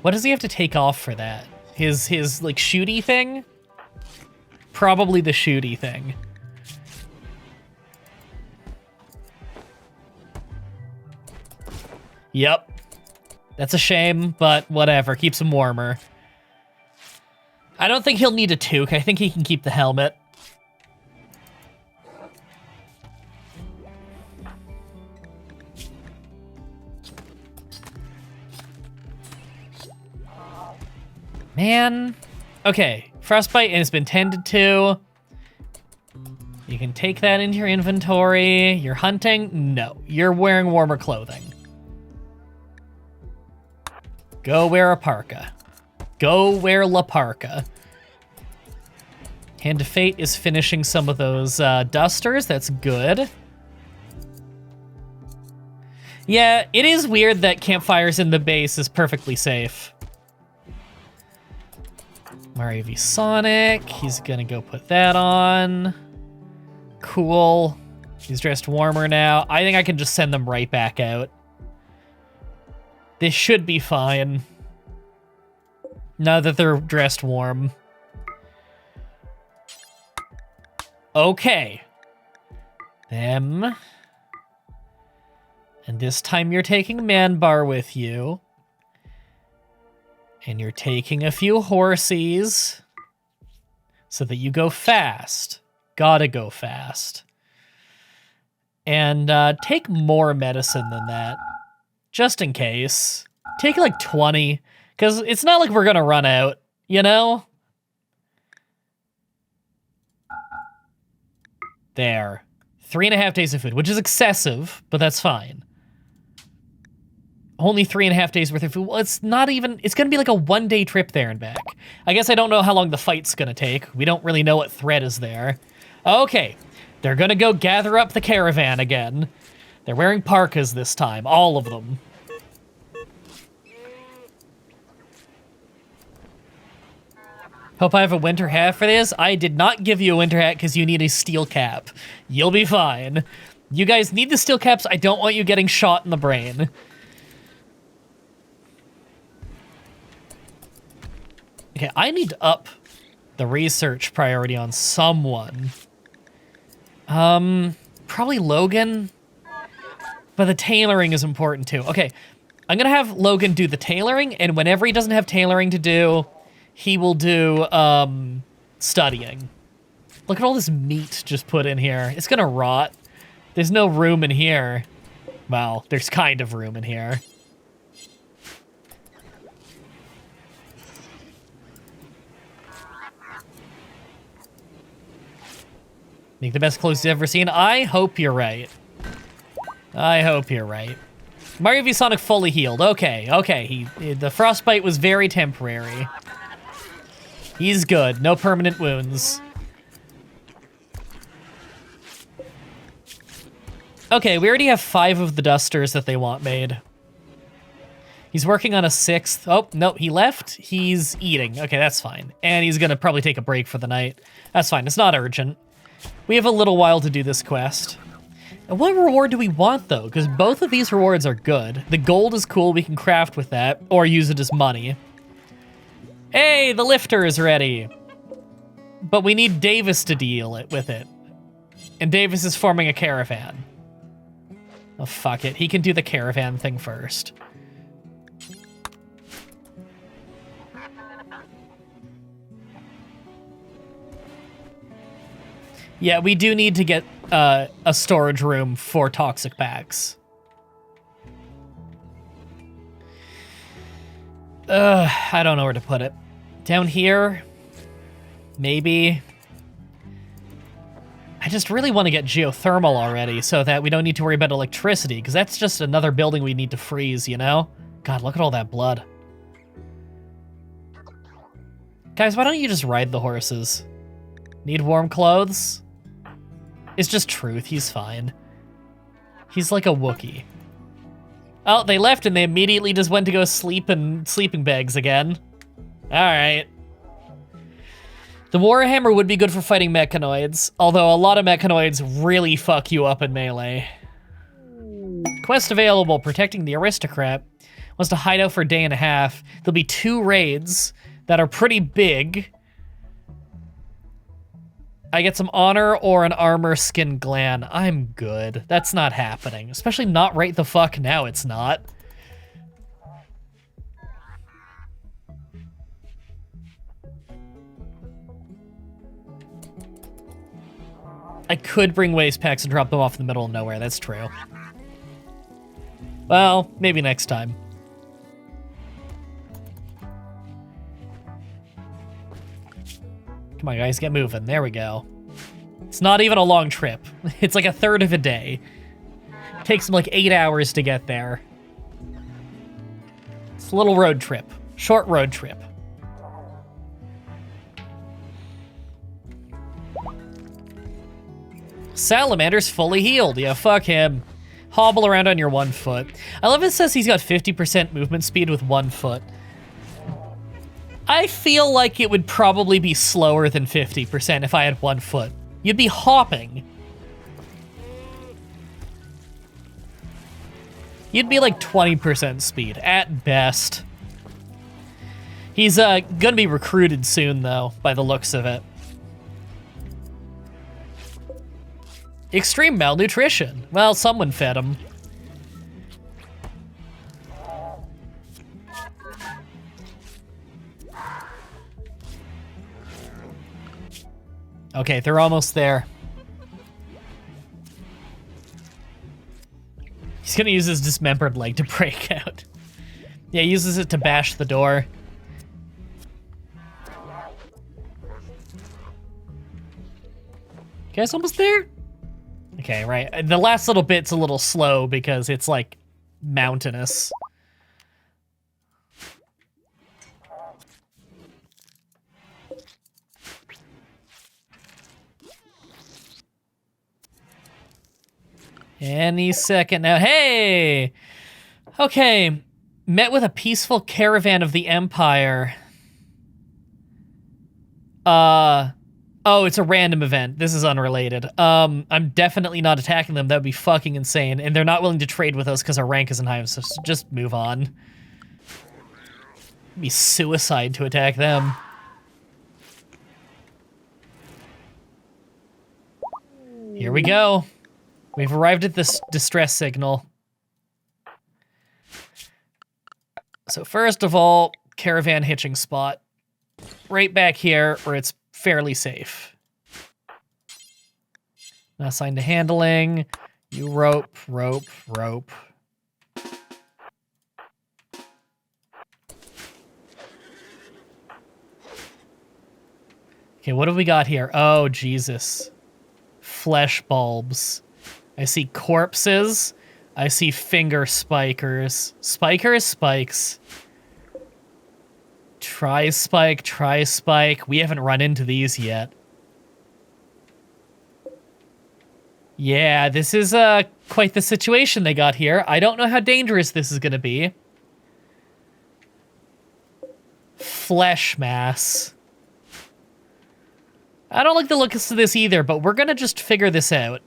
What does he have to take off for that? His like shooty thing? Probably the shooty thing. Yep. That's a shame, but whatever. Keeps him warmer. I don't think he'll need a toque. I think he can keep the helmet. Man. Okay, frostbite has been tended to. You can take that into your inventory. You're hunting? No, you're wearing warmer clothing. Go wear a parka. Go wear la parka. Hand of Fate is finishing some of those dusters. That's good. Yeah, it is weird that campfires in the base is perfectly safe. Mario v Sonic, he's gonna go put that on. Cool. He's dressed warmer now. I think I can just send them right back out. This should be fine. Now that they're dressed warm. Okay. Them. And this time you're taking Man Bar with you. And you're taking a few horsies so that you go fast. Gotta go fast. And take more medicine than that. Just in case. Take like 20. Because it's not like we're gonna run out, you know? There. 3.5 days of food, which is excessive, but that's fine. Only 3.5 days worth of food. Well, it's not even, it's gonna be like a 1-day trip there and back. I guess I don't know how long the fight's gonna take. We don't really know what threat is there. Okay, they're gonna go gather up the caravan again. They're wearing parkas this time, all of them. Hope I have a winter hat for this. I did not give you a winter hat because you need a steel cap. You'll be fine. You guys need the steel caps. I don't want you getting shot in the brain. Okay, I need to up the research priority on someone. Probably Logan. But the tailoring is important too. Okay, I'm gonna have Logan do the tailoring, and whenever he doesn't have tailoring to do, he will do, studying. Look at all this meat just put in here. It's gonna rot. There's no room in here. Well, there's kind of room in here. Make the best clothes you've ever seen. I hope you're right. I hope you're right. Mario v Sonic fully healed. Okay, okay. The frostbite was very temporary. He's good. No permanent wounds. Okay, we already have 5 of the dusters that they want made. He's working on a 6th. Oh, no, he left. He's eating. Okay, that's fine. And he's gonna probably take a break for the night. That's fine. It's not urgent. We have a little while to do this quest. And what reward do we want, though? Because both of these rewards are good. The gold is cool. We can craft with that, or use it as money. Hey, the lifter is ready. But we need Davis to deal with it. And Davis is forming a caravan. Oh, fuck it. He can do the caravan thing first. Yeah, we do need to get a storage room for toxic packs. I don't know where to put it. Down here? Maybe. I just really want to get geothermal already so that we don't need to worry about electricity, because that's just another building we need to freeze, you know? God, look at all that blood. Guys, why don't you just ride the horses? Need warm clothes? It's just truth, he's fine. He's like a Wookiee. Oh, they left and they immediately just went to go sleep in sleeping bags again. Alright. The Warhammer would be good for fighting mechanoids, although a lot of mechanoids really fuck you up in melee. Quest available, protecting the aristocrat. Wants to hide out for a day and a half. There'll be 2 raids that are pretty big. I get some honor or an armor skin gland. I'm good. That's not happening. Especially not right the fuck now, it's not. I could bring waste packs and drop them off in the middle of nowhere, that's true. Well, maybe next time. Come on, guys, get moving. There we go. It's not even a long trip. It's like a third of a day. It takes them like 8 hours to get there. It's a little road trip. Short road trip. Salamander's fully healed. Yeah, fuck him. Hobble around on your 1 foot. I love it says he's got 50% movement speed with 1 foot. I feel like it would probably be slower than 50% if I had 1 foot. You'd be hopping. You'd be like 20% speed, at best. He's gonna be recruited soon, though, by the looks of it. Extreme malnutrition. Well, someone fed him. Okay, they're almost there. He's gonna use his dismembered leg to break out. Yeah, he uses it to bash the door. You guys almost there? Okay, right. The last little bit's a little slow because it's, like, mountainous. Any second now. Hey! Okay. Met with a peaceful caravan of the Empire. Oh, it's a random event. This is unrelated. I'm definitely not attacking them. That would be fucking insane. And they're not willing to trade with us because our rank isn't high, so just move on. It'd be suicide to attack them. Here we go. We've arrived at this distress signal. So first of all, caravan hitching spot. Right back here where it's fairly safe. Now assigned to handling. You rope, rope, rope. Okay, what have we got here? Oh, Jesus. Flesh bulbs. I see corpses. I see finger spikers. Spikers? Spikes. Tri-spike, tri-spike. We haven't run into these yet. Yeah, this is quite the situation they got here. I don't know how dangerous this is gonna be. Flesh mass. I don't like the looks of this either, but we're gonna just figure this out.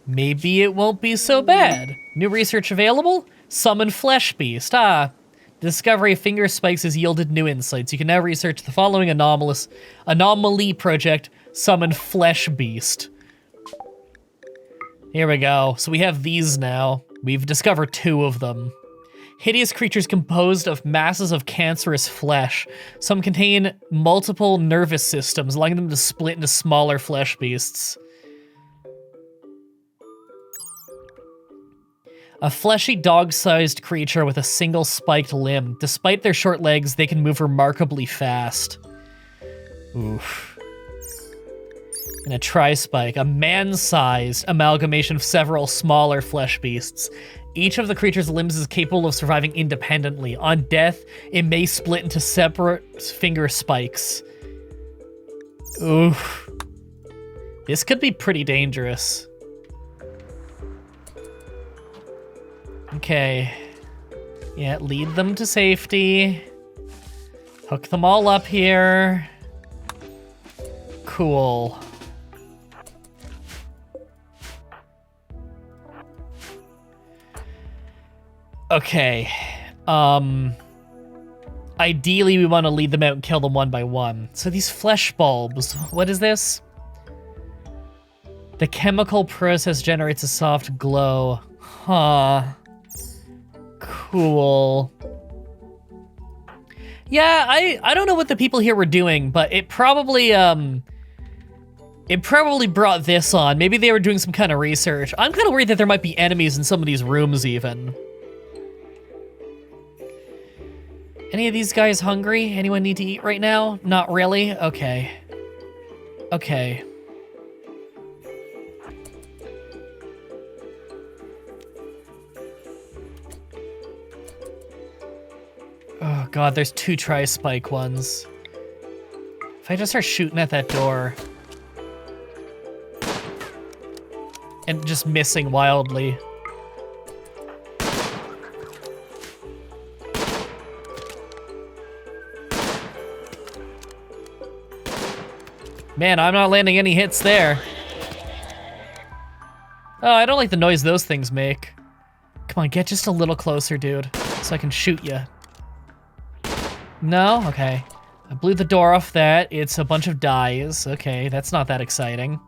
Maybe it won't be so bad. New research available? Summon Flesh Beast. Ah, The discovery of finger spikes has yielded new insights. You can now research the following anomaly project, Summon Flesh Beast. Here we go. So we have these now. We've discovered 2 of them. Hideous creatures composed of masses of cancerous flesh. Some contain multiple nervous systems, allowing them to split into smaller flesh beasts. A fleshy dog-sized creature with a single spiked limb. Despite their short legs, they can move remarkably fast. Oof. And a tri-spike, a man-sized amalgamation of several smaller flesh beasts. Each of the creature's limbs is capable of surviving independently. On death, it may split into separate finger spikes. Oof. This could be pretty dangerous. Okay. Yeah, lead them to safety. Hook them all up here. Cool. Okay. Ideally, we want to lead them out and kill them one by one. So these flesh bulbs, what is this? The chemical process generates a soft glow. Huh. Cool. Yeah, I don't know what the people here were doing, but it probably brought this on. Maybe they were doing some kind of research. I'm kind of worried that there might be enemies in some of these rooms even. Any of these guys hungry? Anyone need to eat right now? Not really? Okay. Okay. Oh god, there's 2 tri-spike ones. If I just start shooting at that door. And just missing wildly. Man, I'm not landing any hits there. Oh, I don't like the noise those things make. Come on, get just a little closer, dude, so I can shoot you. No? Okay. I blew the door off that. It's a bunch of dyes. Okay, that's not that exciting.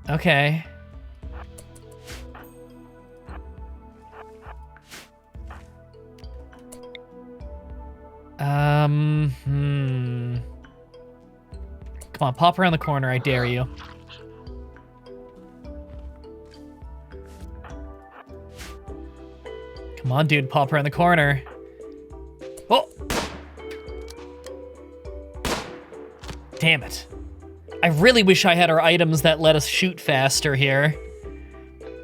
Okay. Come on, pop around the corner, I dare you. Come on, dude, pop around the corner. Oh! Damn it. I really wish I had our items that let us shoot faster here.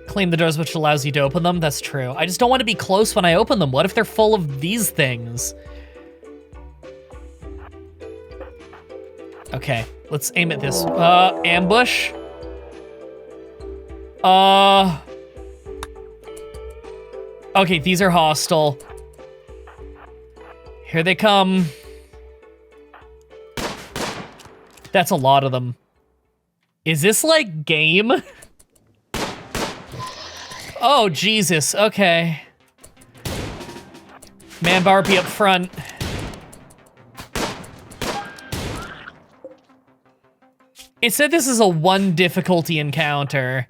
Claim the doors, which allows you to open them. That's true. I just don't want to be close when I open them. What if they're full of these things? Okay, let's aim at this. Ambush? Okay, these are hostile. Here they come. That's a lot of them. Is this like game? Oh, Jesus, okay. Man, Barbie up front. It said this is a 1 difficulty encounter,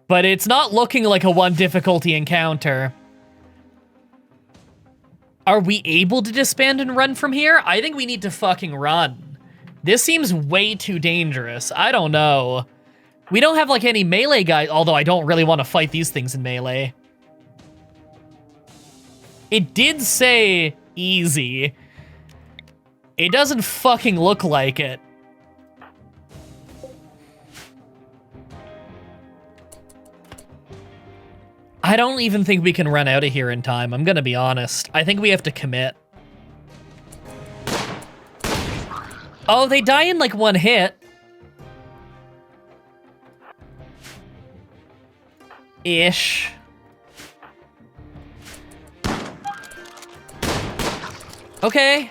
but it's not looking like a 1 difficulty encounter. Are we able to disband and run from here? I think we need to fucking run. This seems way too dangerous. I don't know. We don't have like any melee guys, although I don't really want to fight these things in melee. It did say easy. It doesn't fucking look like it. I don't even think we can run out of here in time, I'm gonna be honest. I think we have to commit. Oh, they die in like 1 hit. Ish. Okay.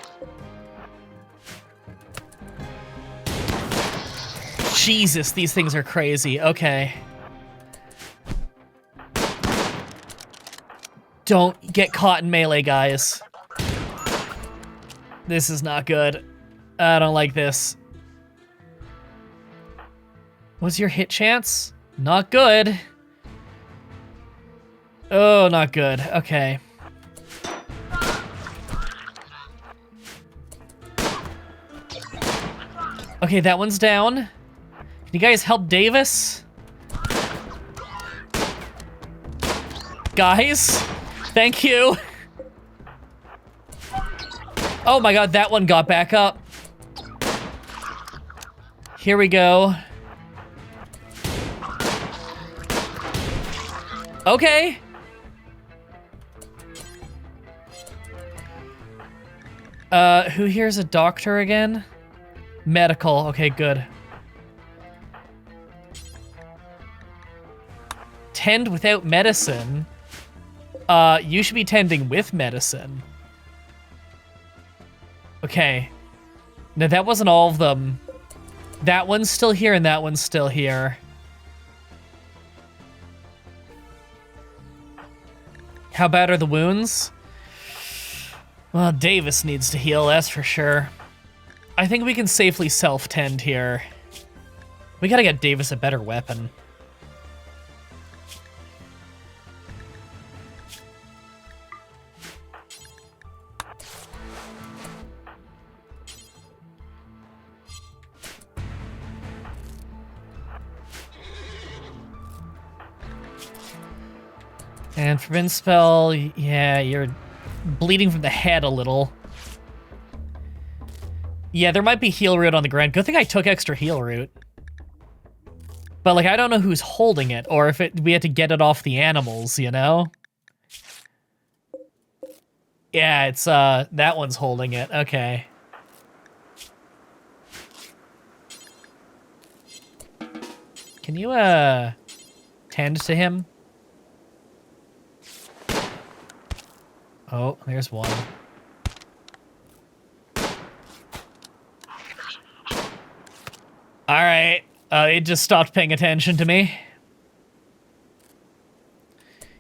Jesus, these things are crazy. Okay. Don't get caught in melee, guys. This is not good. I don't like this. What's your hit chance? Not good. Oh, not good. Okay. Okay, that one's down. Can you guys help Davis? Guys, thank you. Oh my god, that one got back up. Here we go. Okay. Who here's a doctor again? Medical, okay, good. Tend without medicine? You should be tending with medicine. Okay. No, that wasn't all of them. That one's still here and that one's still here. How bad are the wounds? Well, Davis needs to heal, that's for sure. I think we can safely self-tend here. We gotta get Davis a better weapon. And Forbidden Spell, yeah, you're bleeding from the head a little. Yeah, there might be heal root on the ground. Good thing I took extra heal root. But, like, I don't know who's holding it, or if we had to get it off the animals, you know? Yeah, it's, that one's holding it. Okay. Can you, tend to him? Oh, there's one. Alright, it just stopped paying attention to me.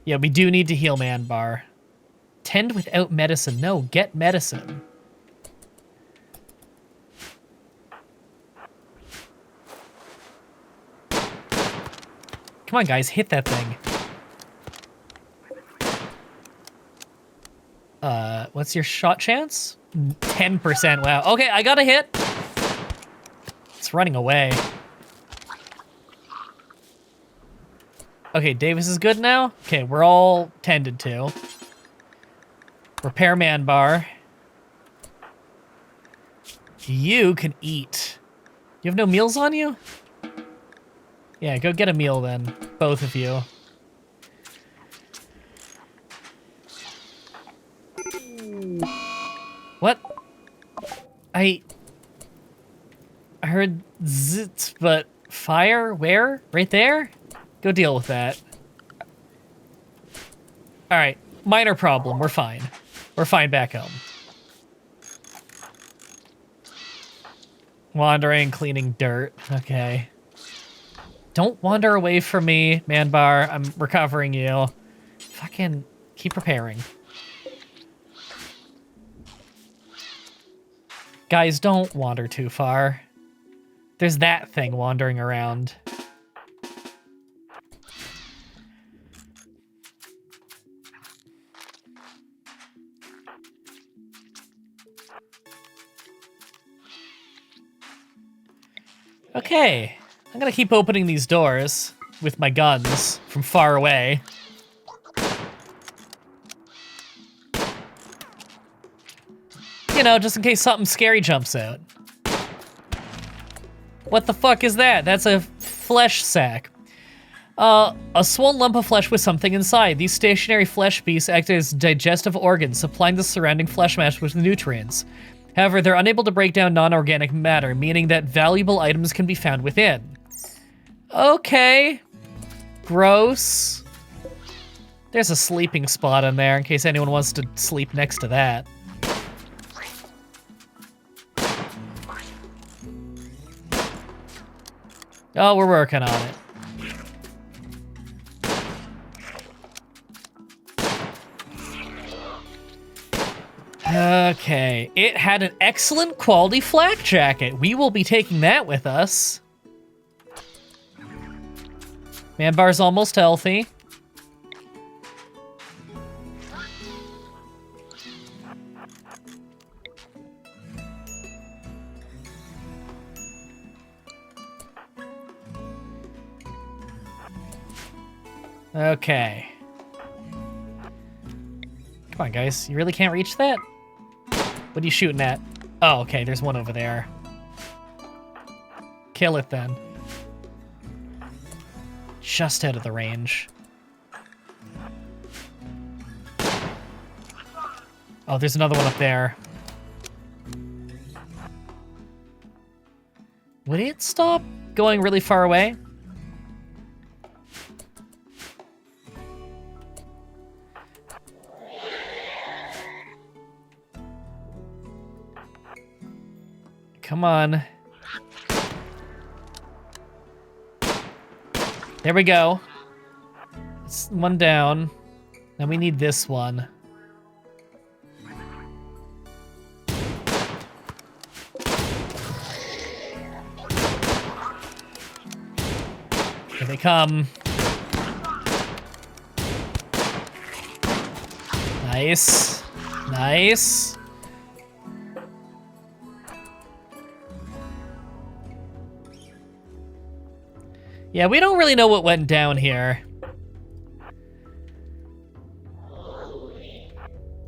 Yeah, we do need to heal Manbar. Tend without medicine. No, get medicine. Come on, guys, hit that thing. What's your shot chance? 10%, wow. Okay, I got a hit. It's running away. Okay, Davis is good now? Okay, we're all tended to. Repair Manbar. You can eat. You have no meals on you? Yeah, go get a meal then. Both of you. What? I heard zit, but fire? Where? Right there? Go deal with that. Alright, minor problem. We're fine. We're fine back home. Wandering, cleaning dirt. Okay. Don't wander away from me, Manbar. I'm recovering you. Fucking keep repairing. Guys, don't wander too far. There's that thing wandering around. Okay, I'm gonna keep opening these doors with my guns from far away. You know, just in case something scary jumps out. What the fuck is that? That's a flesh sack. A swollen lump of flesh with something inside. These stationary flesh beasts act as digestive organs, supplying the surrounding flesh mass with nutrients. However, they're unable to break down non-organic matter, meaning that valuable items can be found within. Okay. Gross. There's a sleeping spot in there in case anyone wants to sleep next to that. Oh, we're working on it. Okay, it had an excellent quality flak jacket. We will be taking that with us. Manbar's almost healthy. Okay. Come on, guys. You really can't reach that? What are you shooting at? Oh, okay. There's one over there. Kill it, then. Just out of the range. Oh, there's another one up there. Would it stop going really far away? Come on. There we go. It's one down. Now we need this one. Here they come. Nice. Nice. Yeah, we don't really know what went down here.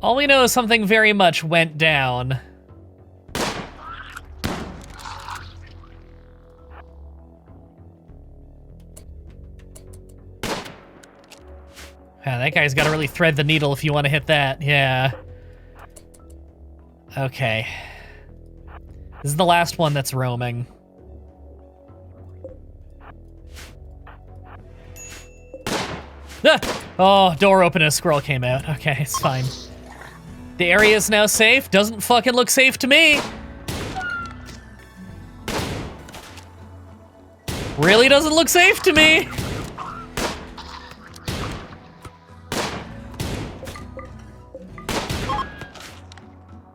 All we know is something very much went down. That guy's got to really thread the needle if you want to hit that. Yeah. Okay. This is the last one that's roaming. Ah! Oh, door opened and a squirrel came out. Okay, it's fine. The area is now safe. Doesn't fucking look safe to me. Really doesn't look safe to me.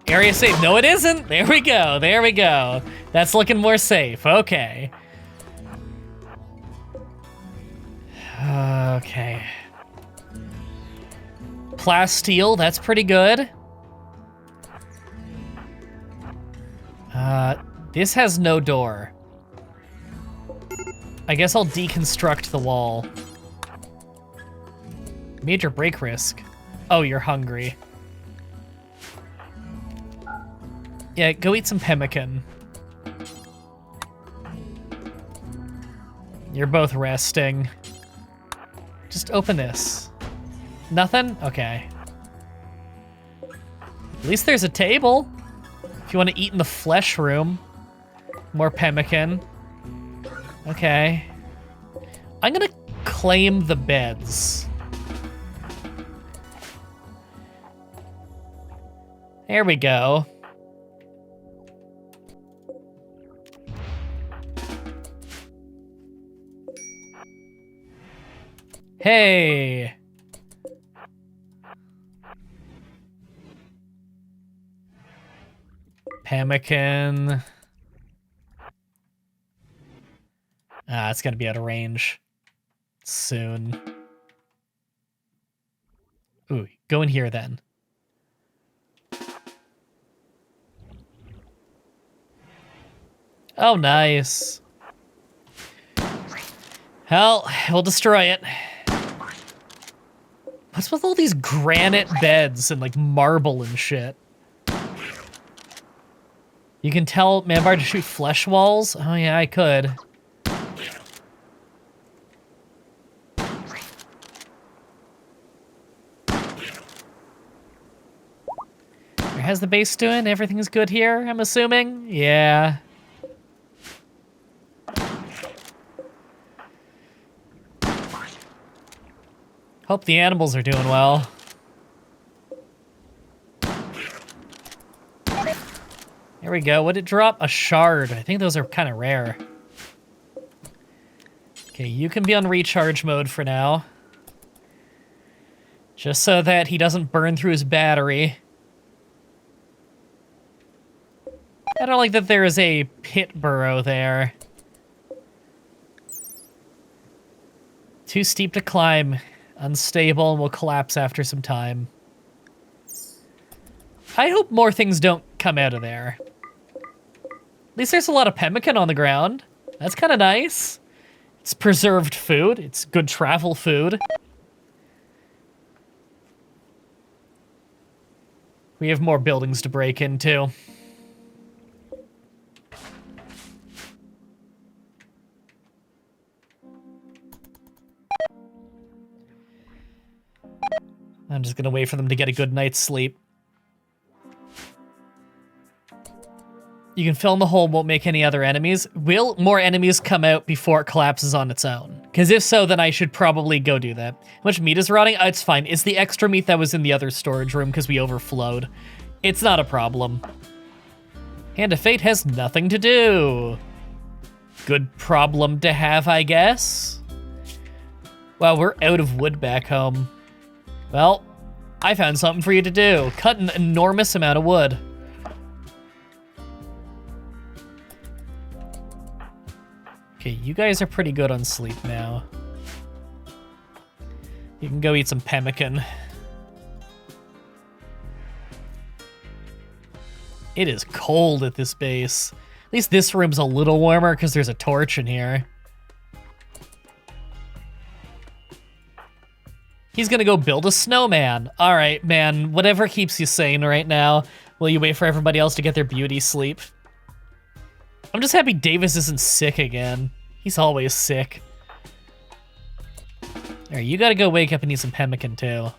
Area safe. No, it isn't. There we go. There we go. That's looking more safe. Okay. Okay. Plasteel, that's pretty good. This has no door. I guess I'll deconstruct the wall. Major break risk. Oh, you're hungry. Yeah, go eat some pemmican. You're both resting. Just open this. Nothing? Okay. At least there's a table. If you want to eat in the flesh room. More pemmican. Okay. I'm gonna claim the beds. There we go. Hey! Pemmican. Ah, it's gonna be out of range soon. Ooh, go in here then. Oh, nice. Hell, we'll destroy it. What's with all these granite beds and like marble and shit? You can tell Manbar to shoot flesh walls? Oh yeah, I could. How's the base doing? Everything's good here, I'm assuming? Yeah. Hope the animals are doing well. There we go. What did it drop? A shard. I think those are kind of rare. Okay, you can be on recharge mode for now. Just so that he doesn't burn through his battery. I don't like that there is a pit burrow there. Too steep to climb. Unstable and will collapse after some time. I hope more things don't come out of there. At least there's a lot of pemmican on the ground. That's kind of nice. It's preserved food. It's good travel food. We have more buildings to break into. I'm just gonna wait for them to get a good night's sleep. You can fill in the hole, won't make any other enemies. Will more enemies come out before it collapses on its own? Because if so, then I should probably go do that. How much meat is rotting? It's fine. It's the extra meat that was in the other storage room because we overflowed. It's not a problem. Hand of Fate has nothing to do. Good problem to have, I guess. Wow, we're out of wood back home. Well, I found something for you to do. Cut an enormous amount of wood. Okay, you guys are pretty good on sleep now. You can go eat some pemmican. It is cold at this base. At least this room's a little warmer because there's a torch in here. He's gonna go build a snowman. All right, man, whatever keeps you sane right now. Will you wait for everybody else to get their beauty sleep? I'm just happy Davis isn't sick again. He's always sick. All right, you gotta go wake up and eat some pemmican too.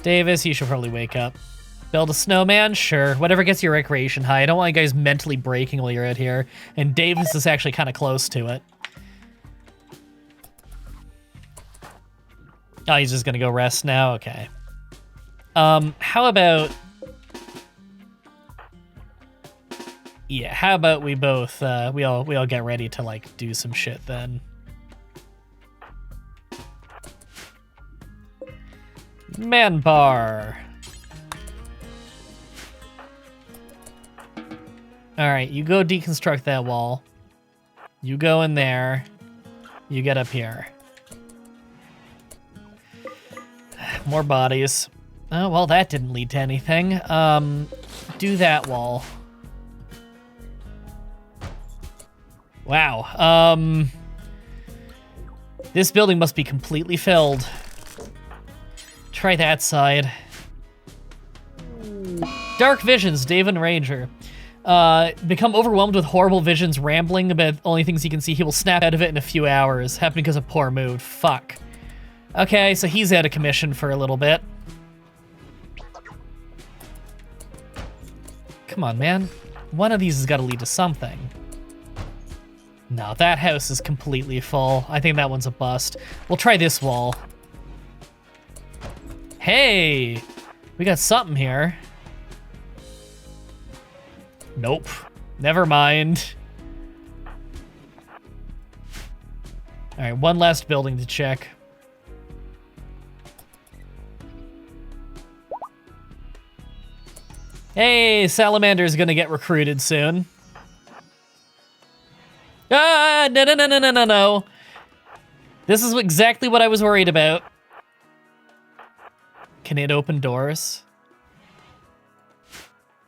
Davis, you should probably wake up. Build a snowman? Sure. Whatever gets your recreation high. I don't want you guys mentally breaking while you're out here. And Davis is actually kind of close to it. Oh, he's just gonna go rest now? Okay. How about... Yeah, how about we both, we all get ready to, like, do some shit then. Man bar. Alright, you go deconstruct that wall. You go in there. You get up here. More bodies. Oh, well, that didn't lead to anything. Do that wall. Wow. This building must be completely filled. Try that side. Dark visions, Dave and Ranger. Become overwhelmed with horrible visions, rambling about only things he can see. He will snap out of it in a few hours. Happening because of poor mood. Fuck. Okay, so he's out of commission for a little bit. Come on, man. One of these has got to lead to something. No, that house is completely full. I think that one's a bust. We'll try this wall. Hey! We got something here. Nope. Never mind. Alright, one last building to check. Hey, Salamander's gonna get recruited soon. Ah, no. This is exactly what I was worried about. Can it open doors?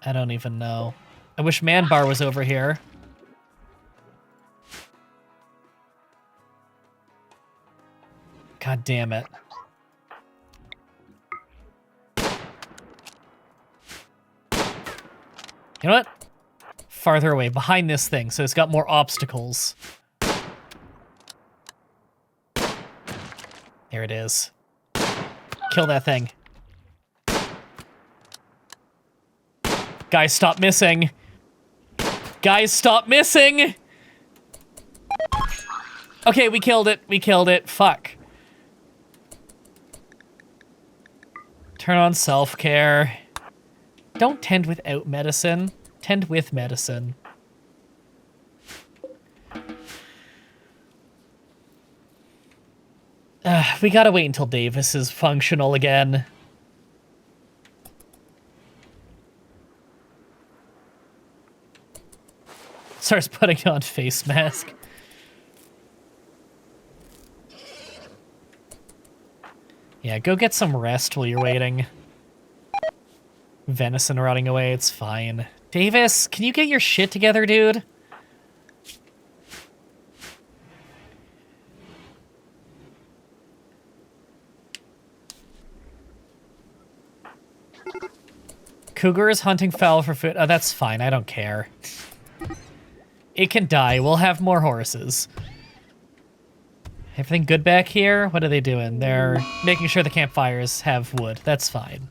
I don't even know. I wish Manbar was over here. God damn it. You know what? Farther away, behind this thing, so it's got more obstacles. There it is. Kill that thing. Guys, stop missing. Guys, stop missing! Okay, we killed it. We killed it. Fuck. Turn on self-care. Don't tend without medicine. Tend with medicine. We gotta wait until Davis is functional again. Starts putting on face mask. Yeah, go get some rest while you're waiting. Venison rotting away, it's fine. Davis, can you get your shit together, dude? Cougar is hunting fowl for food. Oh, that's fine. I don't care. It can die. We'll have more horses. Everything good back here? What are they doing? They're making sure the campfires have wood. That's fine.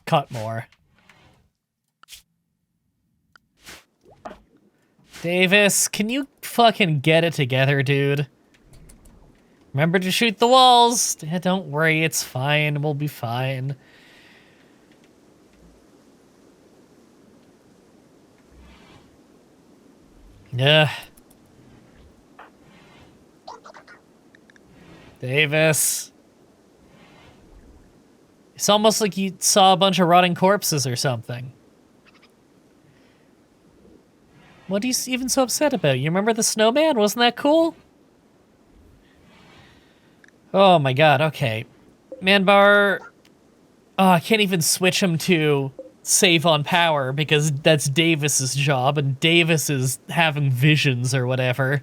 Cut more. Davis, can you fucking get it together, dude? Remember to shoot the walls. Don't worry, it's fine. We'll be fine. Yeah. Davis. It's almost like you saw a bunch of rotting corpses or something. What are you even so upset about? You remember the snowman? Wasn't that cool? Oh my god, okay. Manbar... Oh, I can't even switch him to save on power because that's Davis's job and Davis is having visions or whatever.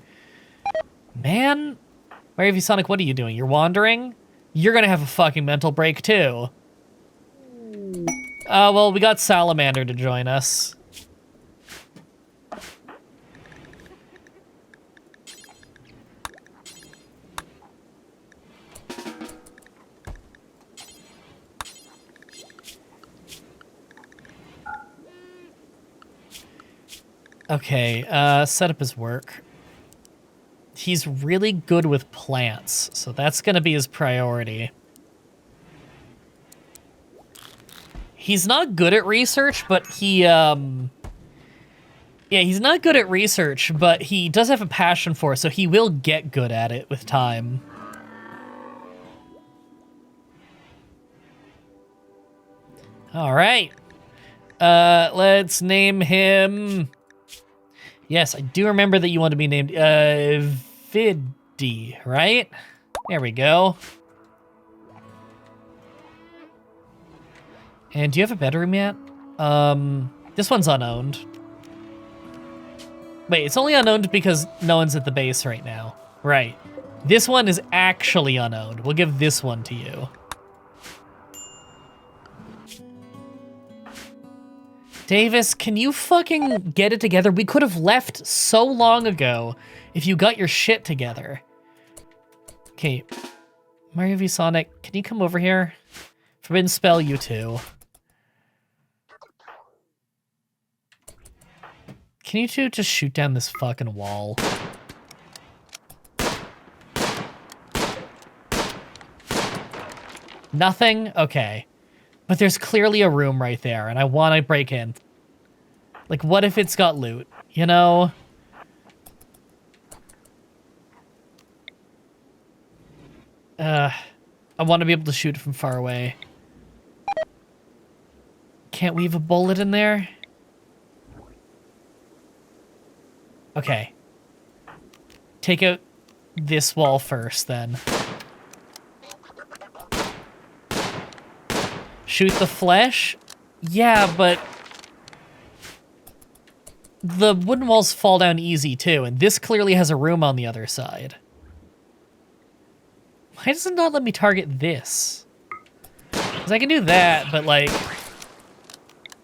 Man? Mary Sonic, what are you doing? You're wandering? You're gonna have a fucking mental break too. Well, we got Salamander to join us. Okay, set up his work. He's really good with plants, so that's gonna be his priority. He's not good at research, but he, yeah, he's not good at research, but he does have a passion for it, so he will get good at it with time. Alright. Let's name him... Yes, I do remember that you want to be named, Viddy, right? There we go. And do you have a bedroom yet? This one's unowned. Wait, it's only unowned because no one's at the base right now. Right. This one is actually unowned. We'll give this one to you. Davis, can you fucking get it together? We could have left so long ago if you got your shit together. Okay. Mario v Sonic, can you come over here? Forbidden spell, you too. Can you two just shoot down this fucking wall? Nothing? Okay. But there's clearly a room right there, and I want to break in. Like, what if it's got loot? You know? I want to be able to shoot from far away. Can't weave a bullet in there? Okay. Take out this wall first, then. Shoot the flesh? Yeah, but... the wooden walls fall down easy, too, and this clearly has a room on the other side. Why does it not let me target this? Because I can do that, but, like...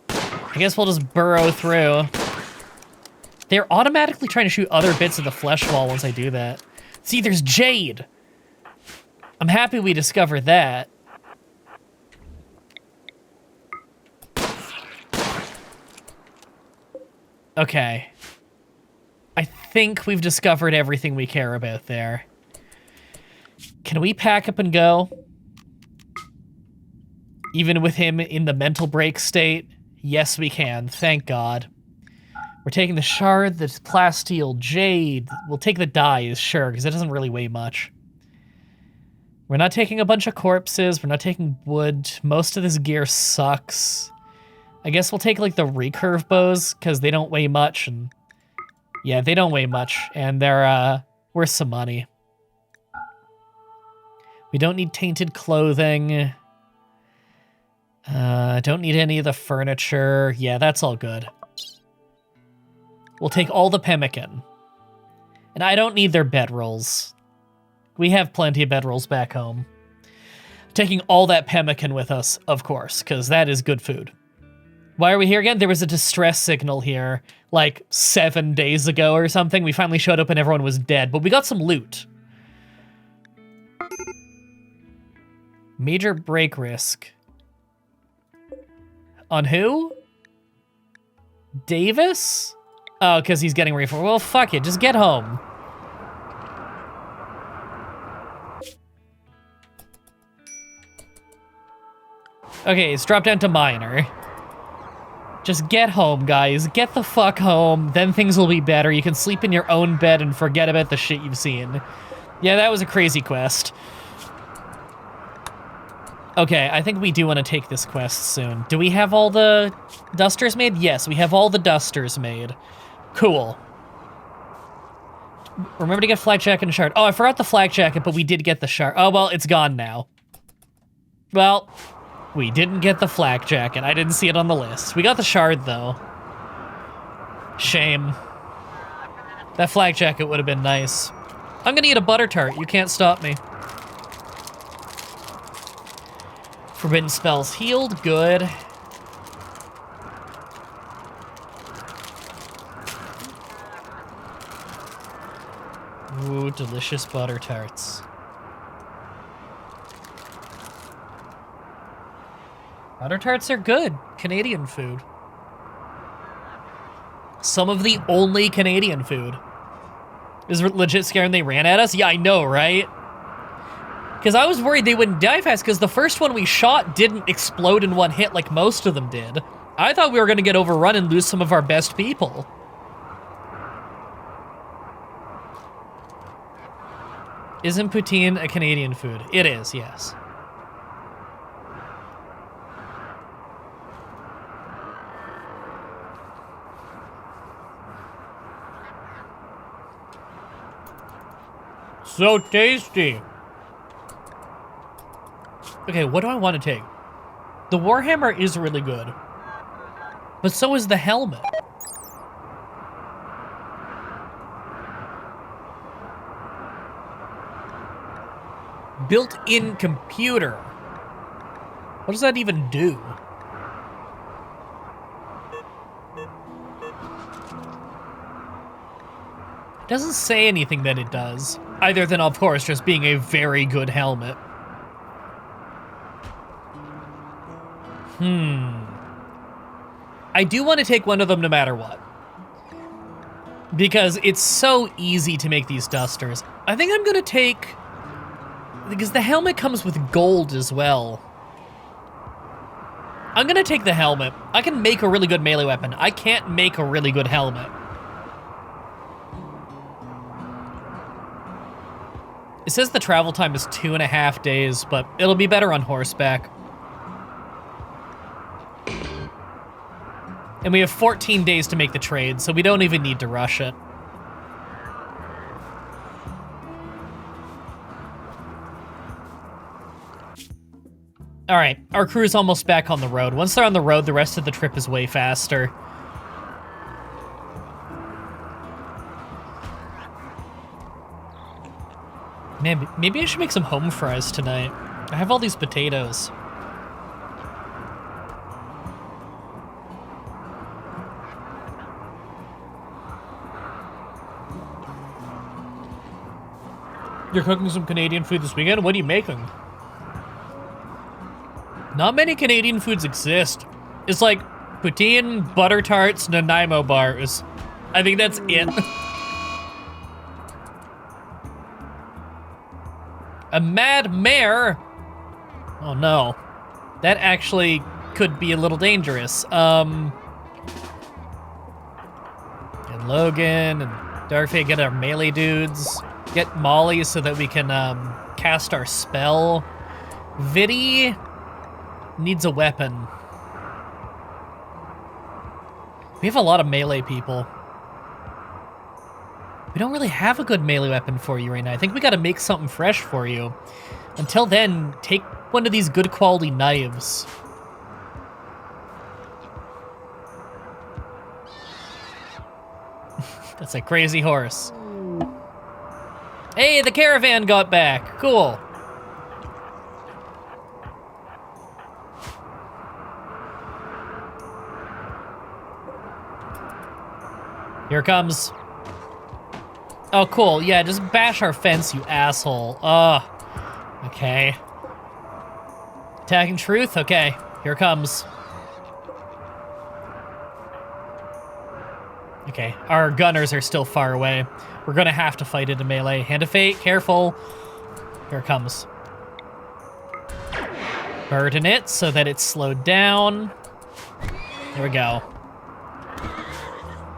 I guess we'll just burrow through. They're automatically trying to shoot other bits of the flesh wall once I do that. See, there's jade! I'm happy we discovered that. Okay. I think we've discovered everything we care about there. Can we pack up and go? Even with him in the mental break state? Yes, we can. Thank God. We're taking the shard, the plasteel, jade. We'll take the dyes, sure, because it doesn't really weigh much. We're not taking a bunch of corpses. We're not taking wood. Most of this gear sucks. I guess we'll take like the recurve bows because they don't weigh much, and yeah, they don't weigh much, and they're worth some money. We don't need tainted clothing. Don't need any of the furniture. Yeah, that's all good. We'll take all the pemmican. And I don't need their bedrolls. We have plenty of bedrolls back home. Taking all that pemmican with us, of course, because that is good food. Why are we here again? There was a distress signal here, like 7 days ago or something. We finally showed up and everyone was dead, but we got some loot. Major break risk. On who? Davis? Oh, because he's getting ready for... Well, fuck it. Just get home. Okay, it's dropped down to minor. Just get home, guys. Get the fuck home. Then things will be better. You can sleep in your own bed and forget about the shit you've seen. Yeah, that was a crazy quest. Okay, I think we do want to take this quest soon. Do we have all the dusters made? Yes, we have all the dusters made. Cool. Remember to get flak jacket and shard. Oh, I forgot the flak jacket, but we did get the shard. Oh, well, it's gone now. Well, we didn't get the flak jacket. I didn't see it on the list. We got the shard, though. Shame. That flak jacket would have been nice. I'm gonna eat a butter tart. You can't stop me. Forbidden spells healed. Good. Ooh, delicious butter tarts. Butter tarts are good. Canadian food. Some of the only Canadian food. Is it legit scaring they ran at us? Yeah, I know, right? Because I was worried they wouldn't die fast because the first one we shot didn't explode in one hit like most of them did. I thought we were going to get overrun and lose some of our best people. Isn't poutine a Canadian food? It is, yes. So tasty. Okay, what do I want to take? The Warhammer is really good. But so is the helmet. Built-in computer. What does that even do? It doesn't say anything that it does, other than, of course, just being a very good helmet. I do want to take one of them no matter what. Because it's so easy to make these dusters. I think I'm gonna take... Because the helmet comes with gold as well. I'm gonna take the helmet. I can make a really good melee weapon. I can't make a really good helmet. It says the travel time is 2.5 days, but it'll be better on horseback. And we have 14 days to make the trade, so we don't even need to rush it. All right, our crew's almost back on the road. Once they're on the road, the rest of the trip is way faster. Man, maybe I should make some home fries tonight. I have all these potatoes. You're cooking some Canadian food this weekend? What are you making? Not many Canadian foods exist. It's like poutine, butter tarts, Nanaimo bars. I think that's it. A mad mare? Oh no. That actually could be a little dangerous. And Logan and Darkfate get our melee dudes. Get Molly so that we can cast our spell. Viddy needs a weapon. We have a lot of melee people. We don't really have a good melee weapon for you right now. I think we gotta make something fresh for you. Until then, take one of these good quality knives. That's a crazy horse. Hey, the caravan got back. Cool. Here it comes. Oh, cool. Yeah, just bash our fence, you asshole. Ugh. Okay. Attacking truth? Okay, here it comes. Okay, our gunners are still far away. We're gonna have to fight it in melee. Hand of fate, careful. Here it comes. Burden it so that it's slowed down. There we go.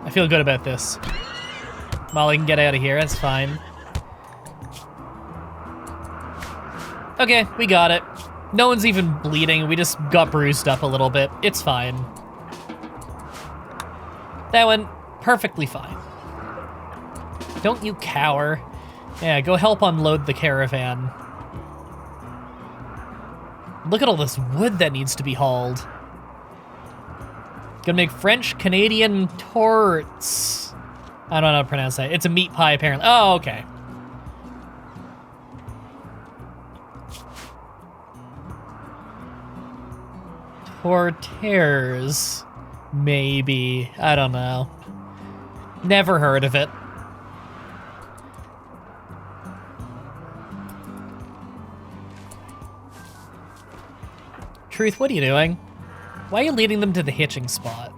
I feel good about this. Molly can get out of here, that's fine. Okay, we got it. No one's even bleeding, we just got bruised up a little bit. It's fine. That went perfectly fine. Don't you cower. Yeah, go help unload the caravan. Look at all this wood that needs to be hauled. Gonna make French-Canadian torts. I don't know how to pronounce that. It's a meat pie, apparently. Oh, okay. Torters, maybe. I don't know. Never heard of it. Truth, what are you doing? Why are you leading them to the hitching spot?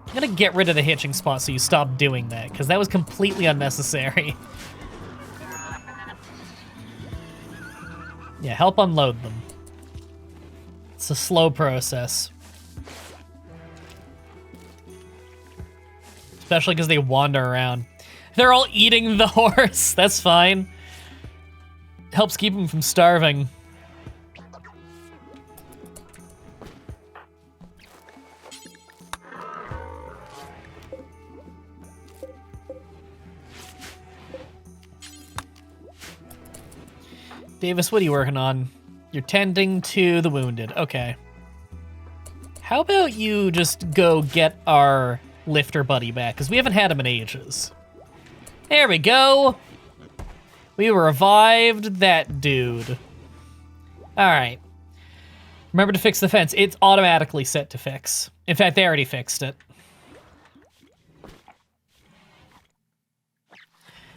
I'm gonna get rid of the hitching spot so you stop doing that, because that was completely unnecessary. Yeah, help unload them. It's a slow process. Especially because they wander around. They're all eating the horse. That's fine. Helps keep them from starving. Davis, what are you working on? You're tending to the wounded. Okay. How about you just go get our lifter buddy back? Because we haven't had him in ages. There we go. We revived that dude. All right. Remember to fix the fence. It's automatically set to fix. In fact, they already fixed it.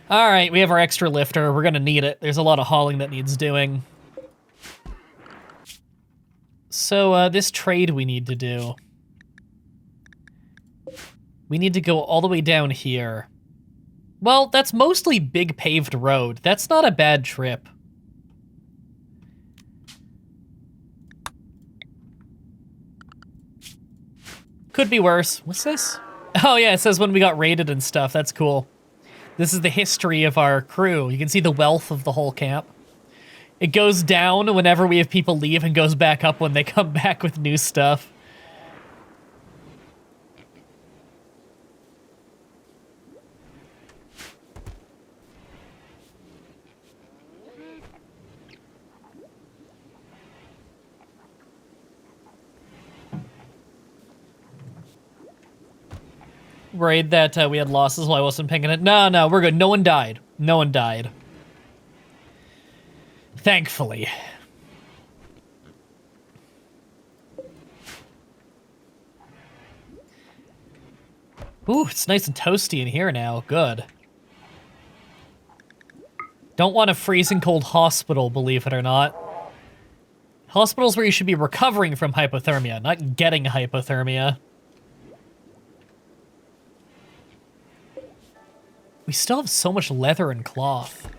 All right, we have our extra lifter. We're gonna need it. There's a lot of hauling that needs doing. So, this trade we need to do. We need to go all the way down here. Well, that's mostly big paved road. That's not a bad trip. Could be worse. What's this? Oh yeah, it says when we got raided and stuff. That's cool. This is the history of our crew. You can see the wealth of the whole camp. It goes down whenever we have people leave and goes back up when they come back with new stuff. Worried that we had losses while I wasn't picking it. No, we're good. No one died. No one died. Thankfully. Ooh, it's nice and toasty in here now. Good. Don't want a freezing cold hospital, believe it or not. Hospital's where you should be recovering from hypothermia, not getting hypothermia. We still have so much leather and cloth.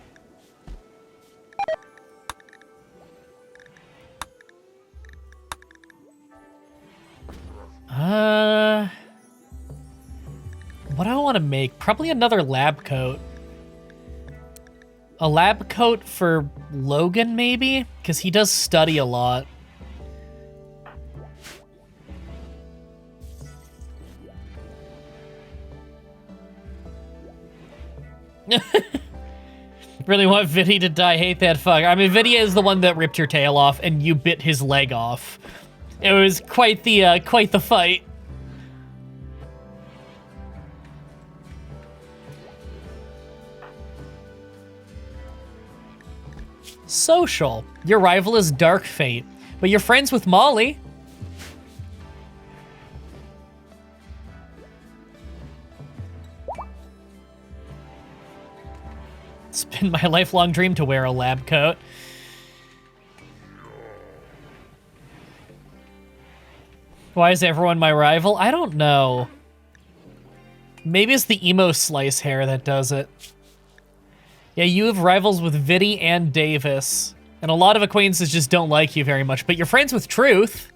What do I want to make? Probably another lab coat. A lab coat for Logan, maybe? Because he does study a lot. Really want Viddy to die. Hate that fuck. I mean, Viddy is the one that ripped your tail off and you bit his leg off. It was quite the fight. Social. Your rival is Dark Fate, but you're friends with Molly. It's been my lifelong dream to wear a lab coat. Why is everyone my rival? I don't know. Maybe it's the emo slice hair that does it. Yeah, you have rivals with Viddy and Davis. And a lot of acquaintances just don't like you very much, but you're friends with Truth.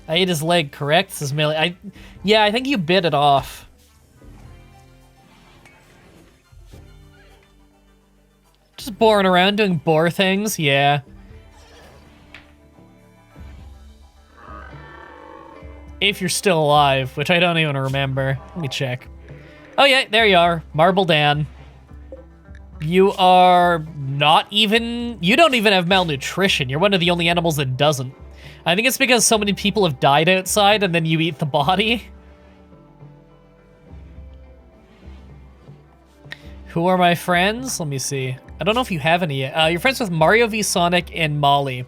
I ate his leg, correct? Says Millie. Yeah, I think you bit it off. Just boring around doing boar things, yeah. If you're still alive, which I don't even remember. Let me check. Oh yeah, there you are. Marble Dan. You are not even... You don't even have malnutrition. You're one of the only animals that doesn't. I think it's because so many people have died outside and then you eat the body. Who are my friends? Let me see. I don't know if you have any yet. You're friends with Mario v Sonic and Molly.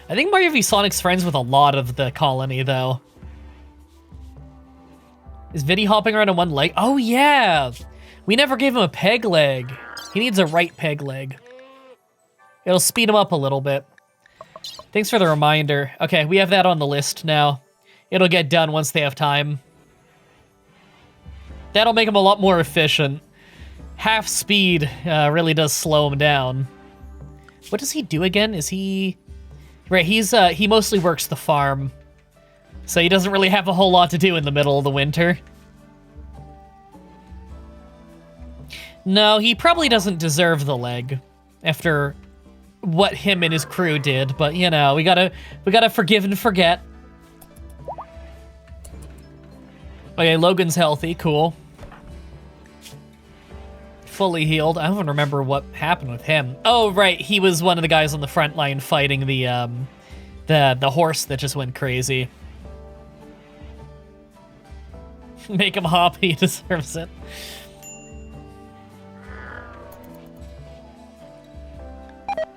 I think Mario v Sonic's friends with a lot of the colony, though. Is Viddy hopping around on one leg? Oh, yeah! We never gave him a peg leg. He needs a right peg leg. It'll speed him up a little bit. Thanks for the reminder. Okay, we have that on the list now. It'll get done once they have time. That'll make him a lot more efficient. Half speed really does slow him down. What does he do again? Is he... Right, he mostly works the farm. So he doesn't really have a whole lot to do in the middle of the winter. No, he probably doesn't deserve the leg after what him and his crew did, but you know, we gotta forgive and forget. Okay, Logan's healthy, cool. Fully healed. I don't even remember what happened with him. Oh, right, he was one of the guys on the front line fighting the horse that just went crazy. Make him hop, he deserves it.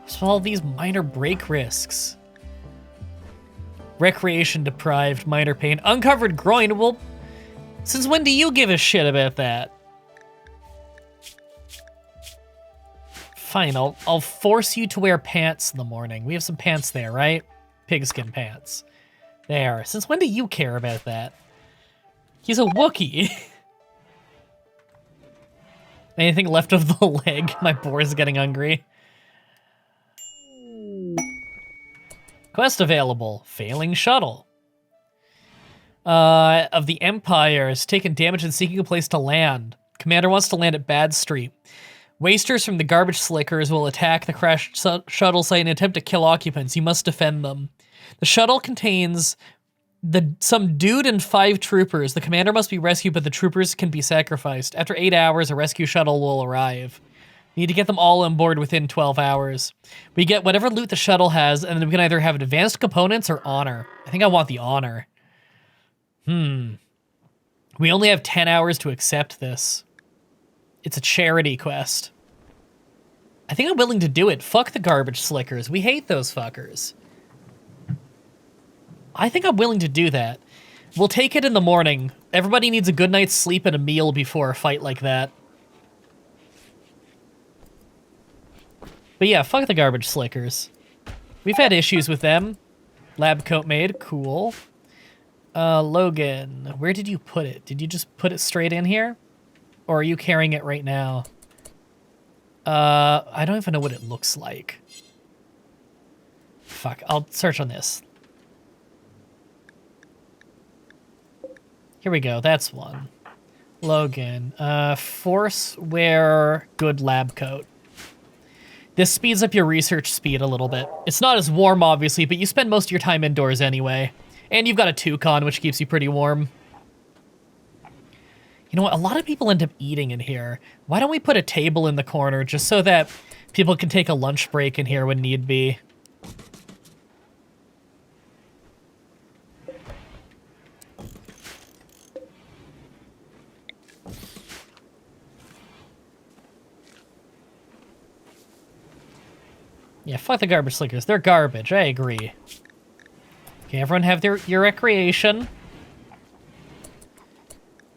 So all these minor break risks. Recreation deprived, minor pain, uncovered groin. Well, since when do you give a shit about that? Fine, I'll force you to wear pants in the morning. We have some pants there, right? Pigskin pants. There. Since when do you care about that? He's a Wookiee. Anything left of the leg? My boar is getting hungry. Quest available. Failing shuttle. Of the Empire has taken damage and seeking a place to land. Commander wants to land at Bad Street. Wasters from the garbage slickers will attack the crashed shuttle site and attempt to kill occupants. You must defend them. The shuttle contains some dude and 5 troopers. The commander must be rescued, but the troopers can be sacrificed. After 8 hours, a rescue shuttle will arrive. We need to get them all on board within 12 hours. We get whatever loot the shuttle has, and then we can either have advanced components or honor. I think I want the honor. We only have 10 hours to accept this. It's a charity quest. I think I'm willing to do it. Fuck the garbage slickers. We hate those fuckers. I think I'm willing to do that. We'll take it in the morning. Everybody needs a good night's sleep and a meal before a fight like that. But yeah, fuck the garbage slickers. We've had issues with them. Lab coat made, cool. Logan, where did you put it? Did you just put it straight in here? Or are you carrying it right now? I don't even know what it looks like. Fuck, I'll search on this. Here we go, that's one. Logan, force wear good lab coat. This speeds up your research speed a little bit. It's not as warm, obviously, but you spend most of your time indoors anyway. And you've got a toucan, which keeps you pretty warm. You know what? A lot of people end up eating in here. Why don't we put a table in the corner just so that people can take a lunch break in here when need be? Yeah, fuck the garbage slickers. They're garbage. I agree. Okay, everyone have your recreation.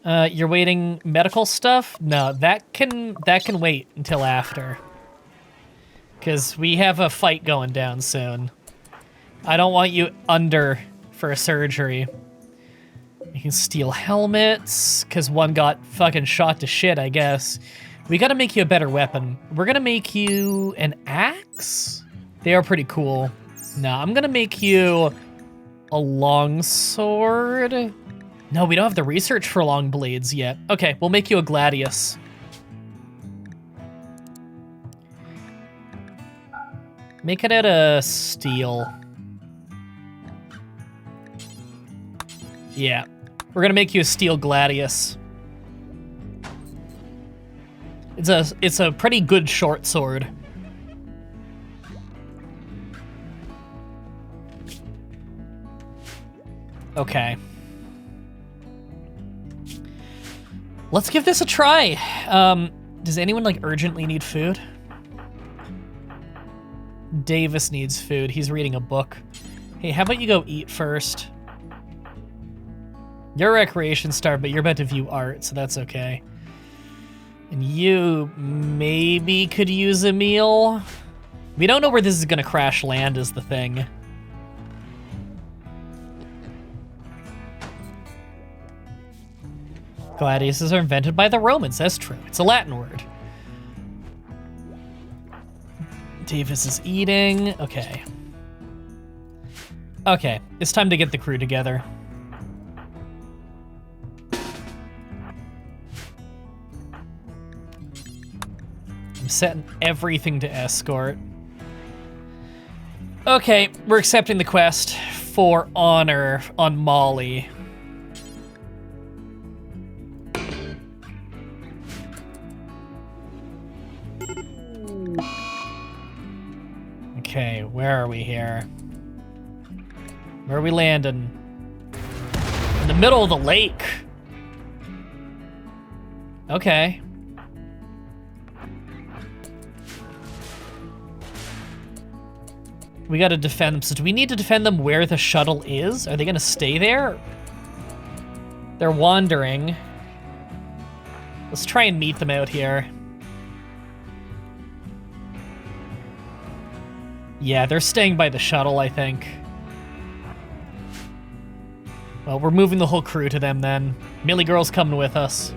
You're waiting medical stuff? No, that can wait until after. Because we have a fight going down soon. I don't want you under for a surgery. You can steal helmets, because one got fucking shot to shit, I guess. We gotta make you a better weapon. We're gonna make you an axe? They are pretty cool. No, I'm gonna make you a longsword. No, we don't have the research for long blades yet. Okay, we'll make you a gladius. Make it out of steel. Yeah, we're gonna make you a steel gladius. It's a pretty good short sword. Okay. Let's give this a try. Does anyone like urgently need food? Davis needs food. He's reading a book. Hey, how about you go eat first? You're recreation starved, but you're about to view art, so that's okay. And you maybe could use a meal. We don't know where this is gonna crash land is the thing. Gladiuses are invented by the Romans, that's true. It's a Latin word. Davis is eating, okay. Okay, it's time to get the crew together. I'm setting everything to escort. Okay, we're accepting the quest for honor on Molly. Okay, where are we here? Where are we landing? In the middle of the lake. Okay. We gotta defend them. So do we need to defend them where the shuttle is? Are they gonna stay there? They're wandering. Let's try and meet them out here. Yeah, they're staying by the shuttle, I think. Well, we're moving the whole crew to them then. Millie Girl's coming with us.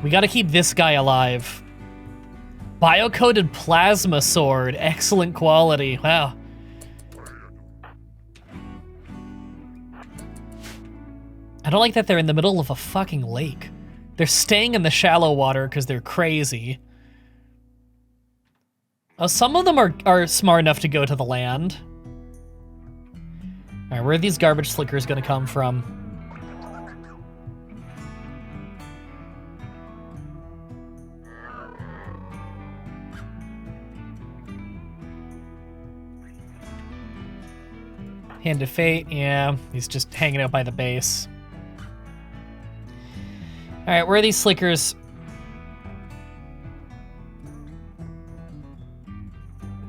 We gotta keep this guy alive. Bio-coated plasma sword. Excellent quality. Wow. I don't like that they're in the middle of a fucking lake. They're staying in the shallow water because they're crazy. Oh, some of them are smart enough to go to the land. All right, where are these garbage slickers gonna come from? Hand of Fate, yeah, he's just hanging out by the base. All right, where are these slickers?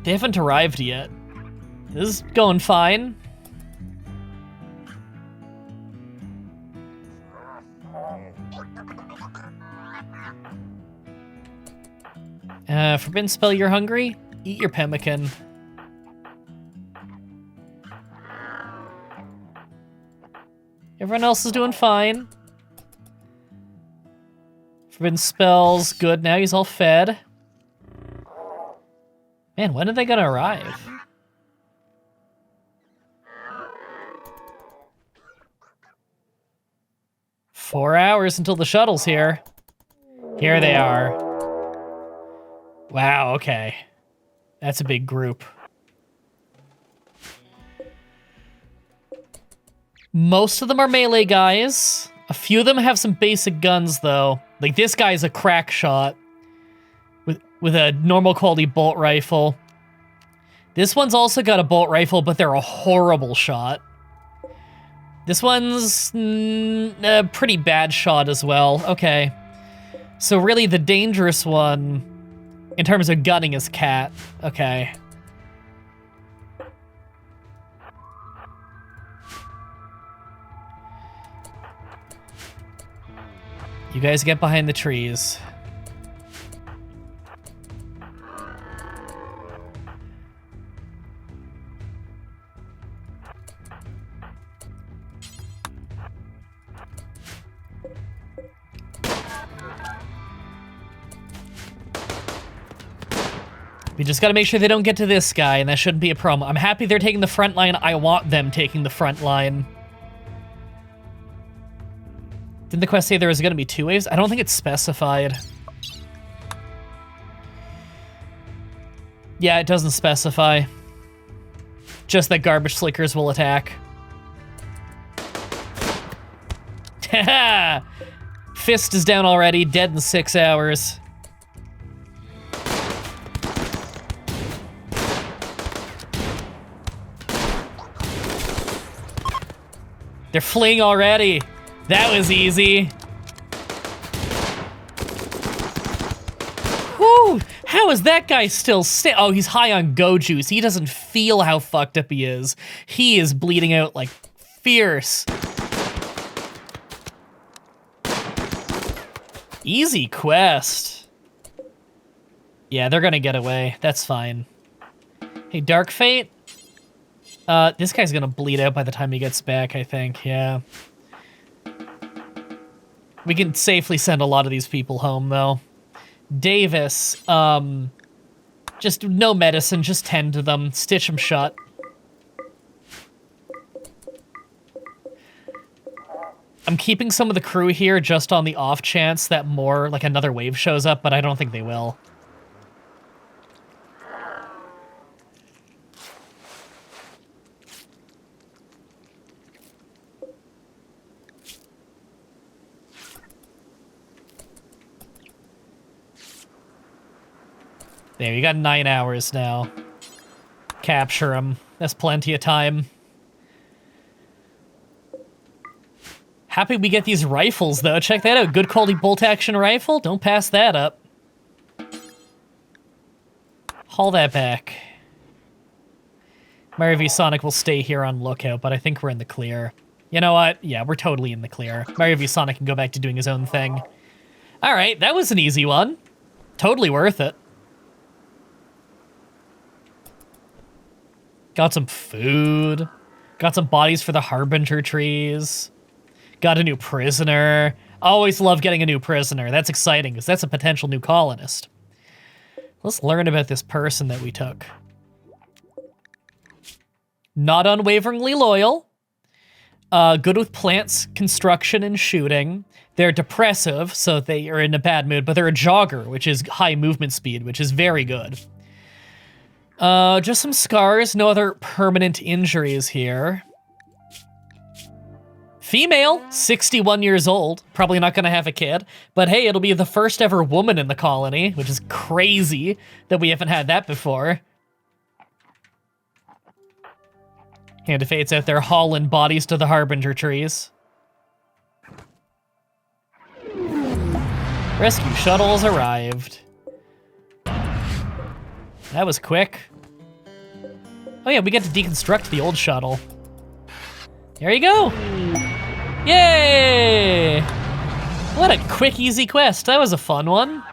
They haven't arrived yet. This is going fine. Forbidden spell, you're hungry? Eat your pemmican. Everyone else is doing fine. Forbidden spells, good. Now he's all fed. Man, when are they gonna arrive? Four hours until the shuttle's here. Here they are. Wow, okay. That's a big group. Most of them are melee guys. A few of them have some basic guns, though. Like, this guy's a crack shot with a normal quality bolt rifle. This one's also got a bolt rifle, but they're a horrible shot. This one's a pretty bad shot as well. Okay. So really the dangerous one, in terms of gunning, is Cat. Okay. You guys get behind the trees. We just gotta make sure they don't get to this guy, and that shouldn't be a problem. I'm happy they're taking the front line. I want them taking the front line. Didn't the quest say there was gonna be 2 waves? I don't think it's specified. Yeah, it doesn't specify. Just that garbage slickers will attack. Haha! Fist is down already, dead in 6 hours. They're fleeing already. That was easy. Whew! How is that guy still oh, he's high on go juice. He doesn't feel how fucked up he is. He is bleeding out like fierce. Easy quest. Yeah, they're gonna get away. That's fine. Hey, Dark Fate? This guy's gonna bleed out by the time he gets back, I think. Yeah. We can safely send a lot of these people home, though. Davis, just no medicine, just tend to them, stitch them shut. I'm keeping some of the crew here just on the off chance that more, like another wave shows up, but I don't think they will. There, you got 9 hours now. Capture him. That's plenty of time. Happy we get these rifles, though. Check that out. Good quality bolt-action rifle. Don't pass that up. Haul that back. Mario v Sonic will stay here on lookout, but I think we're in the clear. You know what? Yeah, we're totally in the clear. Mario v Sonic can go back to doing his own thing. All right, that was an easy one. Totally worth it. Got some food. Got some bodies for the Harbinger trees. Got a new prisoner. Always love getting a new prisoner. That's exciting, because that's a potential new colonist. Let's learn about this person that we took. Not unwaveringly loyal. Good with plants, construction, and shooting. They're depressive, so they are in a bad mood, but they're a jogger, which is high movement speed, which is very good. Just some scars, no other permanent injuries here. Female, 61 years old, probably not gonna have a kid, but hey, it'll be the first ever woman in the colony, which is crazy that we haven't had that before. Hand of Fate's out there hauling bodies to the Harbinger trees. Rescue shuttles arrived. That was quick. Oh yeah, we get to deconstruct the old shuttle. There you go. Yay! What a quick, easy quest. That was a fun one.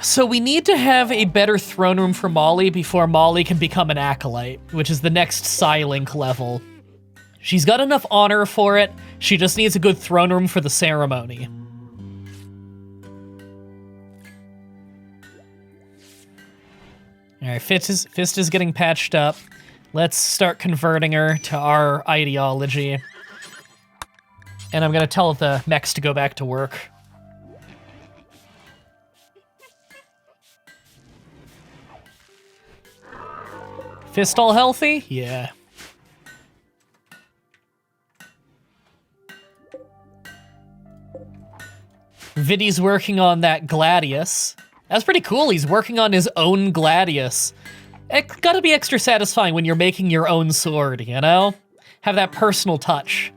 So we need to have a better throne room for Molly before Molly can become an acolyte, which is the next Psylink level. She's got enough honor for it. She just needs a good throne room for the ceremony. All right, Fist is getting patched up. Let's start converting her to our ideology. And I'm gonna tell the mechs to go back to work. Fist all healthy? Yeah. Viddy's working on that Gladius. That's pretty cool. He's working on his own Gladius. It's gotta be extra satisfying when you're making your own sword, you know? Have that personal touch.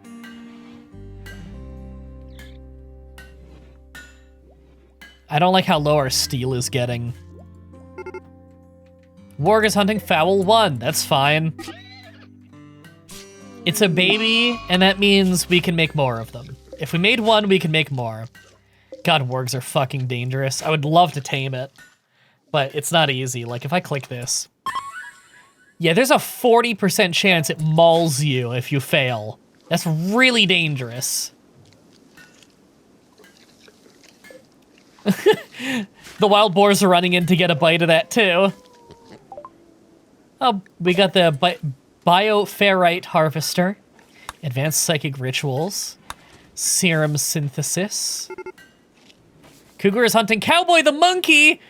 I don't like how low our steel is getting. Warg is hunting Fowl 1. That's fine. It's a baby, and that means we can make more of them. If we made one, we can make more. God, wargs are fucking dangerous. I would love to tame it, but it's not easy. Like, if I click this... Yeah, there's a 40% chance it mauls you if you fail. That's really dangerous. The wild boars are running in to get a bite of that, too. Oh, we got the Bioferrite Harvester. Advanced Psychic Rituals. Serum Synthesis. Cougar is hunting Cowboy the Monkey!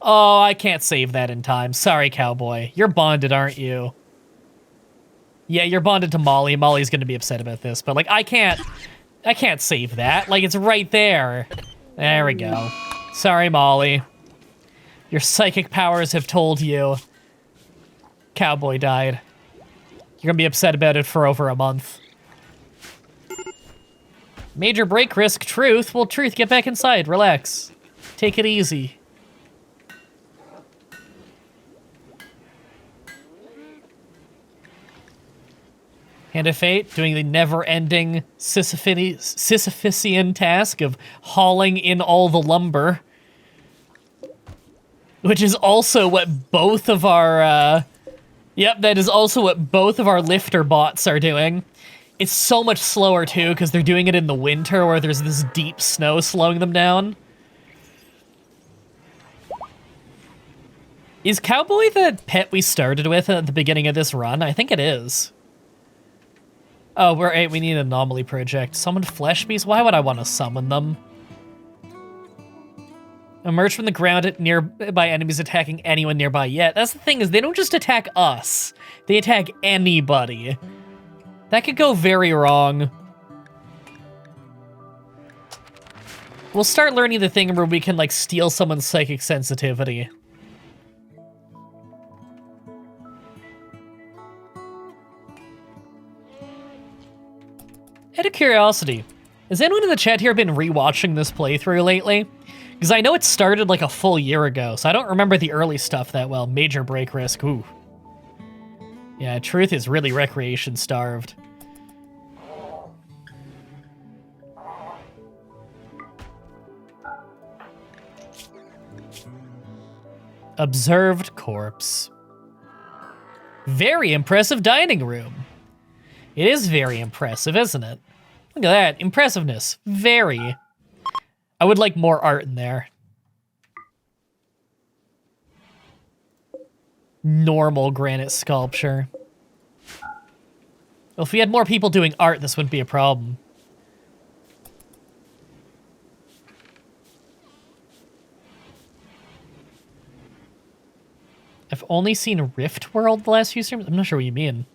Oh, I can't save that in time. Sorry, Cowboy. You're bonded, aren't you? Yeah, you're bonded to Molly. Molly's gonna be upset about this, but, like, I can't save that. Like, it's right there. There we go. Sorry, Molly. Your psychic powers have told you Cowboy died. You're gonna be upset about it for over a month. Major break risk, Truth. Well, Truth, get back inside. Relax. Take it easy. Hand of Fate, doing the never-ending Sisyphean task of hauling in all the lumber. Which is also what both of our, Yep, that is also what both of our lifter bots are doing. It's so much slower, too, because they're doing it in the winter where there's this deep snow slowing them down. Is Cowboy the pet we started with at the beginning of this run? I think it is. Oh, we need an anomaly project. Summon flesh beasts? Why would I want to summon them? Emerge from the ground at nearby enemies attacking anyone nearby. Yeah, that's the thing, is they don't just attack us. They attack anybody. That could go very wrong. We'll start learning the thing where we can, like, steal someone's psychic sensitivity. Out of curiosity, has anyone in the chat here been rewatching this playthrough lately? Because I know it started like a full year ago, so I don't remember the early stuff that well. Major break risk, ooh. Yeah, Truth is really recreation starved. Observed corpse. Very impressive dining room. It is very impressive, isn't it? Look at that, impressiveness, very. I would like more art in there. Normal granite sculpture. Well, if we had more people doing art, this wouldn't be a problem. I've only seen Rift World the last few streams. I'm not sure what you mean.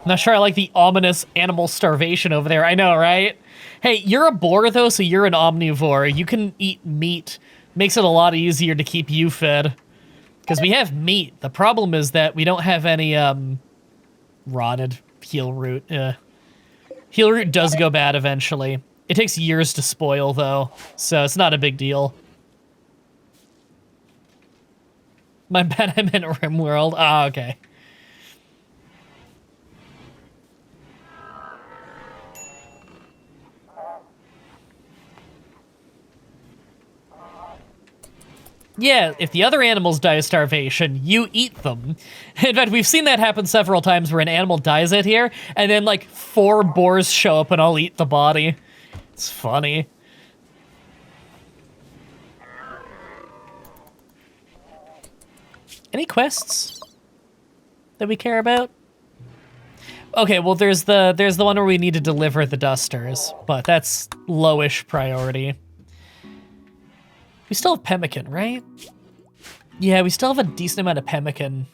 I'm not sure I like the ominous animal starvation over there. I know, right? Hey, you're a boar, though, so you're an omnivore. You can eat meat. Makes it a lot easier to keep you fed. Because we have meat. The problem is that we don't have any, rotted heal root. Heal root does go bad eventually. It takes years to spoil, though, so it's not a big deal. My bad, I meant RimWorld. Ah, okay. Yeah, if the other animals die of starvation, you eat them. In fact, we've seen that happen several times where an animal dies out here, and then, like, 4 boars show up and all eat the body. It's funny. Any quests that we care about? Okay, well, there's the one where we need to deliver the dusters, but that's lowish priority. We still have pemmican, right? Yeah, we still have a decent amount of pemmican.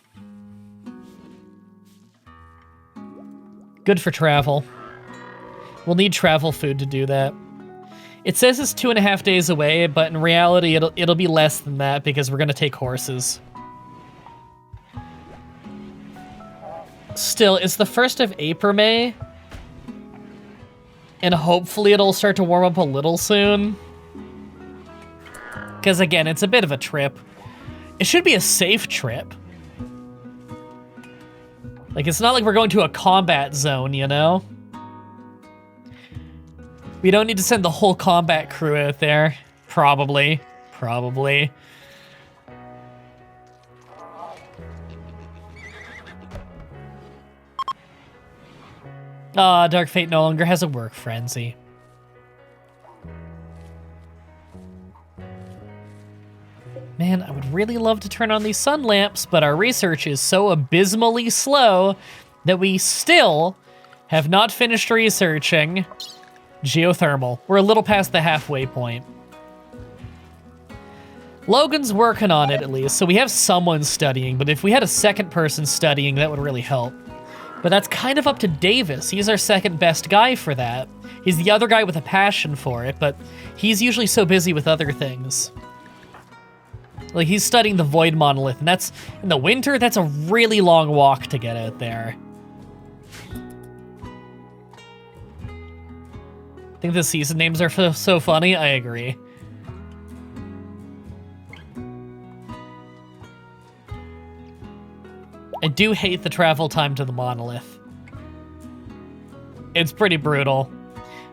Good for travel. We'll need travel food to do that. It says it's 2.5 days away, but in reality, it'll be less than that because we're gonna take horses. Still, it's the 1st of April, May. And hopefully it'll start to warm up a little soon. Because again, it's a bit of a trip. It should be a safe trip. Like, it's not like we're going to a combat zone, you know? We don't need to send the whole combat crew out there. Probably. Probably. Ah, Dark Fate no longer has a work frenzy. Man, I would really love to turn on these sun lamps, but our research is so abysmally slow that we still have not finished researching geothermal. We're a little past the halfway point. Logan's working on it at least, so we have someone studying, but if we had a second person studying, that would really help. But that's kind of up to Davis. He's our second best guy for that. He's the other guy with a passion for it, but he's usually so busy with other things. Like, he's studying the Void Monolith, and that's, in the winter, that's a really long walk to get out there. Think the season names are so funny? I agree. I do hate the travel time to the monolith. It's pretty brutal.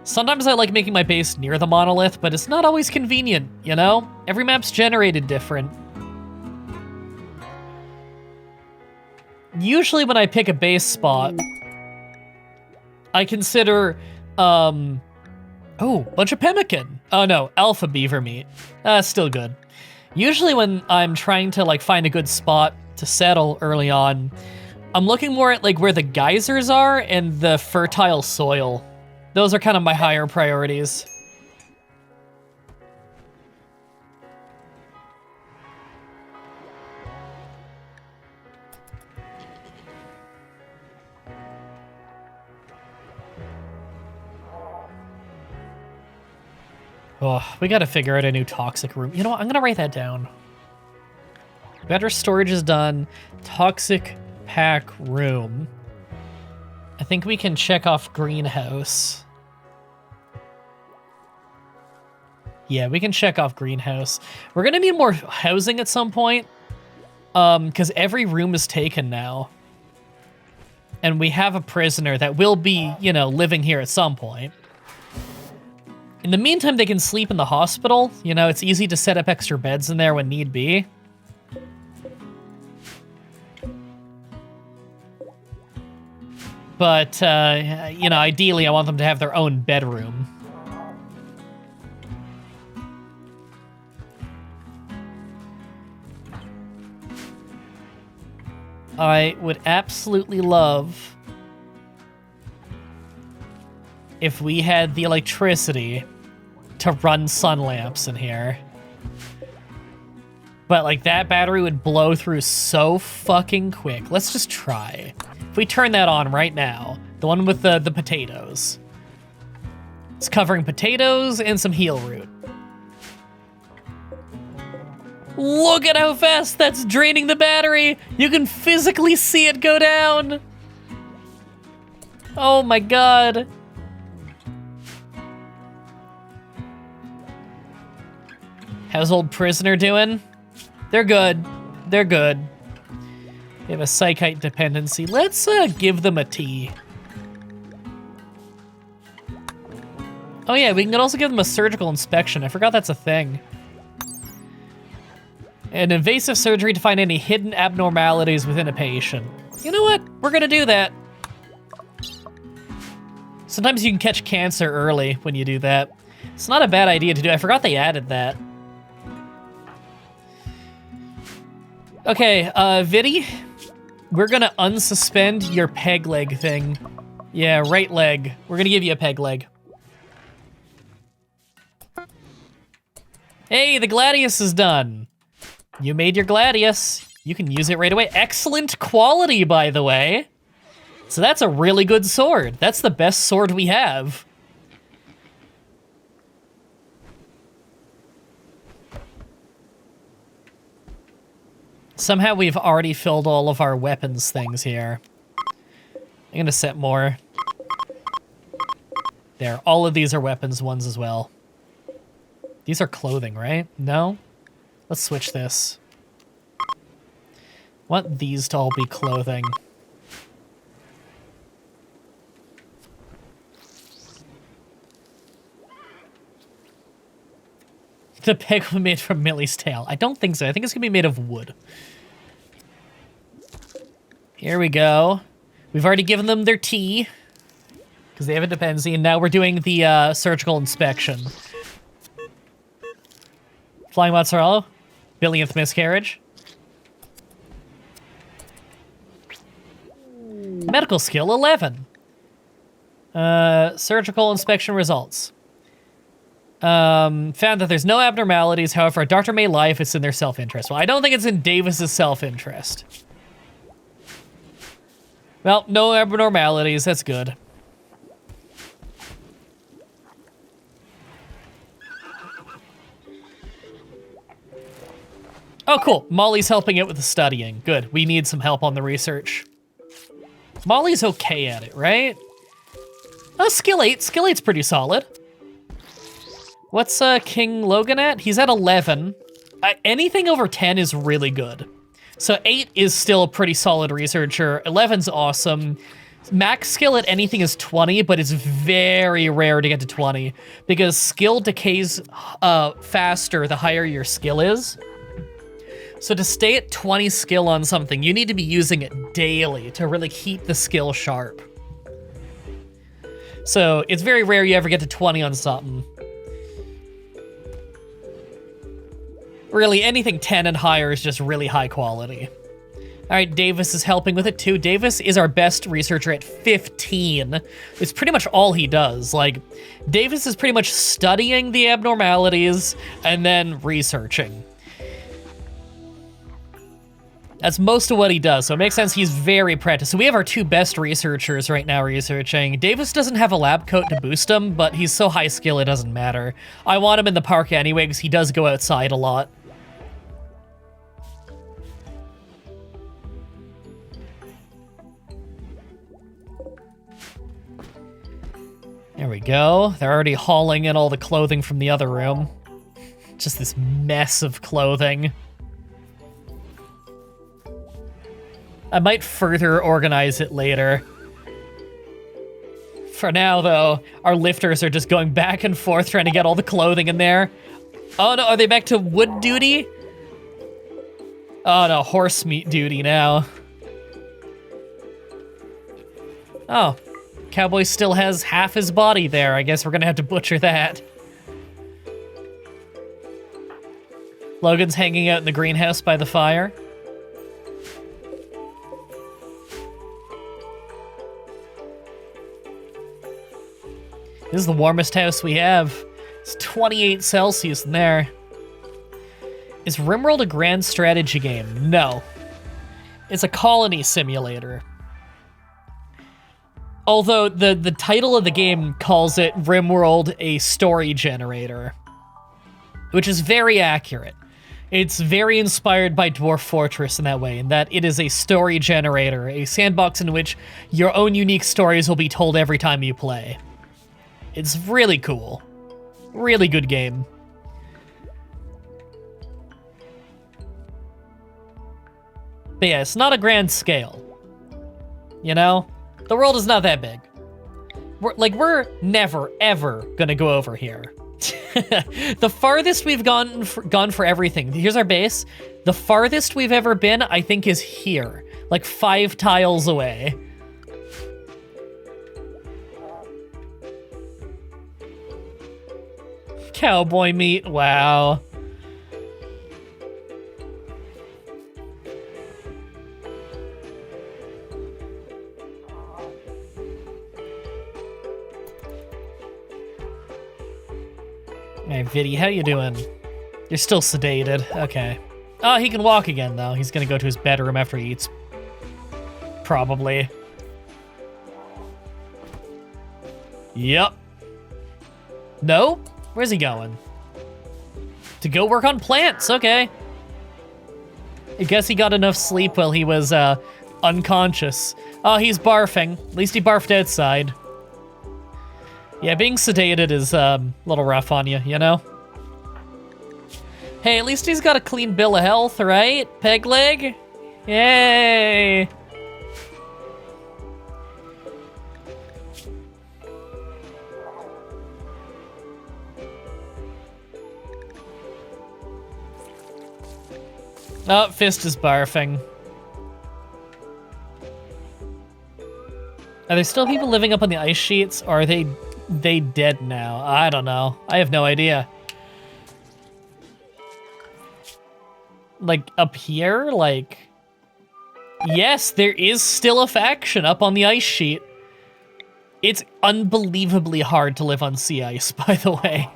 Sometimes I like making my base near the monolith, but it's not always convenient, you know? Every map's generated different. Usually when I pick a base spot, I consider, oh, bunch of pemmican. Oh no, alpha beaver meat. Still good. Usually when I'm trying to like find a good spot to settle early on, I'm looking more at like where the geysers are and the fertile soil. Those are kind of my higher priorities. Oh, we gotta figure out a new toxic room. You know what? I'm gonna write that down. Better storage is done. Toxic pack room. I think we can check off greenhouse. Yeah, we can check off greenhouse. We're gonna need more housing at some point, because every room is taken now. And we have a prisoner that will be, you know, living here at some point. In the meantime, they can sleep in the hospital. You know, it's easy to set up extra beds in there when need be. But, you know, ideally I want them to have their own bedroom. I would absolutely love if we had the electricity to run sun lamps in here. But, like, that battery would blow through so fucking quick. Let's just try. If we turn that on right now, the one with the potatoes. It's covering potatoes and some heel root. Look at how fast that's draining the battery! You can physically see it go down! Oh my god. How's old prisoner doing? They're good. They're good. They have a psychite dependency. Let's give them a tea. Oh yeah, we can also give them a surgical inspection. I forgot that's a thing. An invasive surgery to find any hidden abnormalities within a patient. You know what? We're gonna do that. Sometimes you can catch cancer early when you do that. It's not a bad idea to do. I forgot they added that. Okay, Viddy, we're gonna unsuspend your peg leg thing. Yeah, right leg. We're gonna give you a peg leg. Hey, the Gladius is done. You made your Gladius. You can use it right away. Excellent quality, by the way. So that's a really good sword. That's the best sword we have. Somehow we've already filled all of our weapons things here. I'm gonna set more. There, all of these are weapons ones as well. These are clothing, right? No? Let's switch this. I want these to all be clothing. The peg was made from Millie's tail. I don't think so. I think it's gonna be made of wood. Here we go. We've already given them their tea because they have a dependency, and now we're doing the surgical inspection. Flying mozzarella, billionth miscarriage. Medical skill 11. Surgical inspection results. Found that there's no abnormalities. However, a doctor may lie if it's in their self-interest. Well, I don't think it's in Davis's self-interest. Well, no abnormalities. That's good. Oh, cool. Molly's helping out with the studying. Good. We need some help on the research. Molly's okay at it, right? Oh, skill 8. Skill 8's pretty solid. What's King Logan at? He's at 11. Anything over 10 is really good. So 8 is still a pretty solid researcher. 11's awesome. Max skill at anything is 20, but it's very rare to get to 20 because skill decays faster the higher your skill is. So to stay at 20 skill on something, you need to be using it daily to really keep the skill sharp. So it's very rare you ever get to 20 on something. Really, anything 10 and higher is just really high quality. All right, Davis is helping with it too. Davis is our best researcher at 15. It's pretty much all he does. Like, Davis is pretty much studying the abnormalities and then researching. That's most of what he does, so it makes sense he's very practiced. So we have our two best researchers right now researching. Davis doesn't have a lab coat to boost him, but he's so high skill it doesn't matter. I want him in the park anyway because he does go outside a lot. There we go. They're already hauling in all the clothing from the other room. Just this mess of clothing. I might further organize it later. For now, though, our lifters are just going back and forth trying to get all the clothing in there. Oh no, are they back to wood duty? Oh no, horse meat duty now. Oh, Cowboy still has half his body there. I guess we're gonna have to butcher that. Logan's hanging out in the greenhouse by the fire. This is the warmest house we have. It's 28 Celsius in there. Is RimWorld a grand strategy game? No. It's a colony simulator. Although the title of the game calls it RimWorld a story generator, which is very accurate. It's very inspired by Dwarf Fortress in that way, in that it is a story generator, a sandbox in which your own unique stories will be told every time you play. It's really cool. Really good game. But yeah, it's not a grand scale. You know? The world is not that big. We're never, ever gonna go over here. The farthest we've gone for everything. Here's our base. The farthest we've ever been, I think, is here. Like 5 tiles away. Cowboy meat, wow. Hey, Viddy, how you doing? You're still sedated, okay. Oh, he can walk again, though. He's gonna go to his bedroom after he eats. Probably. Yep. No? Where's he going? To go work on plants, okay. I guess he got enough sleep while he was unconscious. Oh, he's barfing. At least he barfed outside. Yeah, being sedated is a little rough on you, you know? Hey, at least he's got a clean bill of health, right? Peg leg? Yay! Oh, Fist is barfing. Are there still people living up on the ice sheets, or are they dead now? I don't know. I have no idea. Like, up here? Like... Yes, there is still a faction up on the ice sheet. It's unbelievably hard to live on sea ice, by the way.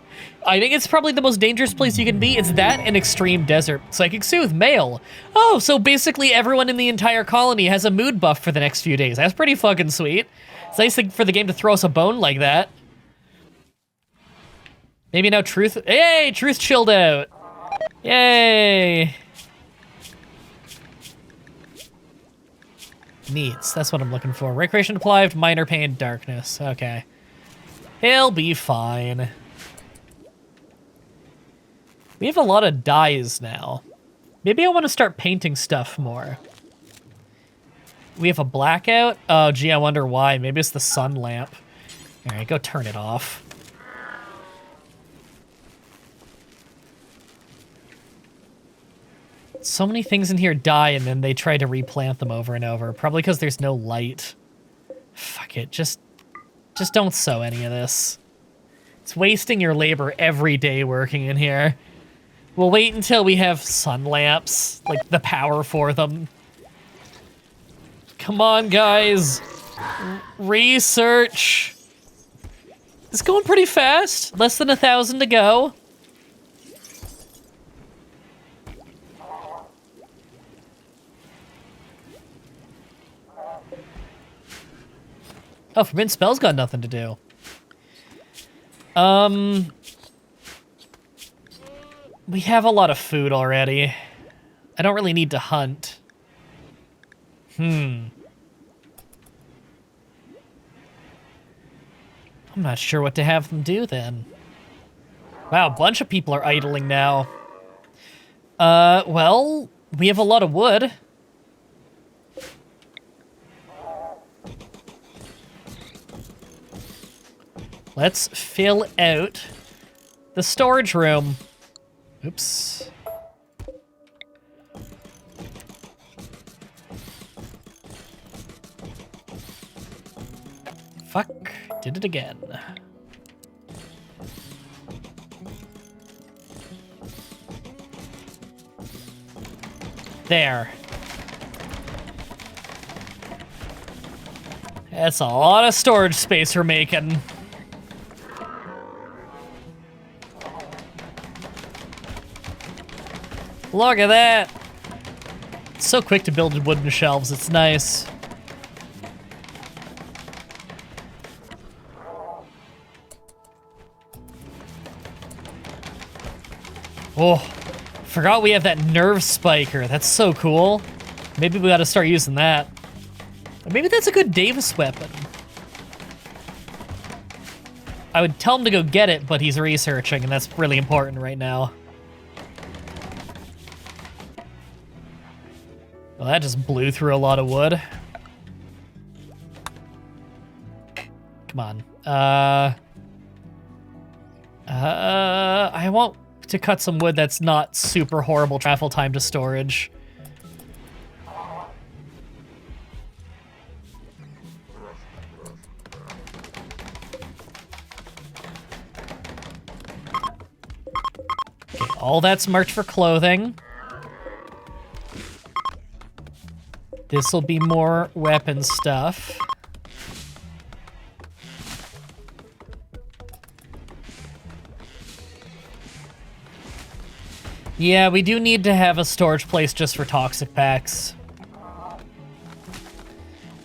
I think it's probably the most dangerous place you can be. It's that and extreme desert. Psychic Soothe, male. Oh, so basically everyone in the entire colony has a mood buff for the next few days. That's pretty fucking sweet. It's nice for the game to throw us a bone like that. Maybe now Truth... Hey, Truth chilled out. Yay. Needs, that's what I'm looking for. Recreation deprived, minor pain, darkness. Okay. He'll be fine. We have a lot of dyes now. Maybe I want to start painting stuff more. We have a blackout? Oh, gee, I wonder why. Maybe it's the sun lamp. All right, go turn it off. So many things in here die and then they try to replant them over and over. Probably because there's no light. Fuck it, just don't sew any of this. It's wasting your labor every day working in here. We'll wait until we have sun lamps, like the power for them. Come on, guys. Research. It's going pretty fast. Less than 1,000 to go. Oh, Forbidden Spell's got nothing to do. We have a lot of food already. I don't really need to hunt. I'm not sure what to have them do then. Wow, a bunch of people are idling now. Well, we have a lot of wood. Let's fill out the storage room. Oops. Fuck, did it again. There. That's a lot of storage space we're making. Look at that! It's so quick to build wooden shelves, it's nice. Oh, forgot we have that nerve spiker. That's so cool. Maybe we gotta start using that. Or maybe that's a good Davis weapon. I would tell him to go get it, but he's researching, and that's really important right now. Well, that just blew through a lot of wood. Come on. I want to cut some wood that's not super horrible travel time to storage. Okay, all that's marked for clothing. This'll be more weapon stuff. Yeah, we do need to have a storage place just for toxic packs.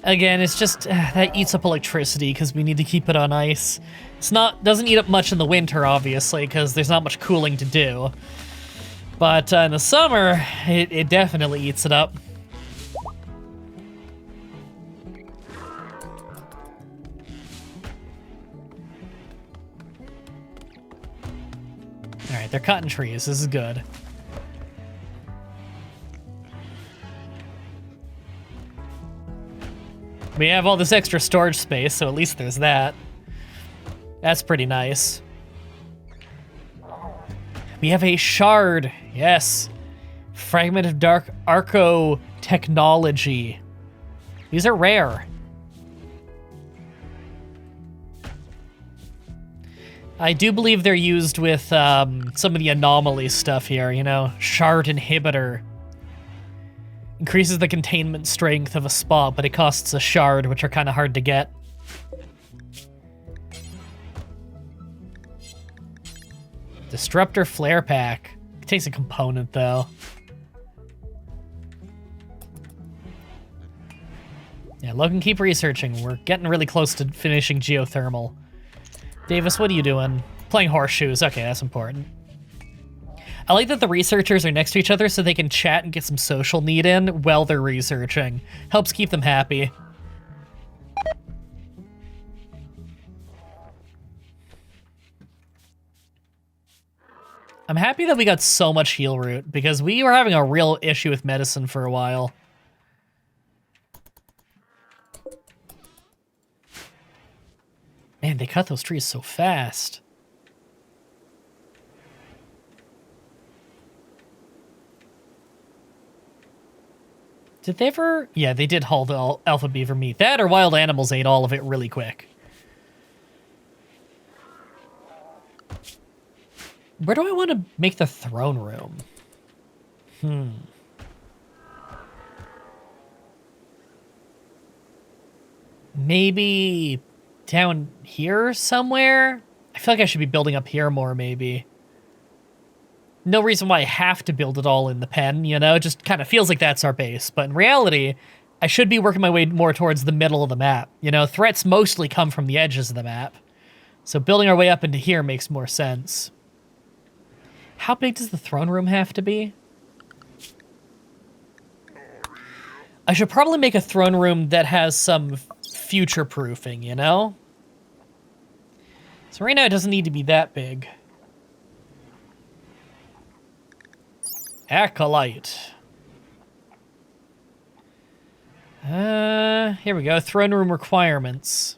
Again, it's just, that eats up electricity because we need to keep it on ice. Doesn't eat up much in the winter, obviously, because there's not much cooling to do. But in the summer, it definitely eats it up. All right, they're cutting trees. This is good. We have all this extra storage space, so at least there's that. That's pretty nice. We have a shard. Yes. Fragment of Dark Arco technology. These are rare. I do believe they're used with some of the anomaly stuff here, you know? Shard inhibitor. Increases the containment strength of a spot, but it costs a shard, which are kind of hard to get. Disruptor Flare Pack. It takes a component, though. Yeah, Logan, keep researching. We're getting really close to finishing geothermal. Davis, what are you doing? Playing horseshoes. Okay, that's important. I like that the researchers are next to each other so they can chat and get some social need in while they're researching. Helps keep them happy. I'm happy that we got so much heal root because we were having a real issue with medicine for a while. Man, they cut those trees so fast. Did they ever? Yeah, they did haul the alpha beaver meat. That or wild animals ate all of it really quick. Where do I want to make the throne room? Maybe down here somewhere? I feel like I should be building up here more, maybe. No reason why I have to build it all in the pen, you know? It just kind of feels like that's our base. But in reality, I should be working my way more towards the middle of the map. You know, threats mostly come from the edges of the map. So building our way up into here makes more sense. How big does the throne room have to be? I should probably make a throne room that has some future-proofing, you know? So right now it doesn't need to be that big. Acolyte. Here we go. Throne room requirements.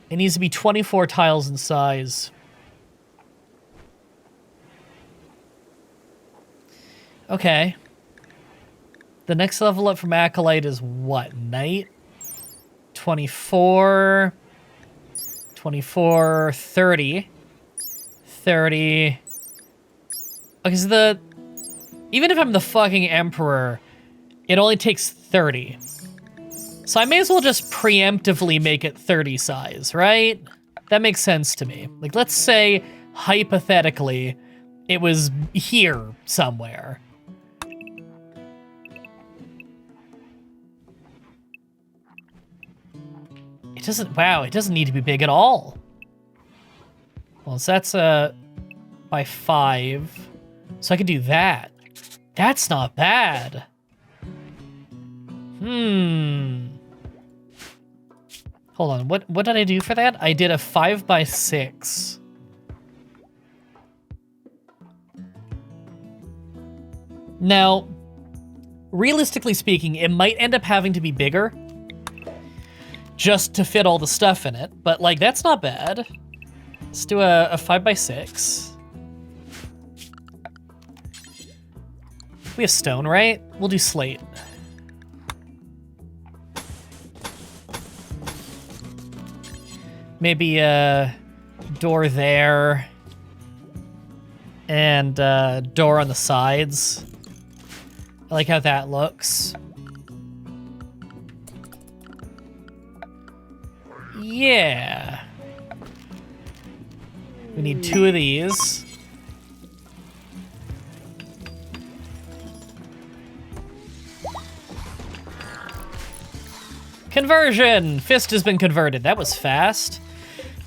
It needs to be 24 tiles in size. Okay. The next level up from Acolyte is what? Knight? 24... 24... 30... 30... Okay, so even if I'm the fucking Emperor, it only takes 30. So I may as well just preemptively make it 30 size, right? That makes sense to me. Like, let's say, hypothetically, it was here somewhere. It doesn't, wow, it doesn't need to be big at all. Well, so that's by 5. So I could do that. That's not bad. Hold on, what did I do for that? I did a 5 by 6. Now, realistically speaking, it might end up having to be bigger just to fit all the stuff in it, but like, that's not bad. Let's do a 5 by 6. We have stone, right? We'll do slate. Maybe a door there. And a door on the sides. I like how that looks. Yeah. We need 2 of these. Conversion! Fist has been converted. That was fast.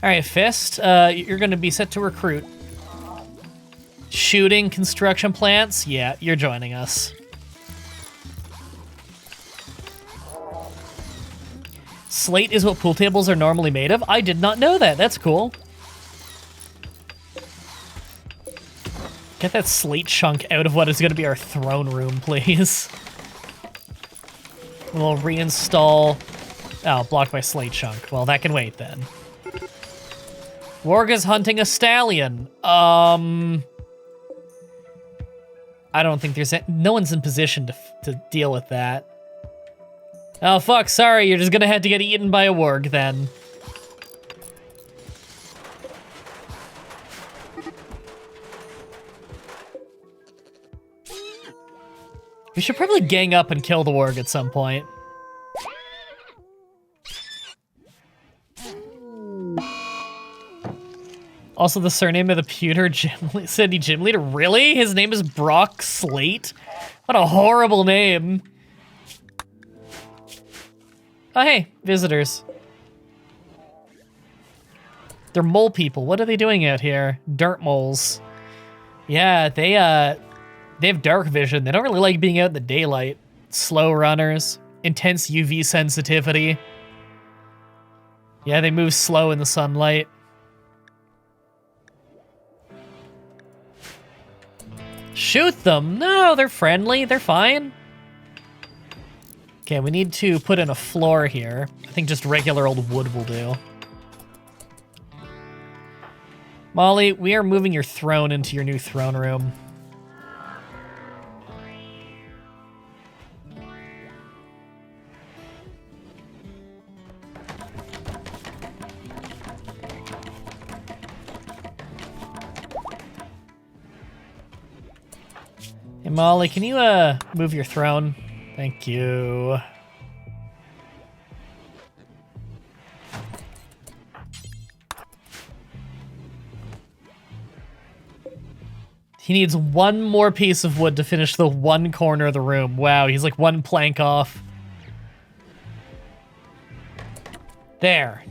All right, Fist, you're going to be set to recruit. Shooting construction plants? Yeah, you're joining us. Slate is what pool tables are normally made of? I did not know that. That's cool. Get that slate chunk out of what is going to be our throne room, please. We'll reinstall... Oh, blocked by slate chunk. Well, that can wait then. Warg is hunting a stallion. I don't think there's... No one's in position to deal with that. Oh, fuck, sorry. You're just gonna have to get eaten by a warg then. We should probably gang up and kill the warg at some point. Also, the surname of the pewter city gym leader. Really? His name is Brock Slate? What a horrible name. Oh, hey, visitors. They're mole people. What are they doing out here? Dirt moles. Yeah, they have dark vision. They don't really like being out in the daylight. Slow runners. Intense UV sensitivity. Yeah, they move slow in the sunlight. Shoot them! No, they're friendly. They're fine. Okay, we need to put in a floor here. I think just regular old wood will do. Molly, we are moving your throne into your new throne room. Hey, Molly, can you, move your throne? Thank you. He needs one more piece of wood to finish the one corner of the room. Wow, he's like one plank off. There.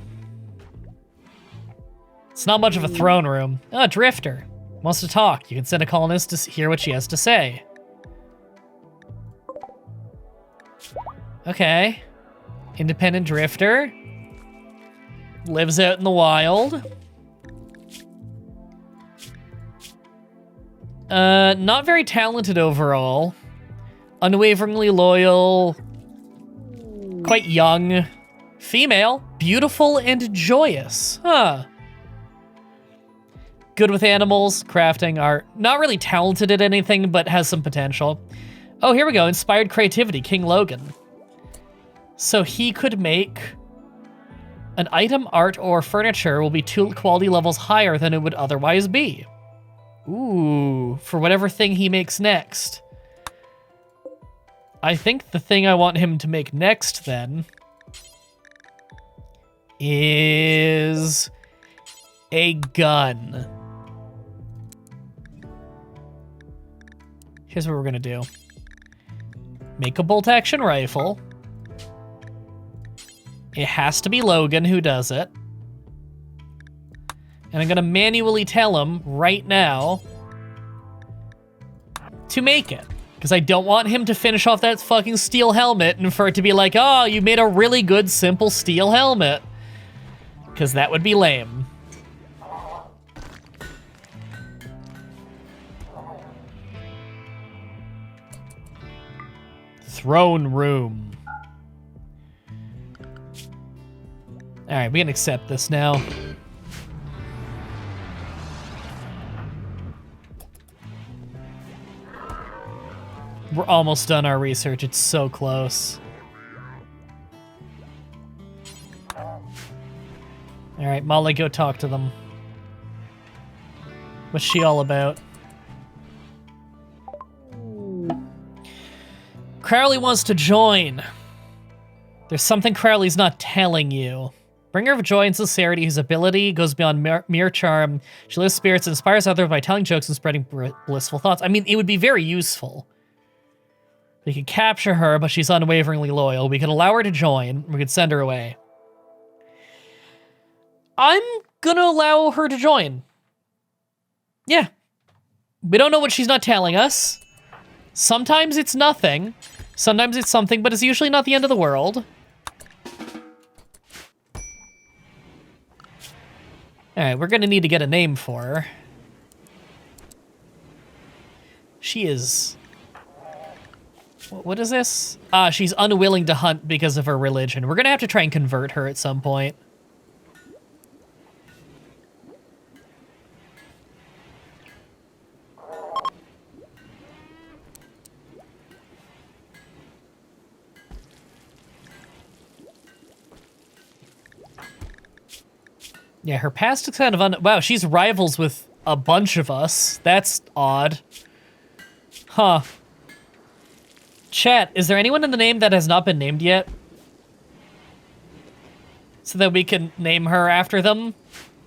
It's not much of a throne room. Oh, Drifter. Wants to talk. You can send a colonist to hear what she has to say. Okay. Independent Drifter. Lives out in the wild. Not very talented overall. Unwaveringly loyal. Quite young. Female. Beautiful and joyous. Huh. Good with animals, crafting, art. Not really talented at anything, but has some potential. Oh, here we go. Inspired creativity. King Logan. So he could make an item, art, or furniture will be 2 quality levels higher than it would otherwise be. Ooh, for whatever thing he makes next. I think the thing I want him to make next, then, is a gun. Here's what we're gonna do. Make a bolt-action rifle. It has to be Logan who does it. And I'm gonna manually tell him right now to make it. Because I don't want him to finish off that fucking steel helmet and for it to be like, oh, you made a really good, simple steel helmet. Because that would be lame. Throne room. All right, we can accept this now. We're almost done our research. It's so close. All right, Molly, go talk to them. What's she all about? Crowley wants to join. There's something Crowley's not telling you. Bringer of joy and sincerity, whose ability goes beyond mere charm. She lifts spirits and inspires others by telling jokes and spreading blissful thoughts. I mean, it would be very useful. We could capture her, but she's unwaveringly loyal. We could allow her to join. We could send her away. I'm gonna allow her to join. Yeah. We don't know what she's not telling us. Sometimes it's nothing. Sometimes it's something, but it's usually not the end of the world. Alright, we're gonna need to get a name for her. She is... What is this? She's unwilling to hunt because of her religion. We're gonna have to try and convert her at some point. Yeah, her past is kind of wow, she's rivals with a bunch of us. That's odd. Huh. Chat, is there anyone in the name that has not been named yet? So that we can name her after them?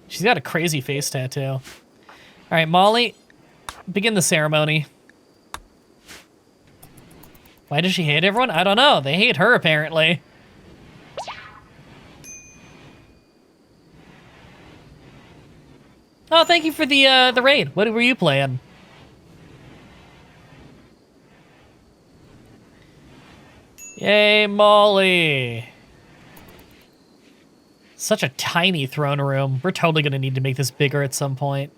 She's got a crazy face tattoo. Alright, Molly, begin the ceremony. Why does she hate everyone? I don't know. They hate her, apparently. Oh, thank you for the raid. What were you playing? Yay, Molly. Such a tiny throne room. We're totally gonna need to make this bigger at some point.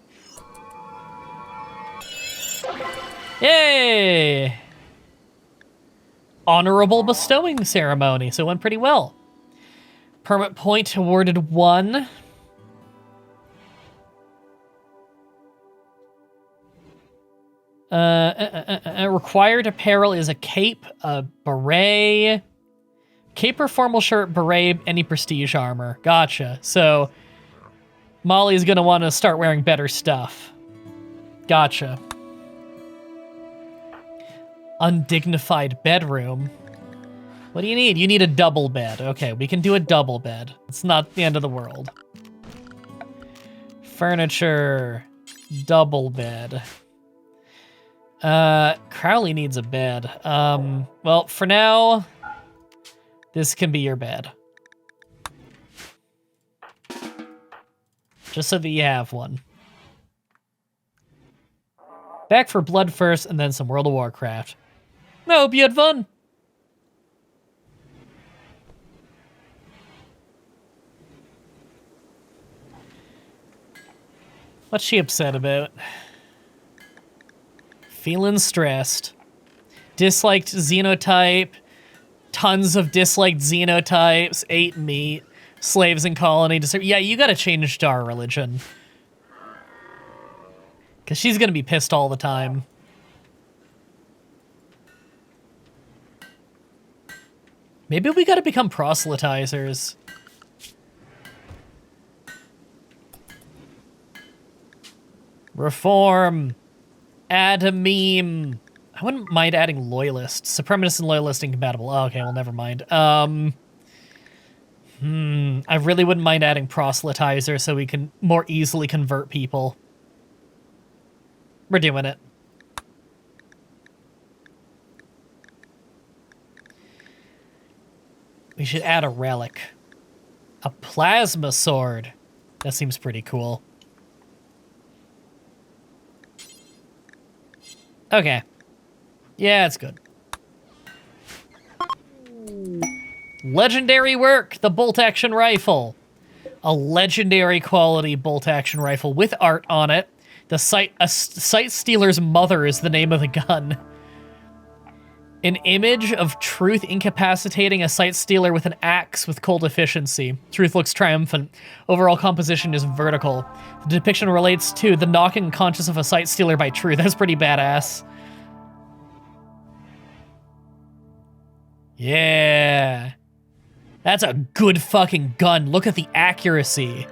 Yay! Honorable bestowing ceremony, so it went pretty well. Permit point awarded 1. Required apparel is a cape, a beret, cape or formal shirt, beret, any prestige armor. Gotcha. So Molly's gonna want to start wearing better stuff. Gotcha. Undignified bedroom. What do you need? You need a double bed. Okay, we can do a double bed. It's not the end of the world. Furniture. Double bed. Crowley needs a bed. Well, for now, this can be your bed. Just so that you have one. Back for blood first, and then some World of Warcraft. I hope you had fun. What's she upset about? Feeling stressed. Disliked xenotype. Tons of disliked xenotypes. Ate meat. Slaves in colony. Yeah, you gotta change to our religion. Because she's gonna be pissed all the time. Maybe we gotta become proselytizers. Reform. Add a meme. I wouldn't mind adding loyalist. Supremacist and loyalist incompatible. Oh, okay, well, never mind. I really wouldn't mind adding proselytizer so we can more easily convert people. We're doing it. We should add a relic. A plasma sword. That seems pretty cool. Okay. Yeah, it's good. Legendary work, the bolt-action rifle. A legendary quality bolt-action rifle with art on it. A sight stealer's mother is the name of the gun. An image of Truth incapacitating a sight stealer with an axe with cold efficiency. Truth looks triumphant. Overall composition is vertical. The depiction relates to the knocking conscious of a sight stealer by Truth. That's pretty badass. Yeah. That's a good fucking gun. Look at the accuracy.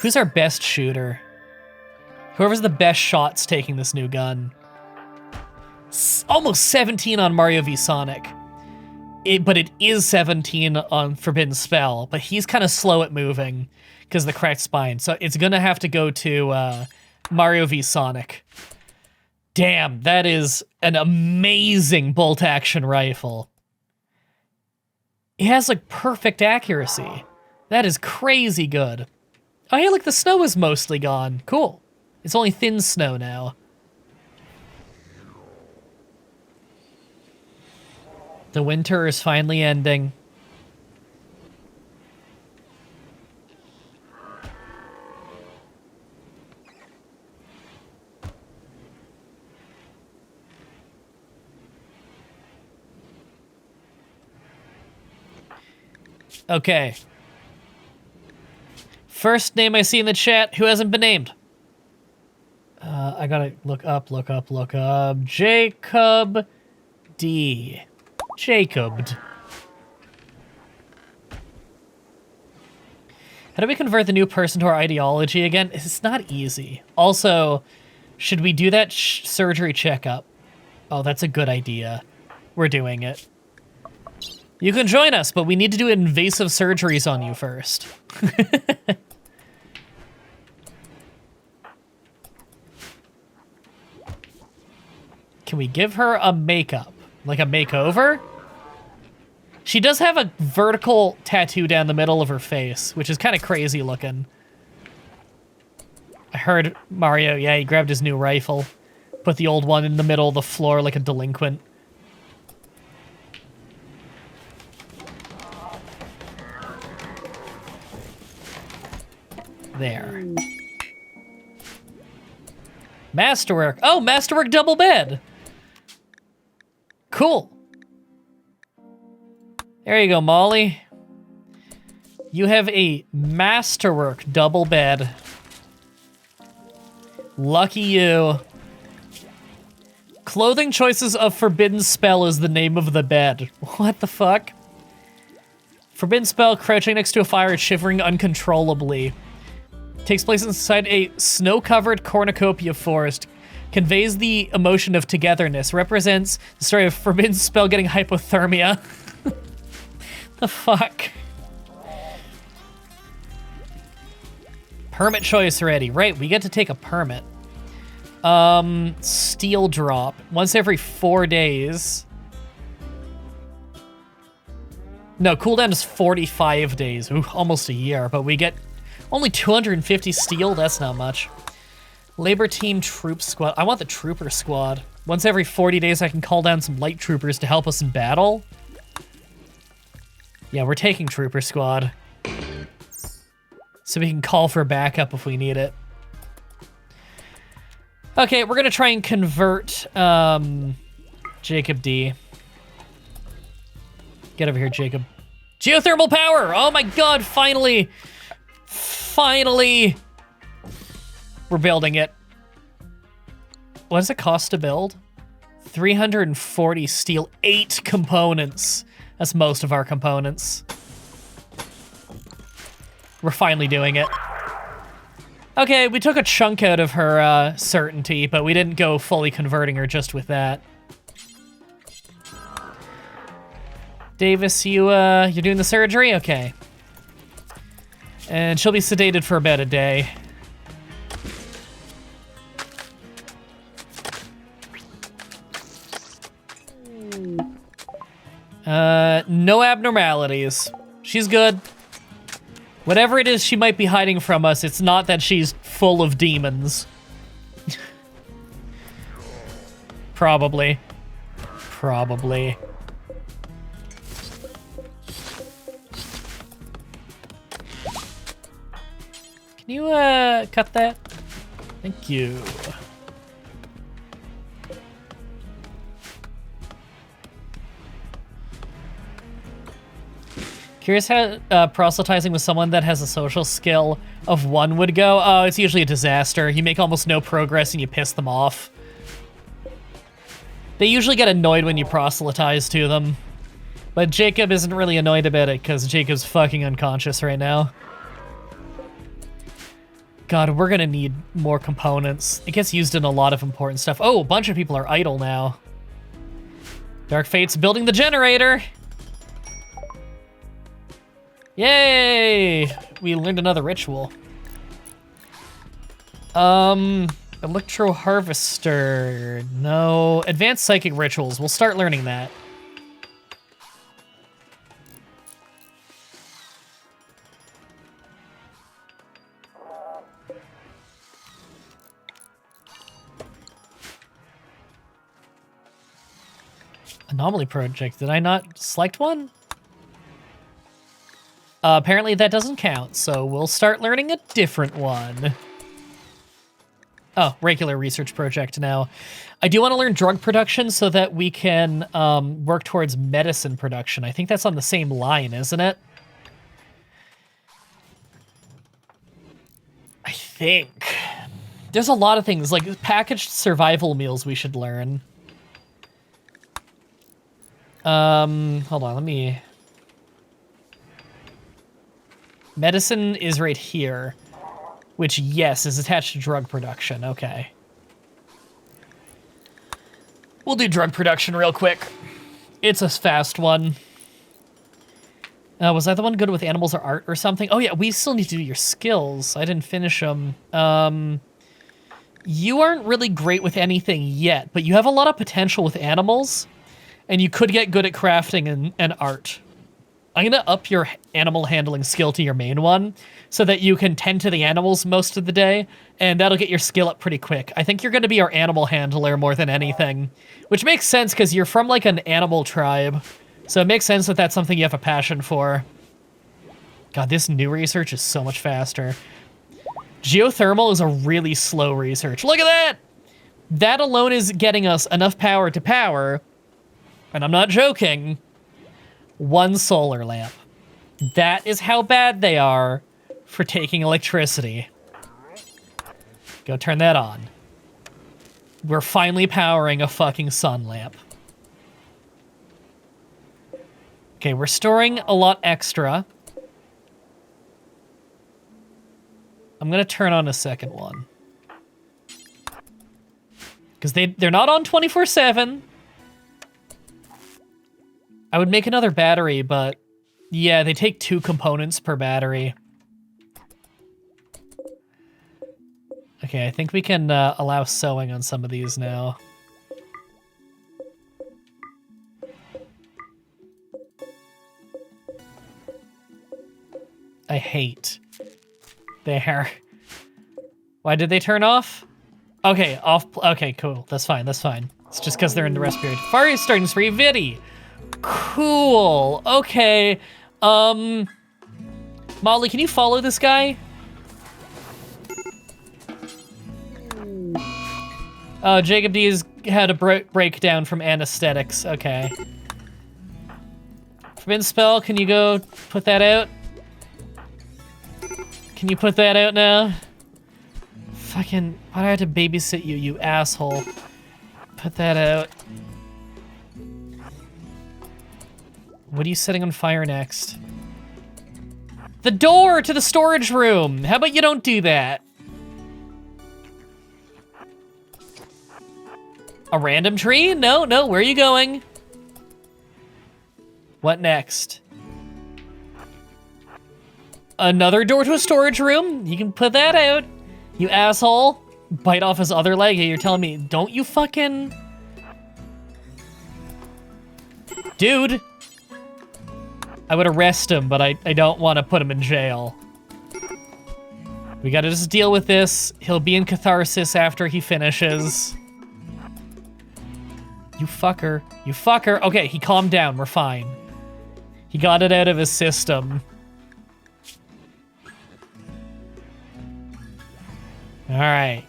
Who's our best shooter? Whoever's the best shot's taking this new gun. Almost 17 on Mario v Sonic. But it is 17 on Forbidden Spell, but he's kind of slow at moving because of the cracked spine. So it's gonna have to go to Mario v Sonic. Damn, that is an amazing bolt-action rifle. It has like perfect accuracy. That is crazy good. Oh yeah, look, the snow is mostly gone. Cool. It's only thin snow now. The winter is finally ending. Okay. First name I see in the chat, who hasn't been named? I gotta look up. Jacob D. Jacob. How do we convert the new person to our ideology again? It's not easy. Also, should we do that surgery checkup? Oh, that's a good idea. We're doing it. You can join us, but we need to do invasive surgeries on you first. Can we give her a makeup? Like a makeover? She does have a vertical tattoo down the middle of her face, which is kind of crazy looking. I heard Mario, yeah, he grabbed his new rifle. Put the old one in the middle of the floor like a delinquent. There. Masterwork. Oh, Masterwork double bed. Cool. There you go, Molly. You have a Masterwork double bed. Lucky you. Clothing choices of Forbidden Spell is the name of the bed. What the fuck? Forbidden Spell, crouching next to a fire, shivering uncontrollably. Takes place inside a snow-covered cornucopia forest. Conveys the emotion of togetherness. Represents the story of Forbidden Spell getting hypothermia. The fuck? Permit choice ready. Right, we get to take a permit. Steel drop. Once every 4 days. No, cooldown is 45 days. Ooh, almost a year, but we get only 250 steel. That's not much. Labor team troop squad. I want the trooper squad. Once every 40 days, I can call down some light troopers to help us in battle. Yeah, we're taking trooper squad. So we can call for backup if we need it. Okay, we're gonna try and convert Jacob D. Get over here, Jacob. Geothermal power! Oh my god, finally! Finally! We're building it. What does it cost to build? 340 steel, 8 components. That's most of our components. We're finally doing it. Okay, we took a chunk out of her certainty, but we didn't go fully converting her just with that. Davis, you're doing the surgery? Okay. And she'll be sedated for about a day. No abnormalities. She's good. Whatever it is she might be hiding from us, it's not that she's full of demons. Probably. Probably. Can you, cut that? Thank you. Curious how proselytizing with someone that has a social skill of 1 would go. Oh, it's usually a disaster. You make almost no progress and you piss them off. They usually get annoyed when you proselytize to them. But Jacob isn't really annoyed about it because Jacob's fucking unconscious right now. God, we're gonna need more components. It gets used in a lot of important stuff. Oh, a bunch of people are idle now. Dark Fate's building the generator. Yay! We learned another ritual. Electro Harvester. No. Advanced Psychic Rituals. We'll start learning that. Anomaly project. Did I not select one? Apparently that doesn't count, so we'll start learning a different one. Oh, regular research project now. I do want to learn drug production so that we can work towards medicine production. I think that's on the same line, isn't it? I think. There's a lot of things, like packaged survival meals we should learn. Hold on, let me... Medicine is right here, which, yes, is attached to drug production. Okay. We'll do drug production real quick. It's a fast one. Was I the one good with animals or art or something? Oh, yeah, we still need to do your skills. I didn't finish them. You aren't really great with anything yet, but you have a lot of potential with animals, and you could get good at crafting and art. I'm going to up your animal handling skill to your main one so that you can tend to the animals most of the day, and that'll get your skill up pretty quick. I think you're going to be our animal handler more than anything, which makes sense because you're from, like, an animal tribe, so it makes sense that that's something you have a passion for. God, this new research is so much faster. Geothermal is a really slow research. Look at that! That alone is getting us enough power to power, and I'm not joking, 1 solar lamp. That is how bad they are for taking electricity. Go turn that on. We're finally powering a fucking sun lamp. Okay, we're storing a lot extra. I'm gonna turn on a second one. Because they're not on 24/7. I would make another battery, but yeah, they take 2 components per battery. Okay, I think we can allow sewing on some of these now. I hate. There. Why did they turn off? Okay, off. Okay, cool. That's fine. That's fine. It's just because they're in the rest period. Fire is starting spree. Viddy. Cool. Okay. Molly, can you follow this guy? Oh, Jacob D has had a breakdown from anesthetics. Okay. Forbidden spell, can you go put that out? Can you put that out now? Fucking, why do I have to babysit you, you asshole? Put that out. What are you setting on fire next? The door to the storage room! How about you don't do that? A random tree? No, no, where are you going? What next? Another door to a storage room? You can put that out. You asshole. Bite off his other leg. You're telling me, don't you fucking... Dude. I would arrest him, but I don't want to put him in jail. We gotta just deal with this. He'll be in catharsis after he finishes. You fucker. You fucker. Okay, he calmed down. We're fine. He got it out of his system. All right.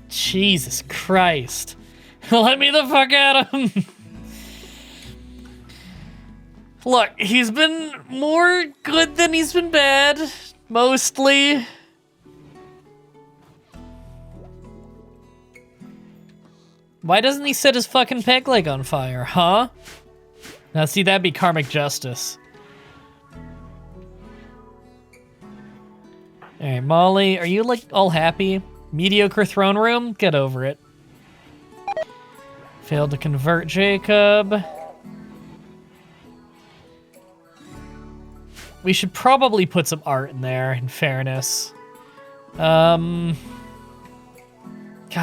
Jesus Christ. Let me the fuck out of him. Look, he's been more good than he's been bad. Mostly. Why doesn't he set his fucking peg leg on fire, huh? Now see, that'd be karmic justice. Alright, Molly, are you, like, all happy? Mediocre throne room? Get over it. Failed to convert Jacob. We should probably put some art in there, in fairness. God,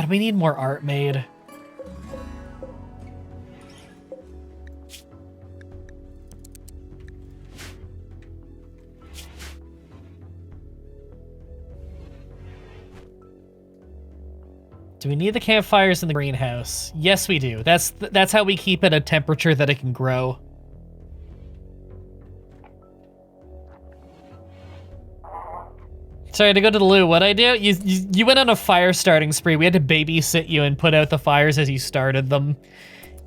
we need more art made. Do we need the campfires in the greenhouse? Yes, we do. That's how we keep it a temperature that it can grow. Sorry, to go to the loo. What'd I do? You went on a fire starting spree. We had to babysit you and put out the fires as you started them.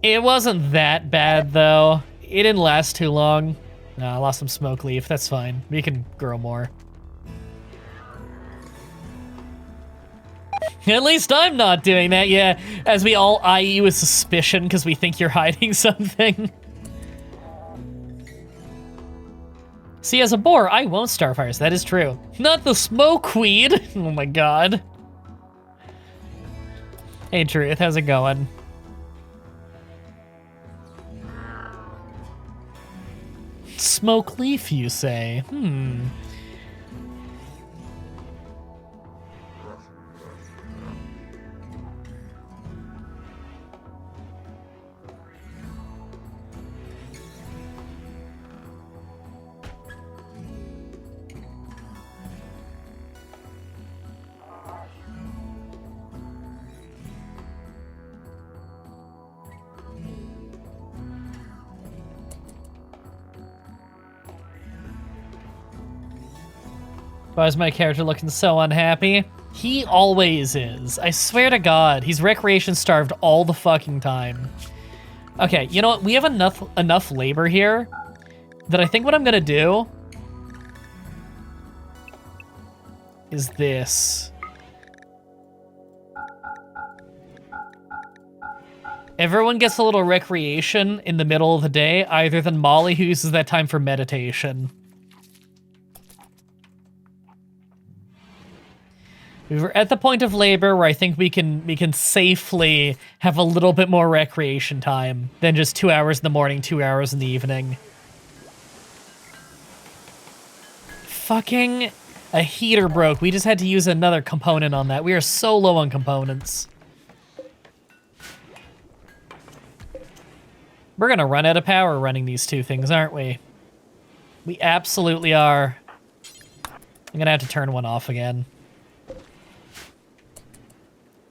It wasn't that bad, though. It didn't last too long. No, I lost some smoke leaf. That's fine. We can grow more. At least I'm not doing that, yeah. As we all eye you with suspicion because we think you're hiding something. See, as a boar, I won't start fires. That is true. Not the smoke weed. Oh my god. Hey, Truth, how's it going? Smoke leaf, you say? Why is my character looking so unhappy? He always is. I swear to God, he's recreation starved all the fucking time. Okay, you know what? We have enough labor here that I think what I'm gonna do is this. Everyone gets a little recreation in the middle of the day, other than Molly, who uses that time for meditation. We're at the point of labor where I think we can safely have a little bit more recreation time than just 2 hours in the morning, 2 hours in the evening. Fucking a heater broke. We just had to use another component on that. We are so low on components. We're gonna run out of power running these two things, aren't we? We absolutely are. I'm gonna have to turn one off again.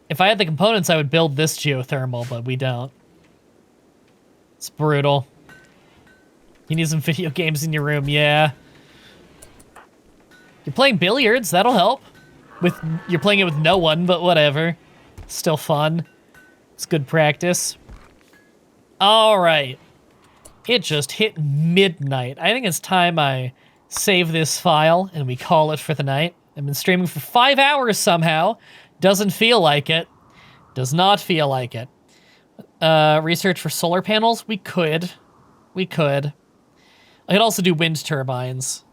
If I had the components, I would build this geothermal, but we don't. It's brutal. You need some video games in your room, yeah. You're playing billiards, that'll help. You're playing it with no one, but whatever. Still fun. It's good practice. All right. It just hit midnight. I think it's time I save this file and we call it for the night. I've been streaming for 5 hours somehow. Doesn't feel like it. Does not feel like it. Research for solar panels? We could. We could. I could also do wind turbines.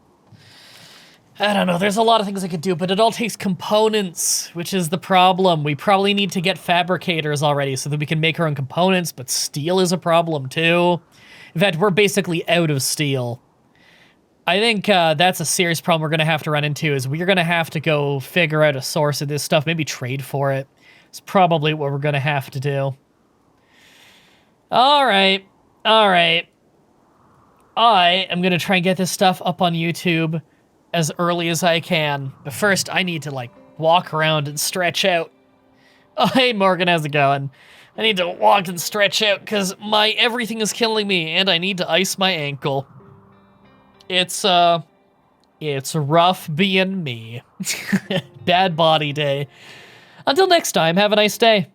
I don't know, there's a lot of things I could do, but it all takes components, which is the problem. We probably need to get fabricators already so that we can make our own components, but steel is a problem too. In fact, we're basically out of steel. I think that's a serious problem we're going to have to run into, is we're going to have to go figure out a source of this stuff, maybe trade for it. It's probably what we're going to have to do. All right. All right. I am going to try and get this stuff up on YouTube as early as I can. But first, I need to, like, walk around and stretch out. Oh, hey, Morgan, how's it going? I need to walk and stretch out because my everything is killing me, and I need to ice my ankle. It's rough being me. Bad body day. Until next time, have a nice day.